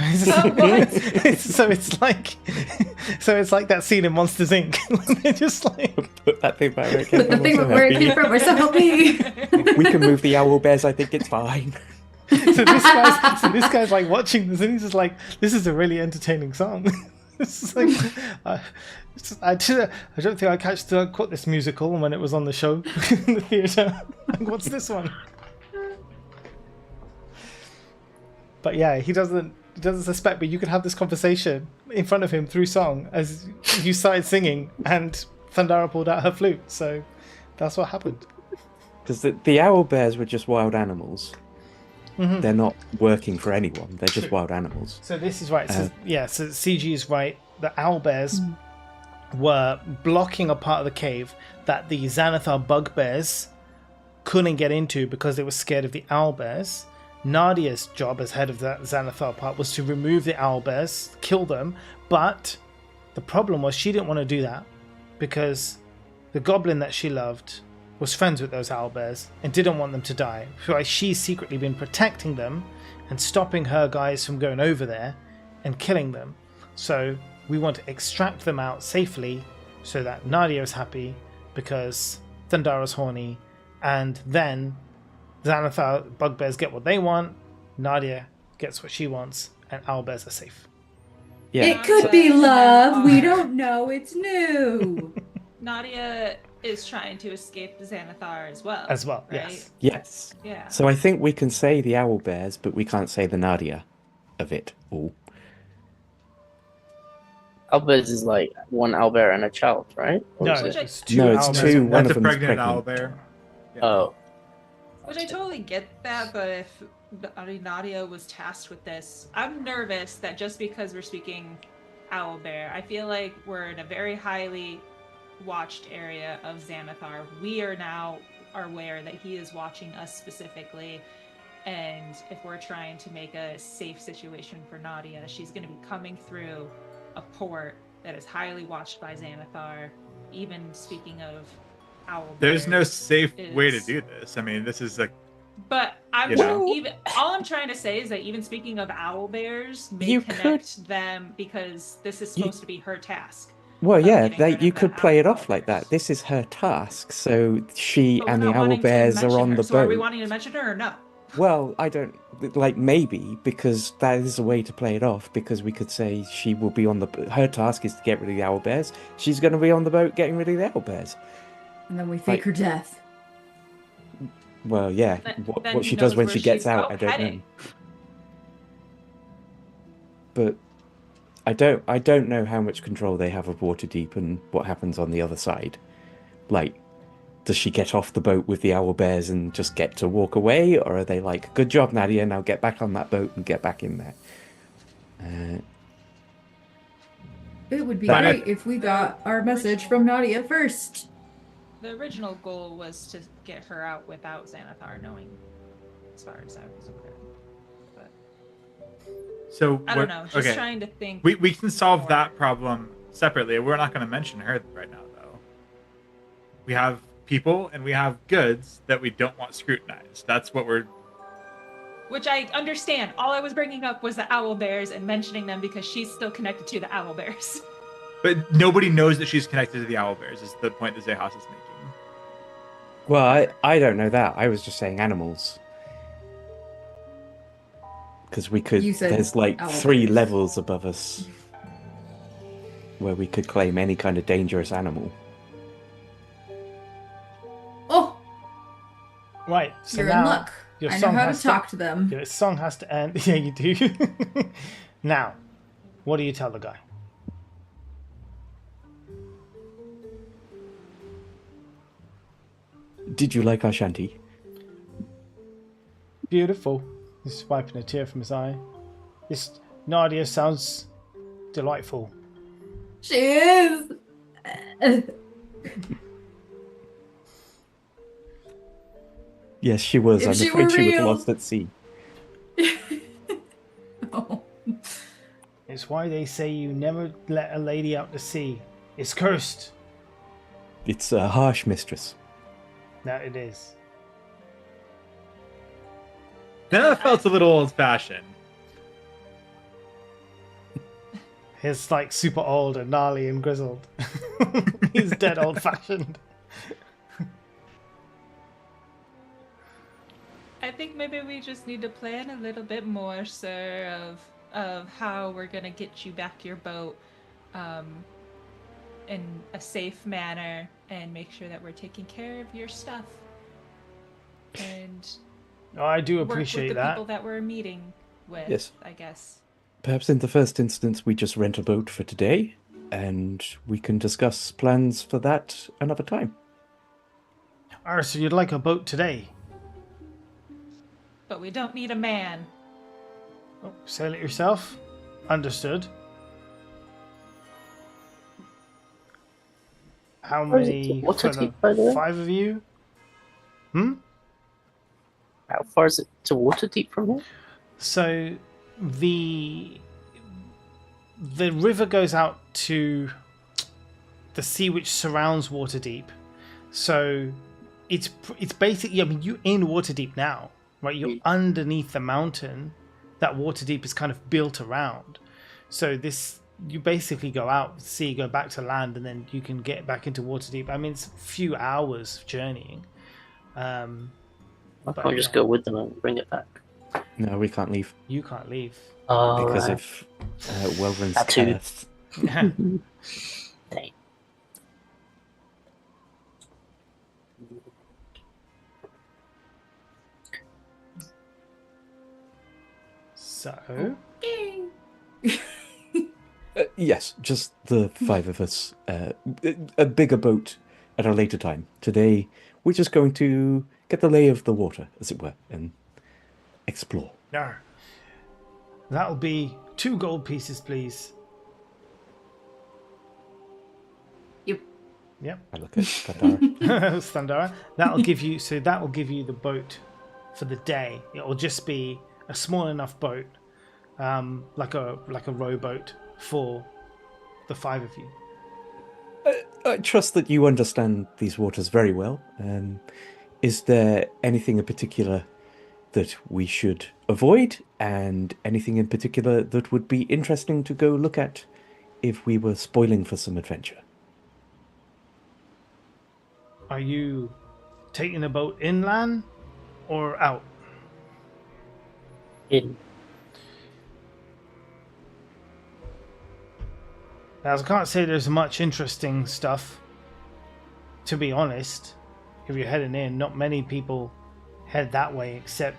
it's like that scene in Monsters Inc. They're just like, Put that thing back where it came But the from. thing I'm so where it happy. came from, we're so happy. We can move the owlbears. I think it's fine. so this guy's like watching this and he's just like, this is a really entertaining song. It's just like, I don't think I caught this musical when it was on the show in the theater. Like, what's this one? But yeah, he doesn't suspect, but you could have this conversation in front of him through song as you started singing and Thandara pulled out her flute. So that's what happened. Because the owlbears were just wild animals. Mhm. They're not working for anyone. They're just wild animals. So this is right. So CG is right. The owlbears were blocking a part of the cave that the Xanathar bugbears couldn't get into because they were scared of the owlbears. Nadia's job as head of that Xanathar part was to remove the owlbears, kill them, but the problem was she didn't want to do that because the goblin that she loved was friends with those owlbears and didn't want them to die. So she's secretly been protecting them and stopping her guys from going over there and killing them. So we want to extract them out safely so that Nadia is happy because Thandara's horny, and then Xanathar bugbears get what they want, Nadia gets what she wants, and owlbears are safe. Yeah. It could be love. We don't know. It's new. Nadia is trying to escape Xanathar as well. As well, right? yes. Yes. Yeah. So I think we can say the owlbears, but we can't say the Nadia of it all. Albert is like one owlbear and a child, right? Or No, is it- it's two No, it's owlbears. two. One That's of a them is pregnant pregnant. owlbear. Yeah. Oh, Which I totally get that, but if Nadia was tasked with this, I'm nervous that just because we're speaking owlbear, I feel like we're in a very highly watched area of Xanathar. We are now aware that he is watching us specifically, and if we're trying to make a safe situation for Nadia, she's going to be coming through a port that is highly watched by Xanathar. Even speaking of owlbear, There's no safe way to is- do this. I mean, this is a But I'm You know? even all I'm trying to say is that even speaking of owl bears may You connect them because this is supposed to be her task. Well, of yeah, getting rid you of the could play it off owlbears. like that. This is her task, so she But and the we're not wanting to owlbears are mention on her. the So are we boat. wanting to mention her or no? Well, I don't like maybe because that is a way to play it off. Because we could say she will be on the. Her task is to get rid of the owlbears. She's going to be on the boat getting rid of the owlbears. And then we fake her death. Well, yeah. Then What who she does knows when where she gets she's out, I don't heading. know. But I don't know how much control they have of Waterdeep and what happens on the other side. Like, does she get off the boat with the owlbears and just get to walk away, or are they like, "Good job, Nadia, now get back on that boat and get back in there"? It would be But- great if we got our message from Nadia first. The original goal was to get her out without Xanathar knowing, as far as I was aware. But So I don't know. Just trying to think. We can solve that problem separately. We're not going to mention her right now, though. We have people and we have goods that we don't want scrutinized. That's what we're. Which I understand. All I was bringing up was the owl bears and mentioning them because she's still connected to the owl bears. But nobody knows that she's connected to the owlbears. Is the point that Zehas is making. Well, I don't know that. I was just saying animals. Because we could. You said There's like owlbears. 3 levels above us where we could claim any kind of dangerous animal. Oh, Right. So you're now in luck. your I know song how has to talk to them. Your song has to end. Yeah, you do. Now, what do you tell the guy? Did you like our shanty? Beautiful. He's wiping a tear from his eye. This Nadia sounds delightful. She is. Yes, she was. If I'm she afraid were she was real. lost at sea. Oh. It's why they say you never let a lady out to sea. It's cursed. It's a harsh mistress. That it is. That felt a little old-fashioned. He's like super old and gnarly and grizzled. He's dead old fashioned. I think maybe we just need to plan a little bit more, sir, of how we're gonna get you back your boat, in a safe manner, and make sure that we're taking care of your stuff. And Oh, I do work with appreciate the that. people that we're meeting with. Yes. I guess. Perhaps in the first instance, we just rent a boat for today, and we can discuss plans for that another time. So you'd like a boat today? But we don't need a man. Oh, sail it yourself? Understood. How Where is it? many? What's for it the take, by the way? 5 of you? How far is it to Waterdeep from here? So the river goes out to the sea which surrounds Waterdeep. So it's basically, I mean, you're in Waterdeep now, right? You're underneath the mountain that Waterdeep is kind of built around. So you basically go out, sea, go back to land, and then you can get back into Waterdeep. I mean, it's a few hours journeying. Why But, can't we just yeah. go with them and bring it back? No, we can't leave You can't leave. Oh, because right. of Welverin's Tattoo. curse. Dang. So Yes, just the 5 of us. A bigger boat at a later time. Today, we're just going to get the lay of the water, as it were, and explore. Yar. That'll be 2 gold pieces, please. Yep. Yep. I look at Katara. Standara. That'll give you the boat for the day. It'll just be a small enough boat, like a rowboat for the 5 of you. I trust that you understand these waters very well. Is there anything in particular that we should avoid, and anything in particular that would be interesting to go look at if we were spoiling for some adventure? Are you taking a boat inland or out? In. Now, I can't say there's much interesting stuff, to be honest. If you're heading in, not many people head that way except,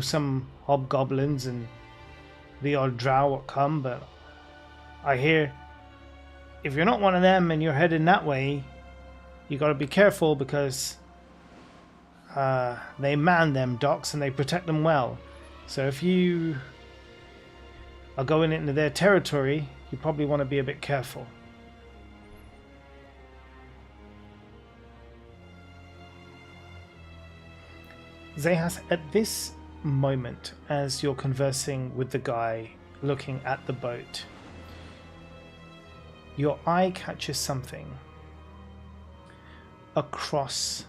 some hobgoblins and the odd drow that come, but I hear if you're not one of them and you're heading that way, you got to be careful because they man them docks and they protect them well. So if you are going into their territory, you probably want to be a bit careful. Zehas, at this moment, as you're conversing with the guy looking at the boat, your eye catches something across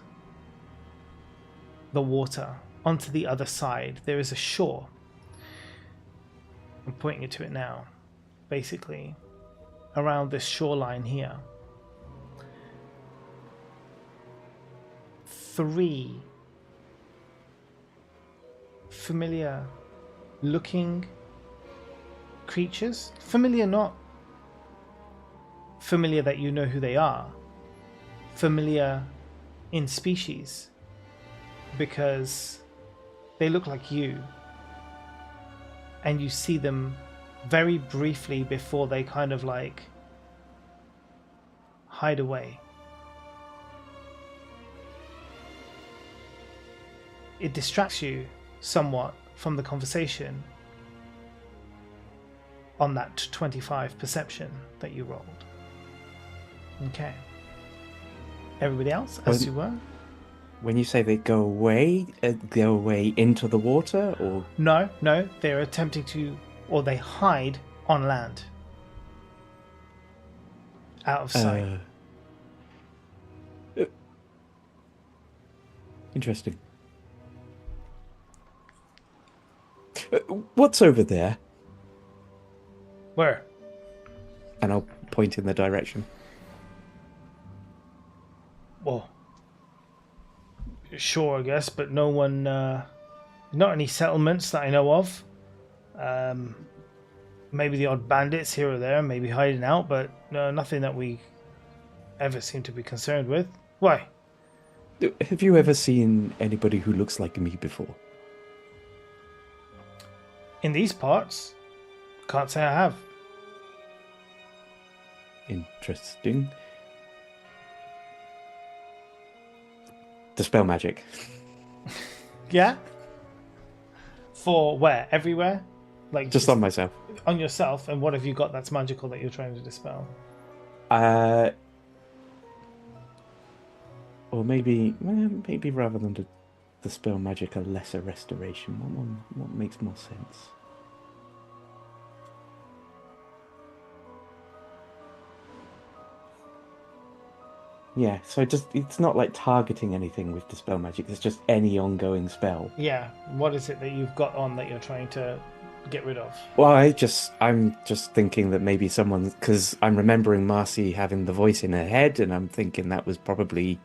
the water onto the other side. There is a shore. I'm pointing you to it now. Basically, around this shoreline here, 3 familiar looking creatures. Familiar, not familiar that you know who they are. Familiar in species, because they look like you, and you see them very briefly before they kind of like hide away. It distracts you somewhat from the conversation on that 25 perception that you rolled. Okay. Everybody else, as you were? When you say they go away into the water, or? No, they're attempting to, or they hide on land. Out of sight. Interesting. What's over there? Where? And I'll point in the direction. Well, sure, I guess, but no one, not any settlements that I know of. Maybe the odd bandits here or there, maybe hiding out, but no, nothing that we ever seem to be concerned with. Why? Have you ever seen anybody who looks like me before? In these parts? Can't say I have. Interesting. Dispel magic. Yeah? For where? Everywhere? Like just on myself. On yourself, and what have you got that's magical that you're trying to dispel? Or maybe rather than to dispel magic, a lesser restoration. What makes more sense? Yeah, so it's not like targeting anything with dispel magic. It's just any ongoing spell. Yeah. What is it that you've got on that you're trying to get rid of? Well, I'm just thinking that maybe someone, because I'm remembering Marcy having the voice in her head, and I'm thinking that was probably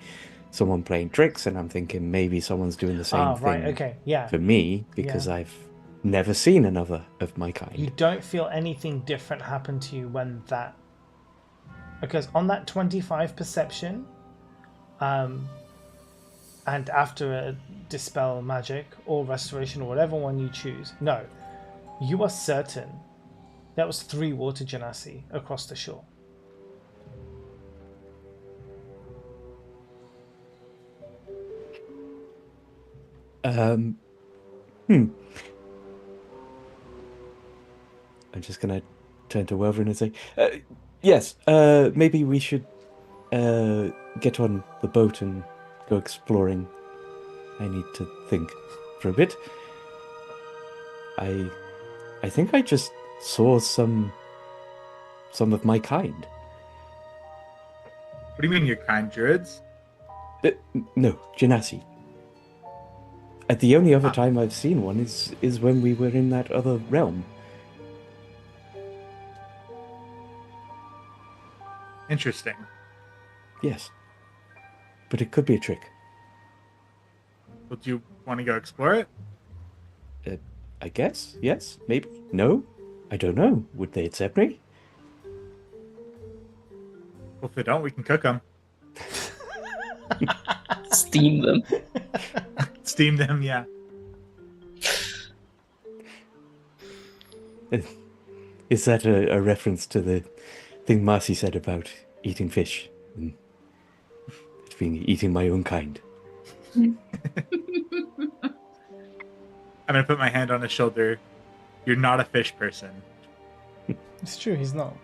someone playing tricks, and I'm thinking maybe someone's doing the same thing. Right, okay, yeah. For me, because I've never seen another of my kind. You don't feel anything different happen to you when that... Because on that 25 perception, and after a dispel magic or restoration or whatever one you choose, no, you are certain that was 3 water genasi across the shore. I'm just gonna turn to Welvin and say, yes, maybe we should get on the boat and go exploring. I need to think for a bit. I think I just saw some of my kind. What do you mean your kind, Druids? No, Genasi. The only other time I've seen one is when we were in that other realm. Interesting. Yes. But it could be a trick. Well, do you want to go explore it? I guess. Yes. Maybe. No. I don't know. Would they accept me? Well, if they don't, we can cook them. Steam them. Steam them, yeah. Is that a reference to the thing Marcy said about eating fish? And it being eating my own kind. I'm going to put my hand on his shoulder. You're not a fish person. It's true, he's not.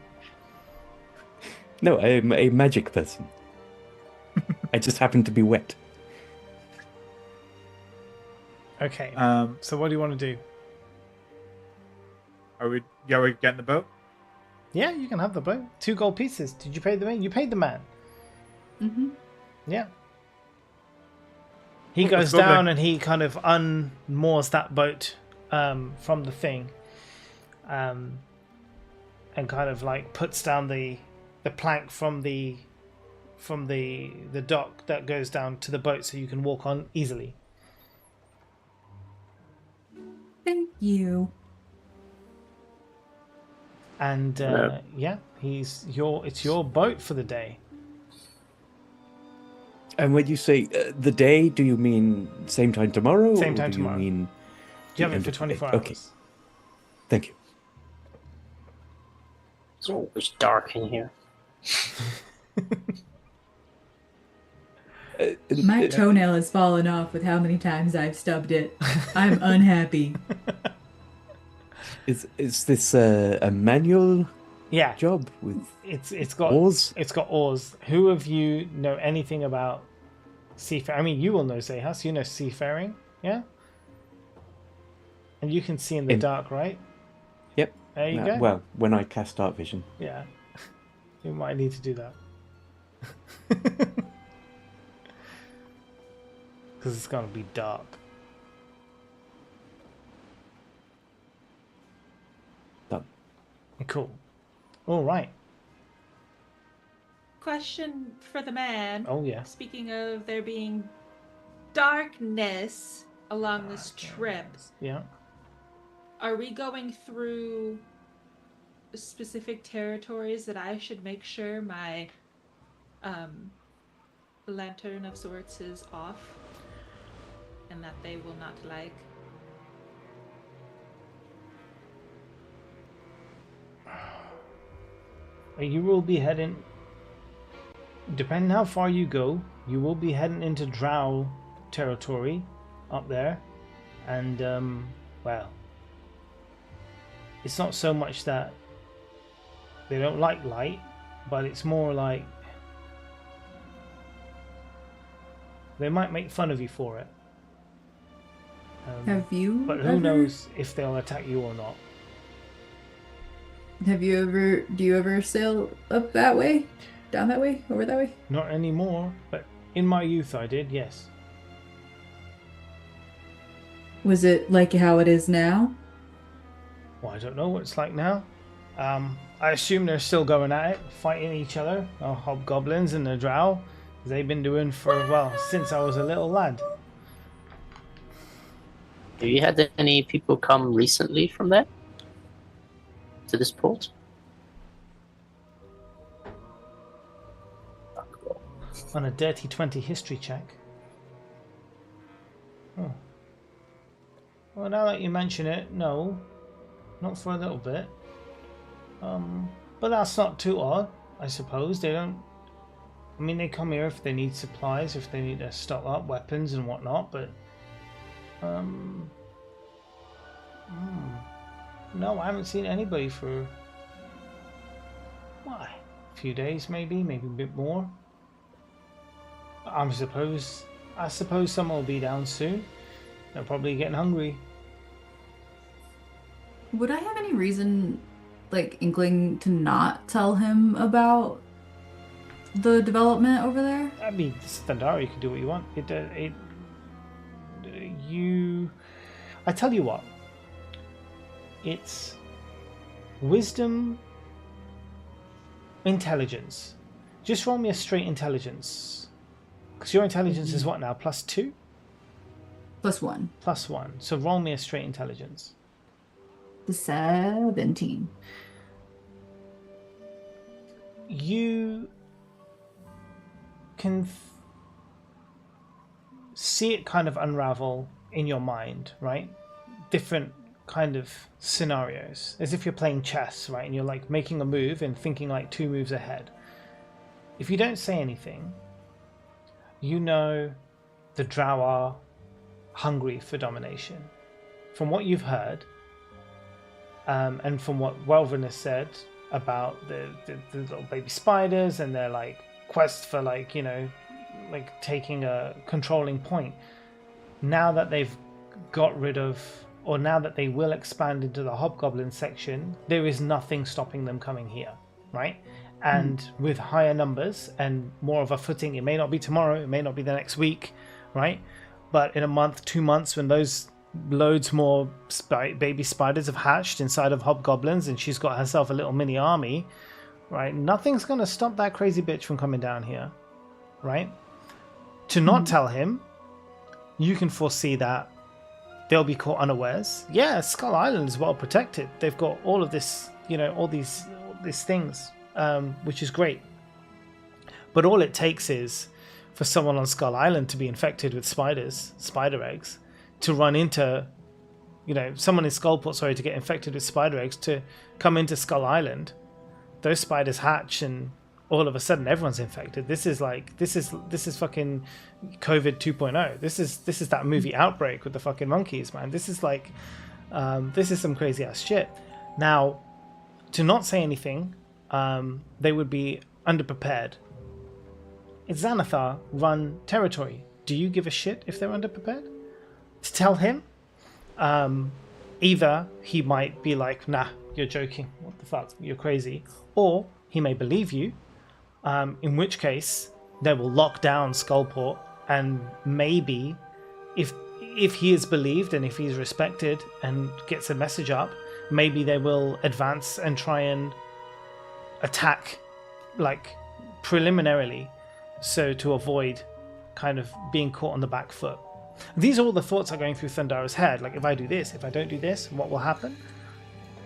No, I'm a magic person. I just happen to be wet. Okay. Um, So what do you want to do? we're getting the boat? Yeah, you can have the boat. 2 gold pieces. Did you pay the man? You paid the man. Mm-hmm. Yeah. He Let's goes go over down there. and he kind of unmoors that boat from the thing, and kind of like puts down the plank from the dock that goes down to the boat, so you can walk on easily. Thank you. And yeah, it's your boat for the day. And when you say the day, do you mean same time tomorrow? Same or time do tomorrow. You mean You have the it end for of the day? 24 hours. Okay, thank you. It's always dark in here. My toenail has fallen off with how many times I've stubbed it. I'm unhappy. Is this a manual Yeah, job with it's got oars? It's got oars. Who of you know anything about seafaring? I mean, you will know Zehas. You know seafaring, yeah. And you can see in the dark, right? Yep. There you go. Well, when I cast dark vision. Yeah, you might need to do that because it's gonna be dark. Done. Cool. All right. Question for the man. Oh yeah. Speaking of there being darkness along this trip, Yeah. are we going through specific territories that I should make sure my lantern of sorts is off and that they will not like? You will be heading, depending how far you go, you will be heading into Drow territory up there. And, well, it's not so much that they don't like light, but it's more like they might make fun of you for it. Have you? But who knows if they'll attack you or not. Do you ever sail up that way? Down that way? Over that way? Not anymore, but in my youth I did, yes. Was it like how it is now? Well, I don't know what it's like now. I assume they're still going at it, fighting each other, hobgoblins and the drow. They've been doing for, well, since I was a little lad. Have you had any people come recently from there to this port? On a dirty 20 history check. Oh. Well, now that you mention it, no. Not for a little bit. But that's not too odd, I suppose. They don't... I mean, they come here if they need supplies, if they need to stock up weapons and whatnot, but... No, I haven't seen anybody for... Why? A few days, maybe a bit more. I suppose someone will be down soon. They're probably getting hungry. Would I have any reason, like, inkling to not tell him about the development over there? I mean, it's Thundara, you can do what you want. I tell you what. It's wisdom, intelligence. Just roll me a straight intelligence. Because your intelligence is what now? +2? +1. +1. So roll me a straight intelligence. 17. You can see it kind of unravel in your mind, right? Different kind of scenarios, as if you're playing chess, right? And you're like making a move and thinking like 2 moves ahead. If you don't say anything, you know the Drow are hungry for domination. From what you've heard, and from what Welvin has said about the little baby spiders and their like quest for like, you know, like taking a controlling point, now that they've got rid of, or now that they will expand into the hobgoblin section, there is nothing stopping them coming here, right? And with higher numbers and more of a footing, it may not be tomorrow, it may not be the next week, right? But in a month, 2 months, when those loads more baby spiders have hatched inside of hobgoblins and she's got herself a little mini army, right? Nothing's going to stop that crazy bitch from coming down here, right? To not tell him, you can foresee that they'll be caught unawares. Yeah, Skull Island is well protected. They've got all of this, you know, all these things, which is great. But all it takes is for someone on Skull Island to be infected with spider eggs, to run into, you know, someone in Skullport, sorry, to get infected with spider eggs, to come into Skull Island. Those spiders hatch and all of a sudden everyone's infected. This is fucking COVID 2.0. This is that movie Outbreak with the fucking monkeys, man. This is like, this is some crazy ass shit. Now, to not say anything, they would be underprepared. It's Xanathar run territory. Do you give a shit if they're underprepared? To tell him, either he might be like, nah, you're joking, what the fuck, you're crazy, or he may believe you, in which case they will lock down Skullport, and maybe if he is believed and if he's respected and gets a message up, maybe they will advance and try and attack like preliminarily, so to avoid kind of being caught on the back foot. These are all the thoughts that are going through Thundara's head. Like, if I do this, if I don't do this, what will happen?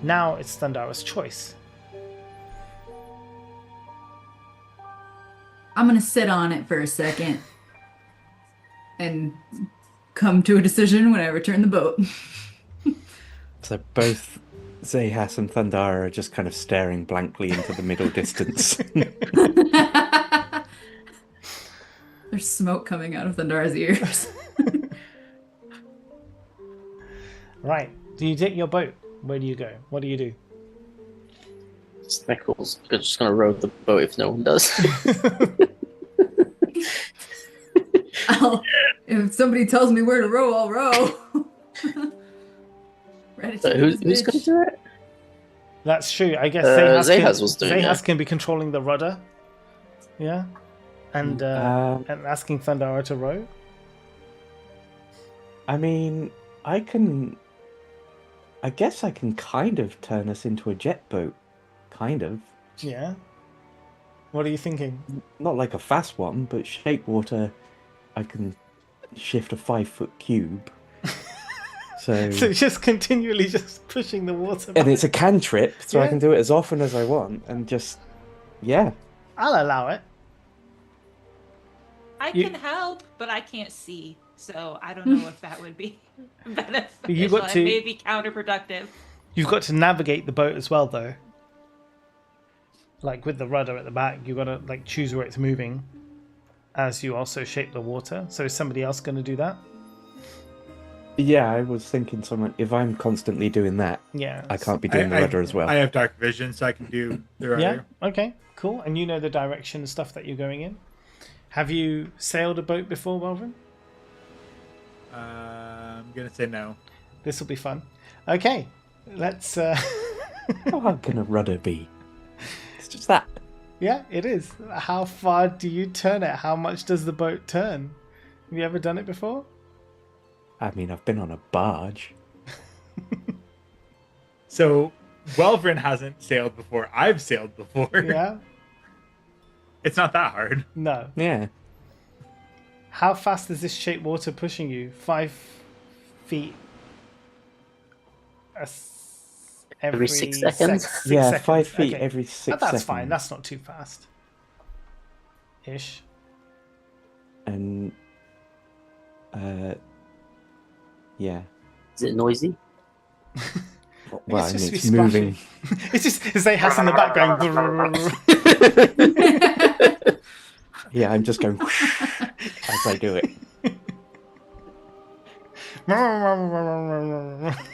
Now it's Thundara's choice. I'm going to sit on it for a second and come to a decision when I return the boat. So both Zahas and Thundara are just kind of staring blankly into the middle distance. There's smoke coming out of Thundara's ears. Right. Do you take your boat? Where do you go? What do you do? Snickles. I'm just gonna row the boat if no one does. If somebody tells me where to row, I'll row. Who's gonna do it? That's true. I guess Zahas was doing Zahas it. can be controlling the rudder. Yeah. And asking Thundara to row. I mean, I guess I can kind of turn us into a jet boat. Kind of. Yeah. What are you thinking? Not like a fast one, but shape water, I can shift a 5-foot cube. So just continually just pushing the water back. And it's a cantrip, so Yeah. I can do it as often as I want, and just, yeah. I'll allow it. I You- can help, but I can't see, so I don't know if that would be beneficial. You got to- It may be counterproductive. You've got to navigate the boat as well, though. Like with the rudder at the back, you've got to like choose where it's moving as you also shape the water. So is somebody else going to do that? Yeah, I was thinking if I'm constantly doing that, Yeah. I can't be doing the rudder as well. I have dark vision, so I can do the rudder. Yeah. Okay. Cool. And you know the direction and stuff that you're going in. Have you sailed a boat before, Welvin? I'm gonna say no. This will be fun. Okay. Let's. How hard can a rudder be? It's just that. Yeah, it is. How far do you turn it? How much does the boat turn? Have you ever done it before? I mean, I've been on a barge. So, Welvin hasn't sailed before. I've sailed before. Yeah. It's not that hard. No. Yeah. How fast is this shape water pushing you? 5 feet Every 6 seconds? Yeah, seconds. 5 feet Okay. every 6 That's seconds. fine. That's not too fast. Ish. And yeah. Is it noisy? Well, It's and just it's be moving. It's just Zayhas in the back going. Yeah, I'm just going as I do it.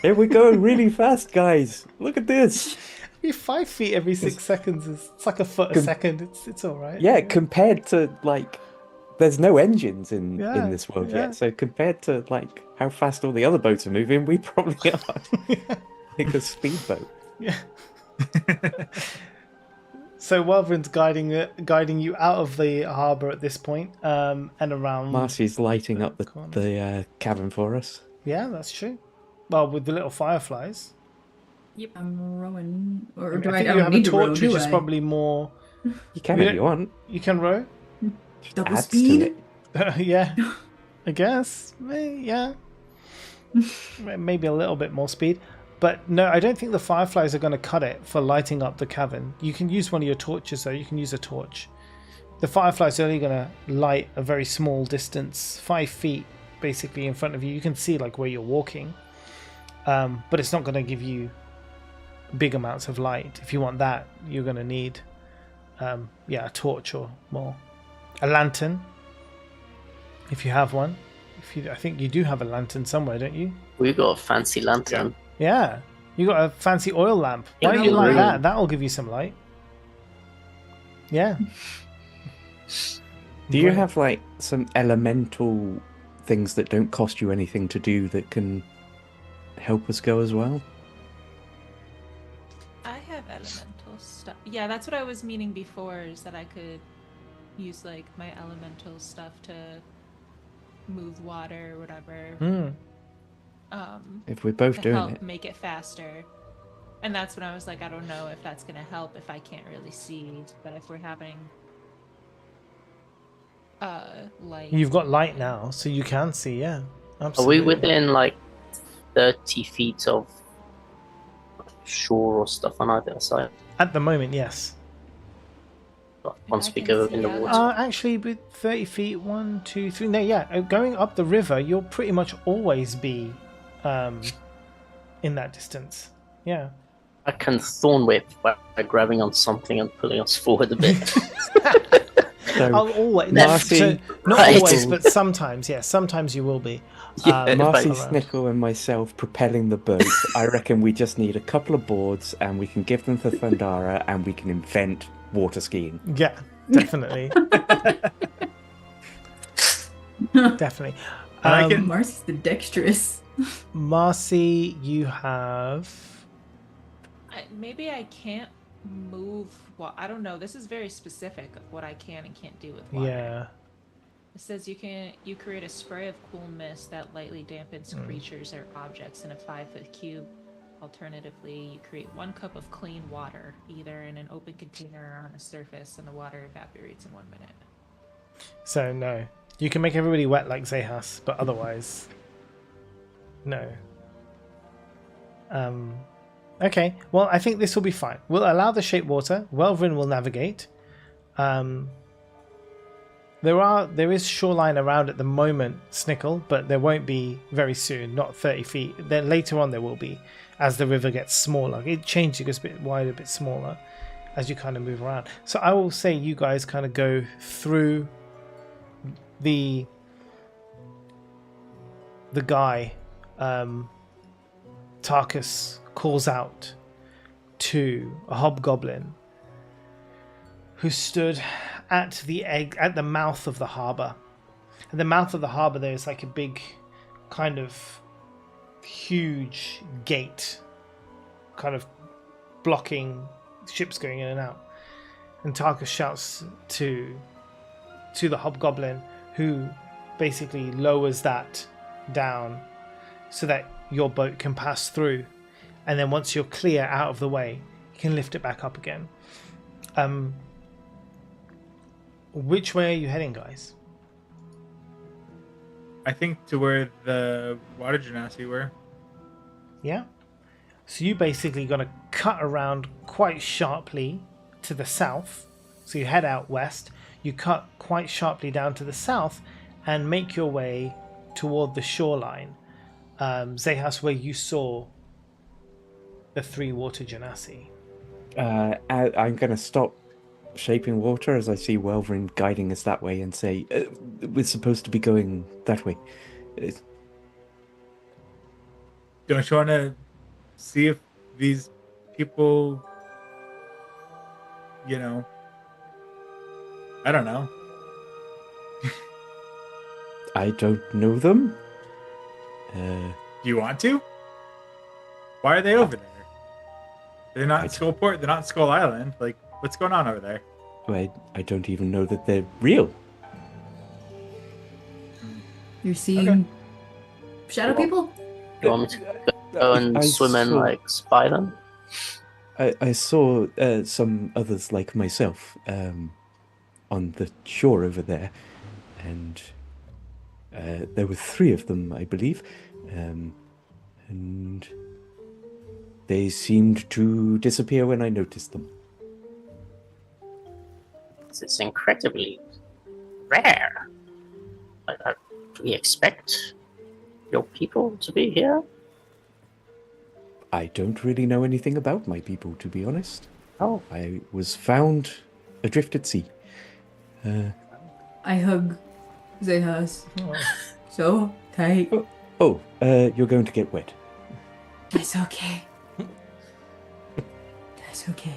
Here we go, really fast, guys. Look at this. 5 feet every 6 seconds is it's like a foot a Com- second. It's all right. Yeah, compared to like, there's no engines in Yeah, this world yeah. yet. So compared to like how fast all the other boats are moving, we probably are like a speedboat. Yeah. So Welverin's guiding you out of the harbour at this point, and around. Marcy's lighting up corner. the cavern for us. Yeah, that's true. Well, with the little fireflies. Yep, I'm rowing. Or I do think I you have don't a need to row, torch, do which is I? probably more. You can We if don't- you want. You can row. Double Adds speed? to it. Yeah, I guess. Yeah, maybe a little bit more speed. But no, I don't think the fireflies are going to cut it for lighting up the cavern. You can use one of your torches, though. You can use a torch. The fireflies are only going to light a very small distance, 5 feet basically in front of you. You can see like where you're walking, but it's not going to give you big amounts of light. If you want that, you're going to need, a torch or more, a lantern, if you have one. I think you do have a lantern somewhere, don't you? We've got a fancy lantern. Yeah, you got a fancy oil lamp. Why don't you light that? That'll give you some light. Yeah. Do you have like some elemental things that don't cost you anything to do that can help us go as well? I have elemental stuff. Yeah, that's what I was meaning before, is that I could use like my elemental stuff to move water or whatever. If we're both To doing help it. make it faster. And that's when I was like, I don't know if that's gonna help if I can't really see. But if we're having light. You've got light now, so you can see. Yeah, Are absolutely. we within like 30 feet of shore or stuff on either side? At the moment, yes. Once I we can go see in the out. water. Actually, with 30 feet, 1, 2, 3. No, yeah, going up the river, you'll pretty much always be in that distance. Yeah. I can thorn whip by grabbing on something and pulling us forward a bit. So, I'll always. Marcy, So, not Right. always, but sometimes. Yeah, sometimes you will be. Yeah, Marcy, but- Snickle, and myself propelling the boat. I reckon we just need a couple of boards and we can give them to Thundara and we can invent water skiing. Yeah, definitely. Definitely. I can- Marcy's the dexterous. Marcy, you have. Maybe I can't move. Well, I don't know. This is very specific of what I can and can't do with water. Yeah. It says you create a spray of cool mist that lightly dampens creatures or objects in a 5-foot cube. Alternatively, you create 1 cup of clean water, either in an open container or on a surface, and the water evaporates in 1 minute. So, no. You can make everybody wet like Zahas, but otherwise, no. Okay, well, I think this will be fine. We'll allow the shape water. Welvrin will navigate. There is shoreline around at the moment, Snickle, but there won't be very soon, not 30 feet. Then later on there will be, as the river gets smaller. It changes, it goes a bit wider, a bit smaller, as you kind of move around. So I will say you guys kind of go through the guy. Tarkus calls out to a hobgoblin who stood at the mouth of the harbor. At the mouth of the harbor, there's like a big, kind of huge gate, kind of blocking ships going in and out. And Tarkus shouts to the hobgoblin, who basically lowers that down so that your boat can pass through. And then once you're clear out of the way, you can lift it back up again. Which way are you heading, guys? I think to where the water genasi were. Yeah. So you basically got to cut around quite sharply to the south. So you head out west, you cut quite sharply down to the south, and make your way toward the shoreline. Zehas, where you saw the 3 water genasi. I'm going to stop shaping water as I see Welvrin guiding us that way and say, we're supposed to be going that way. Don't you want to see if these people, you know, I don't know. I don't know them. Do you want to? Why are they over there? They're not in Skullport. They're not in Skull Island. Like, what's going on over there? I don't even know that they're real. You're seeing shadow people? You want me to go and swim in, like, spy them? I saw some others like myself on the shore over there, and there were 3 of them, I believe, and they seemed to disappear when I noticed them. It's incredibly rare. Do we expect your people to be here? I don't really know anything about my people, to be honest. Oh. I was found adrift at sea. I hug Zehas. So tight. You're going to get wet. That's okay. That's okay.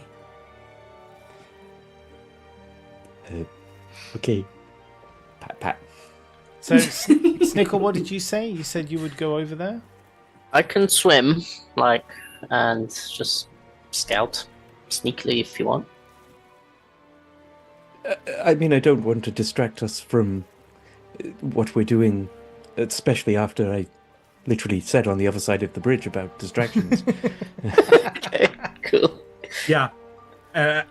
Okay. Pat, pat. So, Snickle, what did you say? You said you would go over there? I can swim, like, and just scout sneakily if you want. I mean, I don't want to distract us from what we're doing, especially after I literally said on the other side of the bridge about distractions. Okay, cool. Yeah.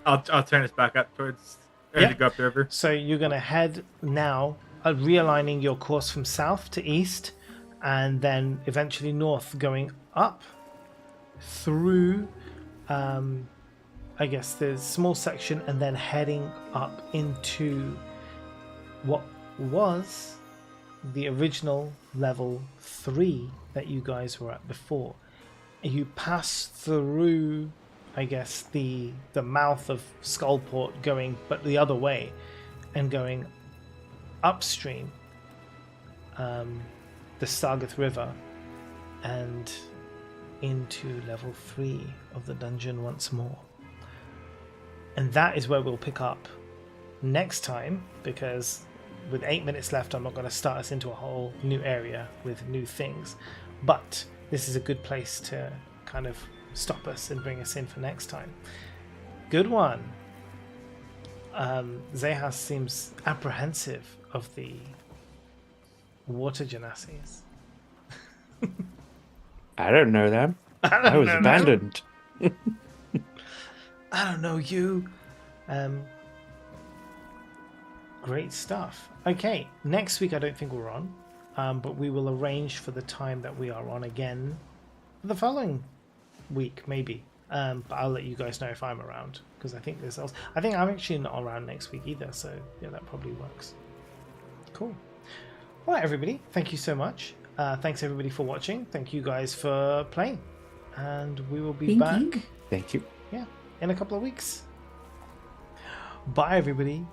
I'll turn us back up towards... to go up the river. So you're going to head now, realigning your course from south to east, and then eventually north, going up through, I guess, the small section, and then heading up into what was the original level 3 that you guys were at before. You pass through, I guess, the mouth of Skullport, going but the other way, and going upstream, the Sargath River, and into level 3 of the dungeon once more. And that is where we'll pick up next time, because with 8 minutes left, I'm not going to start us into a whole new area with new things. But this is a good place to kind of stop us and bring us in for next time. Good one. Zehas seems apprehensive of the water genasis. I don't know them. I was abandoned. I don't know you. Great stuff. Okay, next week I don't think we're on, but we will arrange for the time that we are on again the following week, maybe. But I'll let you guys know if I'm around, because I think there's else. I think I'm actually not around next week either, so yeah, that probably works. Cool. All right, everybody. Thank you so much. Thanks everybody for watching. Thank you guys for playing, and we will be back. Thank you. Yeah, in a couple of weeks. Bye, everybody.